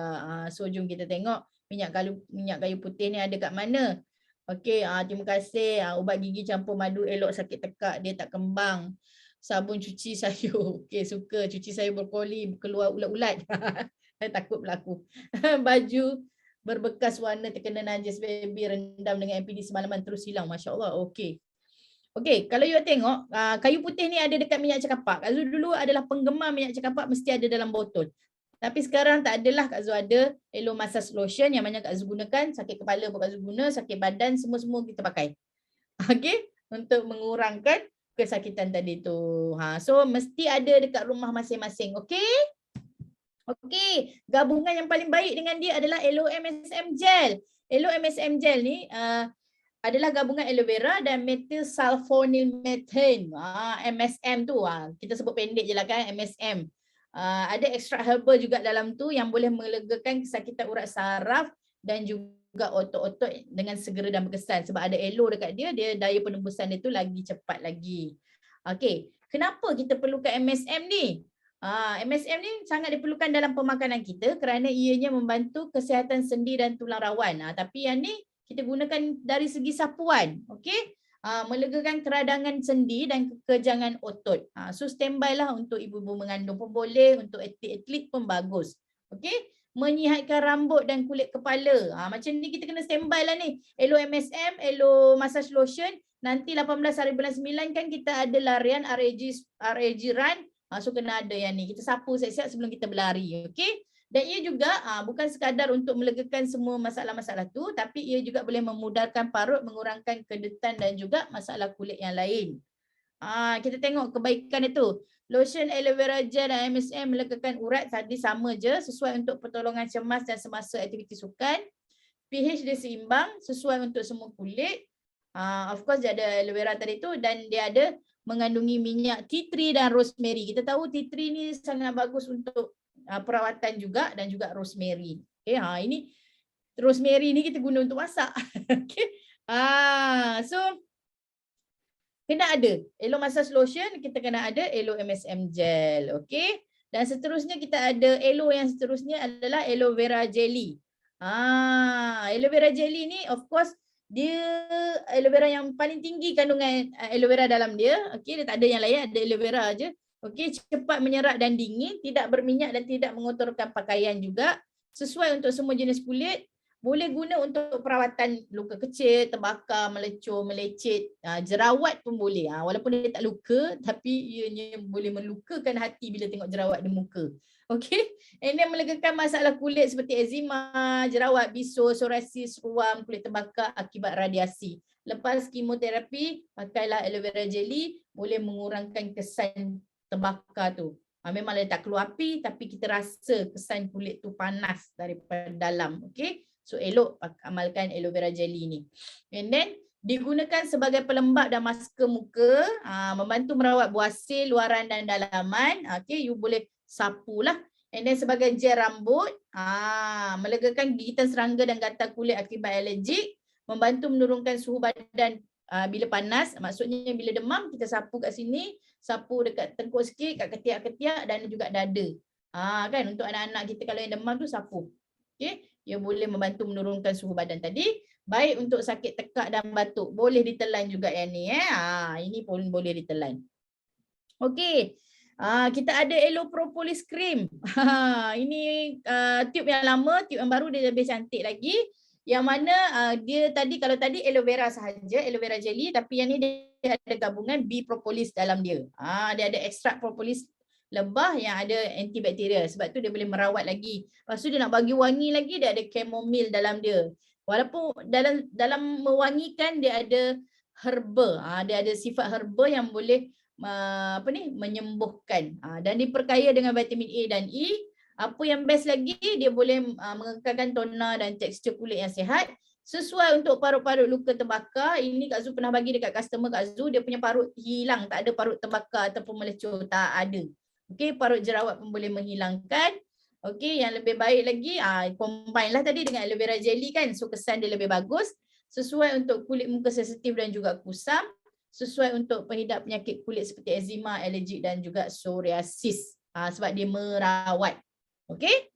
So jom kita tengok minyak kayu putih ni ada kat mana. Okey, terima kasih. Ubat gigi campur madu elok sakit tekak, dia tak kembang. Sabun cuci sayur. Okey, suka cuci sayur brokoli keluar ulat-ulat. Takut berlaku. Baju berbekas warna terkena najis baby rendam dengan MPD semalaman terus hilang. Masya-Allah. Okey. Okey, kalau you tengok kayu putih ni ada dekat minyak cekapak. Kak Zul dulu adalah penggemar minyak cekapak, mesti ada dalam botol. Tapi sekarang tak adalah. Kak Zul ada Elo Massage Lotion yang mana Kak Zul gunakan. Sakit kepala pun Kak Zul guna, sakit badan semua-semua kita pakai. Okey, untuk mengurangkan kesakitan tadi tu. So mesti ada dekat rumah masing-masing. Okey? Okey, gabungan yang paling baik dengan dia adalah Elo MSM Gel. Elo MSM Gel ni adalah gabungan aloe vera dan methyl sulfonyl methane. MSM tu kita sebut pendek je lah kan, MSM. Ada ekstrak herba juga dalam tu yang boleh melegakan kesakitan urat saraf dan juga otot-otot dengan segera dan berkesan. Sebab ada aloe dekat dia, daya penembusan dia tu lagi cepat lagi. Okey, kenapa kita perlukan MSM ni? MSM ni sangat diperlukan dalam pemakanan kita kerana ianya membantu kesihatan sendi dan tulang rawan. Tapi yang ni kita gunakan dari segi sapuan. Okey? Melegakan keradangan sendi dan kekejangan otot. So standby lah untuk ibu-ibu mengandung pun boleh, untuk atlet-atlet pun bagus. Okey? Menyihatkan rambut dan kulit kepala. Macam ni kita kena standby lah ni. Elo MSM, Elo Massage Lotion. Nanti 18 hari bulan 9 kan kita ada larian RAG Run. So kena ada yang ni. Kita sapu siap-siap sebelum kita berlari. Okey? Dan ia juga bukan sekadar untuk melegakan semua masalah-masalah tu, tapi ia juga boleh memudahkan parut, mengurangkan kedetan dan juga masalah kulit yang lain. Kita tengok kebaikan itu. Lotion aloe vera gel dan MSM melegakan urat tadi sama je, sesuai untuk pertolongan cemas dan semasa aktiviti sukan. pH dia seimbang, sesuai untuk semua kulit. Of course dia ada aloe vera tadi tu dan dia ada mengandungi minyak tea tree dan rosemary. Kita tahu tea tree ni sangat bagus untuk perawatan juga dan juga rosemary. Okay, ini rosemary ni kita guna untuk masak. Okay. So kena ada Elo Massage Lotion, kita kena ada Elo MSM Gel. Okay. Dan seterusnya kita ada Elo yang seterusnya adalah Aloe Vera Jelly. Aloe Vera Jelly ni of course dia aloe vera yang paling tinggi kandungan aloe vera dalam dia. Okay, dia tak ada yang lain, ada aloe vera aje. Okey, cepat menyerap dan dingin, tidak berminyak dan tidak mengotorkan pakaian juga. Sesuai untuk semua jenis kulit. Boleh guna untuk perawatan luka kecil, terbakar, melecur, melecet, jerawat pun boleh. Walaupun dia tak luka, tapi ianya boleh melukakan hati bila tengok jerawat di muka. Okey, and then melegakan masalah kulit seperti eczema, jerawat, bisul, psoriasis, ruam, kulit terbakar akibat radiasi. Lepas kemoterapi, pakailah aloe vera jelly, boleh mengurangkan kesan terbakar tu. Memang dia tak keluar api, tapi kita rasa kesan kulit tu panas daripada dalam. Okey, so elok amalkan aloe vera jelly ni. And then digunakan sebagai pelembab dan masker muka, membantu merawat buasir, luaran dan dalaman. Okey, you boleh sapulah. And then sebagai gel rambut, melegakan gigitan serangga dan gatal kulit akibat alergik, membantu menurunkan suhu badan bila panas. Maksudnya bila demam kita sapu kat sini, sapu dekat tengkuk sikit, kat ketiak-ketiak dan juga dada. Kan untuk anak-anak kita kalau yang demam tu sapu. Okey, ia boleh membantu menurunkan suhu badan tadi. Baik untuk sakit tekak dan batuk. Boleh ditelan juga yang ni ini pun boleh ditelan. Okey. Kita ada Elo Propolis Cream. Ini tube yang lama, tube yang baru dia lebih cantik lagi. Yang mana dia tadi, kalau tadi aloe vera sahaja, aloe vera jelly, tapi yang ni dia ada gabungan bee propolis dalam dia. Dia ada ekstrak propolis lebah yang ada antibakteria, sebab tu dia boleh merawat lagi. Lepas tu dia nak bagi wangi lagi, dia ada chamomile dalam dia. Walaupun dalam mewangikan dia ada herba, dia ada sifat herba yang boleh menyembuhkan, dan diperkaya dengan vitamin A dan E. Apa yang best lagi, dia boleh mengekalkan toner dan tekstur kulit yang sihat. Sesuai untuk parut-parut luka terbakar. Ini Kak Zu pernah bagi dekat customer Kak Zu, dia punya parut hilang, tak ada parut terbakar ataupun melecur, tak ada. Okey, parut jerawat pun boleh menghilangkan. Okey, yang lebih baik lagi, combine lah tadi dengan aloe vera jelly kan, so kesan dia lebih bagus. Sesuai untuk kulit muka sensitif dan juga kusam. Sesuai untuk pengidap penyakit kulit seperti eczema, alergik dan juga psoriasis. Sebab dia merawat. Okey?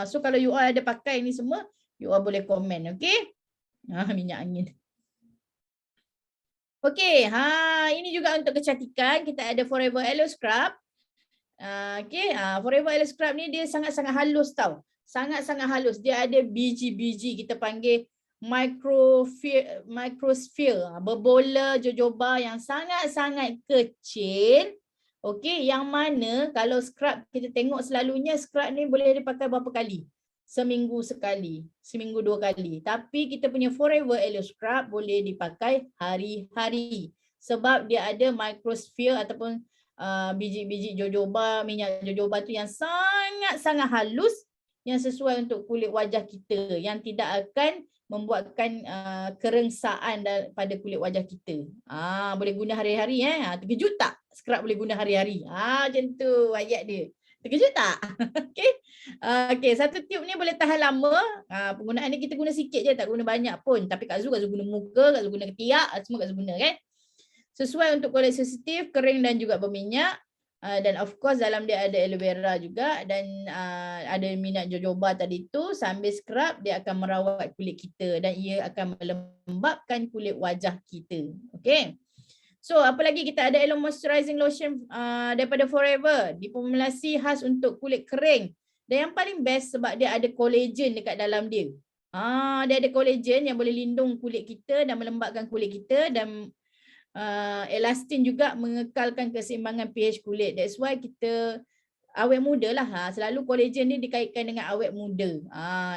So kalau you all ada pakai ni semua, you all boleh komen, okey? Minyak angin. Okey, ini juga untuk kecantikan, kita ada Forever Aloe Scrub. Okey, Forever Aloe Scrub ni dia sangat-sangat halus tau. Sangat-sangat halus. Dia ada biji-biji, kita panggil microsphere, berbola jojoba yang sangat-sangat kecil. Okey, yang mana kalau scrub kita tengok selalunya scrub ni boleh dipakai berapa kali? Seminggu sekali, seminggu 2 kali. Tapi kita punya Forever Aloe Scrub boleh dipakai hari-hari. Sebab dia ada microsphere ataupun biji-biji jojoba, minyak jojoba tu yang sangat-sangat halus, yang sesuai untuk kulit wajah kita, yang tidak akan membuatkan kerengsaan pada kulit wajah kita. Boleh guna hari-hari. Terkejut tak? Scrub boleh guna hari-hari. Macam tu ayat dia. Terkejut tak? Okey. Okey, satu tube ni boleh tahan lama. Penggunaan ni kita guna sikit je, tak guna banyak pun. Tapi Kak Zu guna muka, Kak Zu guna ketiak, semua Kak Zu guna kan. Sesuai untuk kulit sensitif, kering dan juga berminyak. Dan of course dalam dia ada aloe vera juga, dan ada minyak jojoba tadi tu. Sambil scrub dia akan merawat kulit kita dan ia akan melembabkan kulit wajah kita. Okey. So apa lagi, kita ada Aloe Moisturizing Lotion daripada Forever, diformulasi khas untuk kulit kering. Dan yang paling best sebab dia ada collagen dekat dalam dia. Dia ada collagen yang boleh lindung kulit kita dan melembabkan kulit kita, dan elastin juga mengekalkan keseimbangan pH kulit. That's why kita awet muda lah. Selalu collagen ni dikaitkan dengan awet muda.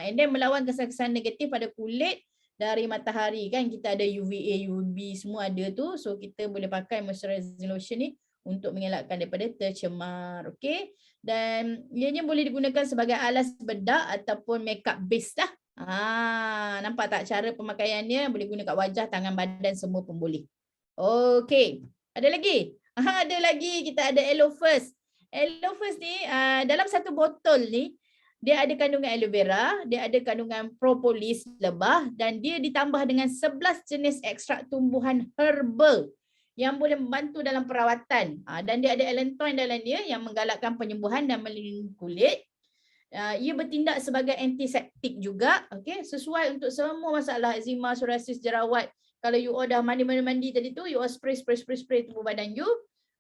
And then melawan kesan-kesan negatif pada kulit dari matahari kan. Kita ada UVA, UVB semua ada tu. So kita boleh pakai moisturizing lotion ni untuk mengelakkan daripada tercemar. Okay. Dan ianya boleh digunakan sebagai alas bedak ataupun makeup base lah. Nampak tak cara pemakaiannya? Boleh guna kat wajah, tangan, badan semua pun boleh. Okey, ada lagi? Ada lagi, kita ada Aloe First. Aloe First ni dalam satu botol ni dia ada kandungan aloe vera, dia ada kandungan propolis lebah, dan dia ditambah dengan 11 jenis ekstrak tumbuhan herba yang boleh membantu dalam perawatan. Dan dia ada allantoin dalam dia yang menggalakkan penyembuhan dan melindungi kulit. Ia bertindak sebagai antiseptik juga, okey, sesuai untuk semua masalah eczema, psoriasis, jerawat. Kalau you all dah mandi tadi tu, you all spray tubuh badan you.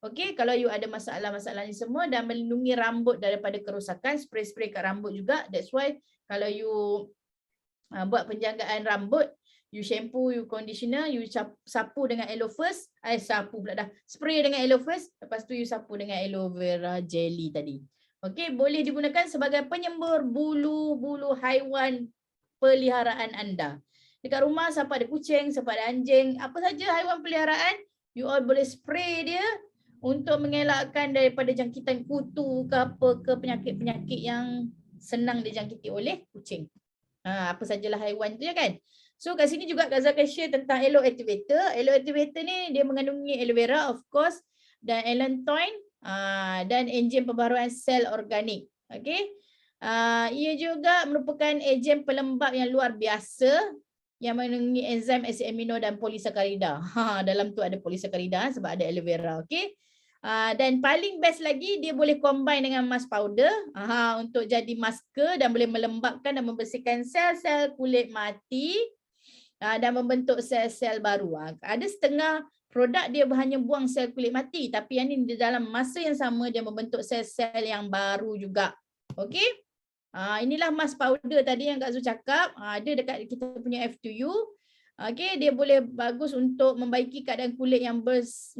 Okey, kalau you ada masalah-masalah ni semua dan melindungi rambut daripada kerosakan, spray-spray kat rambut juga. That's why kalau you buat penjagaan rambut, you shampoo, you conditioner, you sapu dengan aloe first, sapu pula dah. Spray dengan aloe first, lepas tu you sapu dengan aloe vera jelly tadi. Okey, boleh digunakan sebagai penyembur bulu-bulu haiwan peliharaan anda. Dekat rumah siapa ada kucing, siapa ada anjing, apa saja haiwan peliharaan, you all boleh spray dia untuk mengelakkan daripada jangkitan kutu ke apa ke penyakit-penyakit yang senang dijangkiti oleh kucing. Apa sajalah haiwan tu ya kan. So kat sini juga Kak Zah akan share tentang aloe activator. Aloe activator ni dia mengandungi aloe vera of course dan allantoin dan enjim pembaharuan sel organik. Okey. Ia juga merupakan ejen pelembab yang luar biasa yang mengandungi enzim asid amino dan polisakarida. Dalam tu ada polisakarida sebab ada aloe vera. Okey. Dan paling best lagi dia boleh combine dengan mask powder untuk jadi masker dan boleh melembabkan dan membersihkan sel-sel kulit mati dan membentuk sel-sel baru. Ada setengah produk dia hanya buang sel kulit mati, tapi yang ni di dalam masa yang sama dia membentuk sel-sel yang baru juga. Okey? Inilah mask powder tadi yang Kak Zul cakap, ada dekat kita punya F2U. Okey, dia boleh bagus untuk membaiki keadaan kulit yang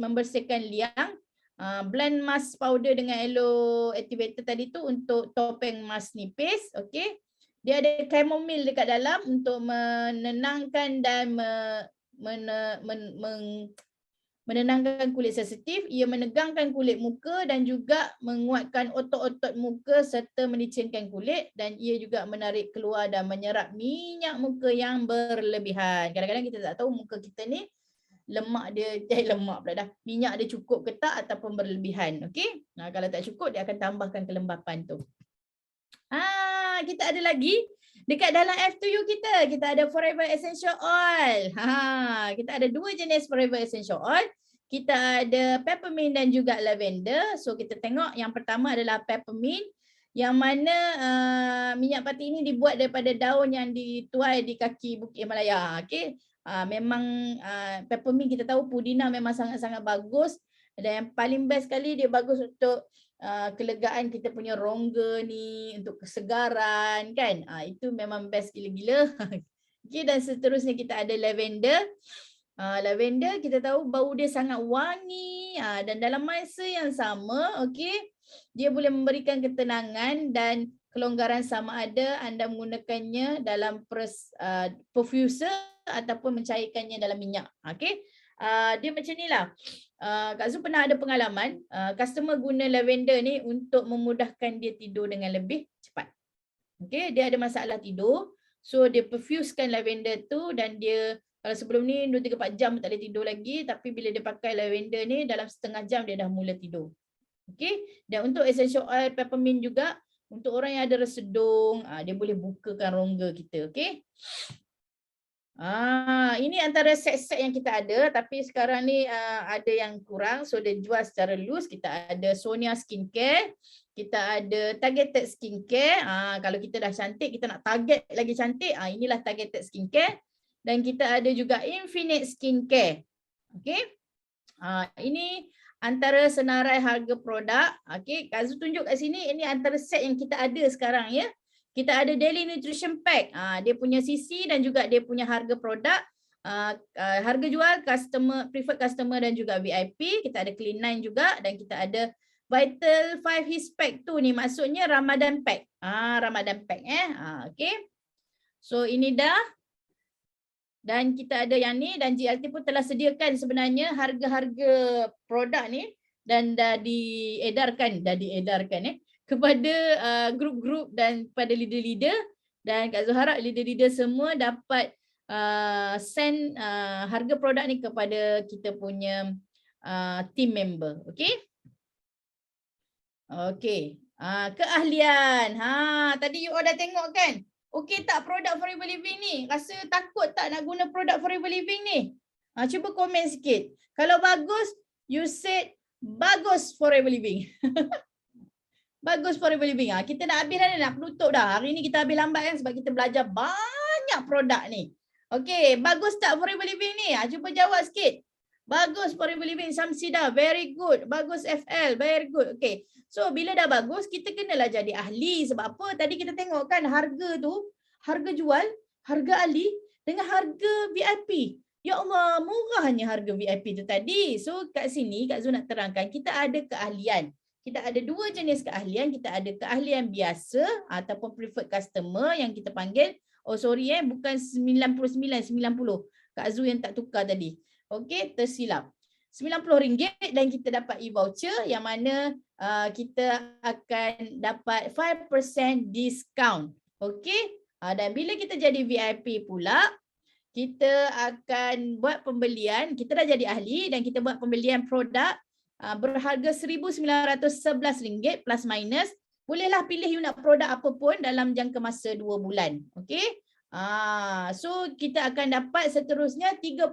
membersihkan liang. Blend mask powder dengan aloe activator tadi tu untuk topeng mask nipis. Okey. Dia ada chamomile dekat dalam untuk menenangkan dan menenangkan kulit sensitif. Ia menegangkan kulit muka dan juga menguatkan otot-otot muka serta melicinkan kulit, dan ia juga menarik keluar dan menyerap minyak muka yang berlebihan. Kadang-kadang kita tak tahu muka kita ni lemak dia lemak pula dah. Minyak dia cukup ke tak ataupun berlebihan. Okey. Kalau tak cukup dia akan tambahkan kelembapan tu. Kita ada lagi dekat dalam F2U kita ada Forever Essential Oil. Kita ada 2 jenis Forever Essential Oil. Kita ada peppermint dan juga lavender. So kita tengok yang pertama adalah peppermint, yang mana minyak pati ini dibuat daripada daun yang dituai di kaki Bukit Himalaya. Okey. Memang peppermint kita tahu pudina memang sangat-sangat bagus, dan yang paling best sekali dia bagus untuk kelegaan kita punya rongga ni, untuk kesegaran kan. Itu memang best gila-gila. Okey, dan seterusnya kita ada lavender. Lavender kita tahu bau dia sangat wangi dan dalam masa yang sama okey, dia boleh memberikan ketenangan dan kelonggaran sama ada anda menggunakannya dalam perfuser ataupun mencairkannya dalam minyak. Okey. Dia macam nilah. Kak Zul pernah ada pengalaman customer guna lavender ni untuk memudahkan dia tidur dengan lebih cepat. Okey, dia ada masalah tidur. So dia perfusekan lavender tu, dan dia kalau sebelum ni 2-3-4 jam tak boleh tidur lagi, tapi bila dia pakai lavender ni dalam setengah jam dia dah mula tidur. Okey. Dan untuk essential oil peppermint juga untuk orang yang ada resedung, dia boleh bukakan rongga kita. Okey. Ini antara set-set yang kita ada, tapi sekarang ni ada yang kurang, so dia jual secara loose. Kita ada Sonia Skincare, kita ada Targeted Skincare. Kalau kita dah cantik, kita nak target lagi cantik, inilah Targeted Skincare. Dan kita ada juga Infinite Skincare. Okey. Ini antara senarai harga produk. Okey, Kak Zul tunjuk kat sini, ini antara set yang kita ada sekarang ya. Kita ada Daily Nutrition Pack. Dia punya CC dan juga dia punya harga produk. Harga jual customer, preferred customer dan juga VIP. Kita ada Clean 9 juga, dan kita ada Vital 5 His Pack tu ni, maksudnya Ramadan Pack. Ramadan Pack okey. So ini dah. Dan kita ada yang ni, dan GLT pun telah sediakan sebenarnya harga-harga produk ni, dan dah diedarkan kepada grup-grup dan kepada leader-leader, dan Kak Zul harap leader-leader semua dapat send harga produk ni kepada kita punya team member. Okey. Okey. Keahlian. Tadi you all dah tengok kan? Okey tak produk Forever Living ni? Rasa takut tak nak guna produk Forever Living ni? Cuba komen sikit. Kalau bagus, you said bagus Forever Living. Bagus Forever Living. Kita nak habis dah, nak penutup dah. Hari ni kita habis lambat kan sebab kita belajar banyak produk ni. Okey, bagus tak Forever Living ni? Cuba jawab sikit. Bagus Forever Living, Samsida, very good. Bagus FL, very good. Okay. So bila dah bagus, kita kenalah jadi ahli. Sebab apa? Tadi kita tengok kan harga tu, harga jual, harga ahli dengan harga VIP. Ya Allah, murahnya harga VIP tu tadi. So kat sini Kak Zul nak terangkan, kita ada keahlian. Kita ada dua jenis keahlian. Kita ada keahlian biasa ataupun preferred customer yang kita panggil, bukan 99, 90. Kak Zul yang tak tukar tadi. Okey, tersilap. RM90 dan kita dapat e-voucher yang mana kita akan dapat 5% discount. Okey? Dan bila kita jadi VIP pula, kita akan buat pembelian, kita dah jadi ahli dan kita buat pembelian produk berharga RM1,911 plus minus. Bolehlah pilih you nak produk apa pun dalam jangka masa 2 bulan. Okey? So kita akan dapat seterusnya 30%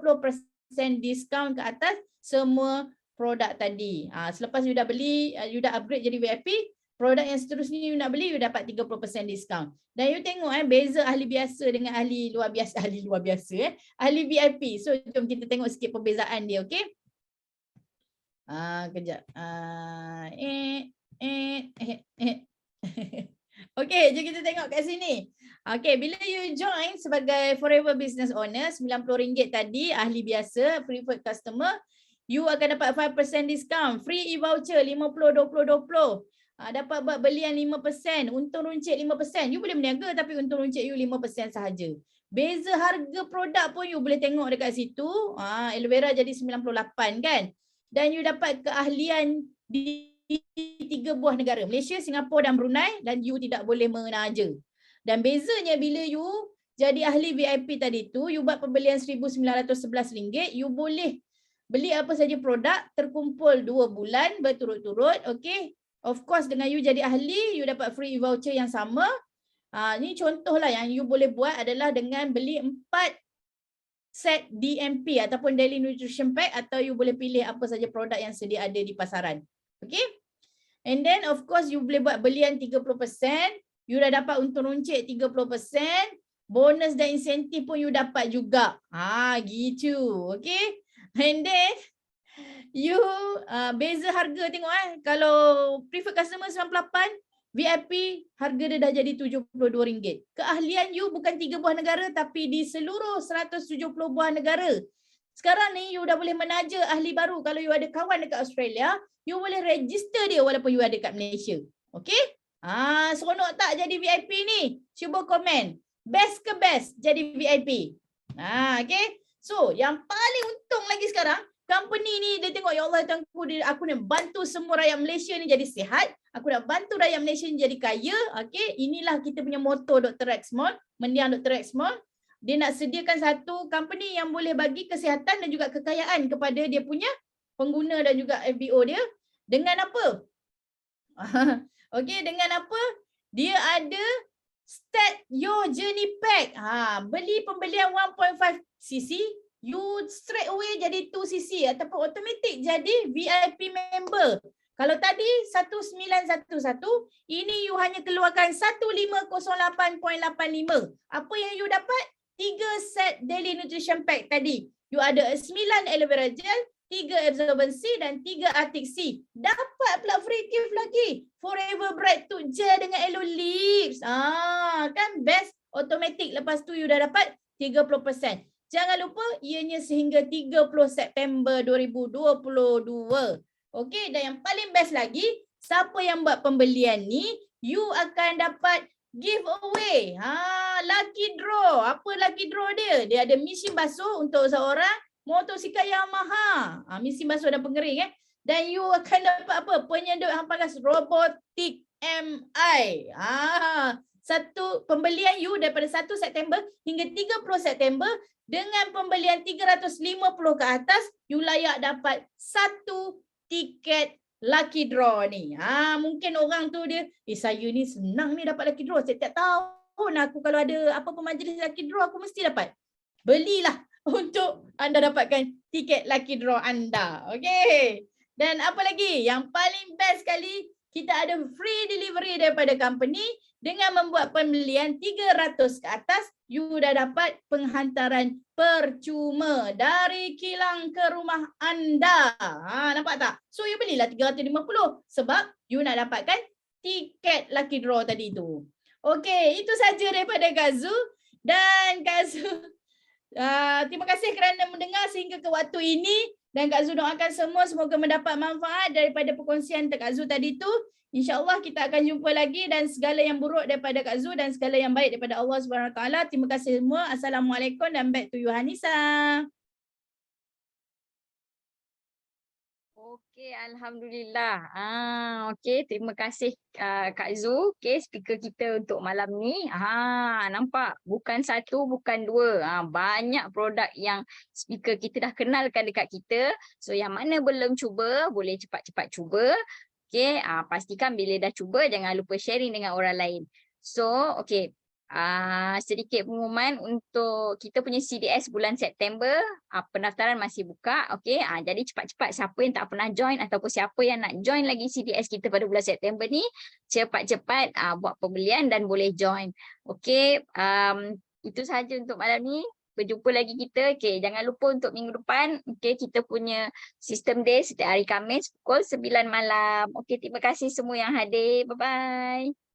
diskaun ke atas semua produk tadi. Selepas you dah beli, you dah upgrade jadi VIP, produk yang seterusnya you nak beli, you dapat 30% diskaun. Dan you tengok beza ahli biasa dengan ahli luar biasa, ahli VIP. So jom kita tengok sikit perbezaan dia, okey? Kejap. Okey, jom kita tengok kat sini. Okey, bila you join sebagai Forever Business Owner, RM90 tadi, ahli biasa, preferred customer, you akan dapat 5% discount, free e-voucher 50, 20, 20. Dapat buat belian 5%, untung runcit 5%. You boleh berniaga tapi untung runcit you 5% sahaja. Beza harga produk pun you boleh tengok dekat situ. Aloe vera jadi 98 kan. Dan you dapat keahlian di 3 buah negara, Malaysia, Singapura dan Brunei, dan you tidak boleh menaja. Dan bezanya bila you jadi ahli VIP tadi tu, you buat pembelian RM1,911, you boleh beli apa saja produk terkumpul 2 bulan berturut-turut, okey. Of course dengan you jadi ahli, you dapat free voucher yang sama. Ni contohlah yang you boleh buat adalah dengan beli 4 set DNP ataupun Daily Nutrition Pack, atau you boleh pilih apa saja produk yang sedia ada di pasaran. Okay. And then of course you boleh buat belian 30%, you dah dapat untung runcit 30%, bonus dan insentif pun you dapat juga. Gitu. Okay. And then you beza harga tengok kalau preferred customer 98, VIP harga dia dah jadi RM72. Keahlian you bukan 3 buah negara tapi di seluruh 170 buah negara. Sekarang ni you dah boleh menaja ahli baru. Kalau you ada kawan dekat Australia, you boleh register dia walaupun you ada kat Malaysia. Okay? Seronok tak jadi VIP ni? Cuba komen. Best ke best jadi VIP? Okay? So, yang paling untung lagi sekarang, company ni dia tengok, ya Allah Tuanku, aku nak bantu semua rakyat Malaysia ni jadi sihat. Aku nak bantu rakyat Malaysia ni jadi kaya. Okay? Inilah kita punya motto Dr. Rexmond, mendiang Dr. Rexmond. Dia nak sediakan satu company yang boleh bagi kesihatan dan juga kekayaan kepada dia punya pengguna dan juga FBO dia. Dengan apa? Okey, dengan apa? Dia ada Start Your Journey Pack. Beli pembelian 1.5cc, you straight away jadi 2cc ataupun automatic jadi VIP member. Kalau tadi 1911, ini you hanya keluarkan 1508.85. Apa yang you dapat? 3 set Daily Nutrition Pack tadi. You ada 9 aloe vera gel, 3 absorbency dan 3 Arctic Sea. Dapat pula free gift lagi. Forever Bright Tooth Gel dengan Aloe Lips. Kan best, automatic. Lepas tu you dah dapat 30%. Jangan lupa ianya sehingga 30 September 2022. Okey, dan yang paling best lagi, siapa yang buat pembelian ni, you akan dapat giveaway. Lucky draw. Apa lucky draw dia? Dia ada mesin basuh untuk seorang, motosikal Yamaha. Mesin basuh dan pengering Dan you akan dapat apa? Penyedut hamparan robotik MI. Satu pembelian you daripada 1 September hingga 30 September dengan pembelian 350 ke atas, you layak dapat 1 tiket lucky draw ni. Mungkin orang tu dia, saya ni senang ni dapat lucky draw. Setiap tahun aku kalau ada apa-apa majlis lucky draw, aku mesti dapat. Belilah untuk anda dapatkan tiket lucky draw anda. Okey. Dan apa lagi? Yang paling best sekali, kita ada free delivery daripada company. Dengan membuat pembelian 300 ke atas, you dah dapat penghantaran percuma dari kilang ke rumah anda. Nampak tak? So you belilah 350 sebab you nak dapatkan tiket lucky draw tadi tu. Okey, itu saja daripada Kak Zu. Dan Kak Zu, terima kasih kerana mendengar sehingga ke waktu ini. Dan Kak Zu doakan semua semoga mendapat manfaat daripada perkongsian Kak Zu tadi tu. InsyaAllah kita akan jumpa lagi dan segala yang buruk daripada Kak Zu dan segala yang baik daripada Allah SWT. Terima kasih semua. Assalamualaikum dan back to you Hanisa. Okey, alhamdulillah. Okey, terima kasih Kak Zu. Okey, speaker kita untuk malam ni. Nampak bukan satu, bukan dua. Banyak produk yang speaker kita dah kenalkan dekat kita. So yang mana belum cuba, boleh cepat-cepat cuba. Okey, pastikan bila dah cuba jangan lupa sharing dengan orang lain. So, okey. Sedikit pengumuman untuk kita punya CDS bulan September, pendaftaran masih buka. Okey, jadi cepat-cepat siapa yang tak pernah join ataupun siapa yang nak join lagi CDS kita pada bulan September ni, cepat-cepat buat pembelian dan boleh join. Okey, itu sahaja untuk malam ni. Berjumpa lagi kita. Okey, jangan lupa untuk minggu depan, okey, kita punya System Day setiap hari Khamis pukul 9 malam. Okey, terima kasih semua yang hadir. Bye-bye.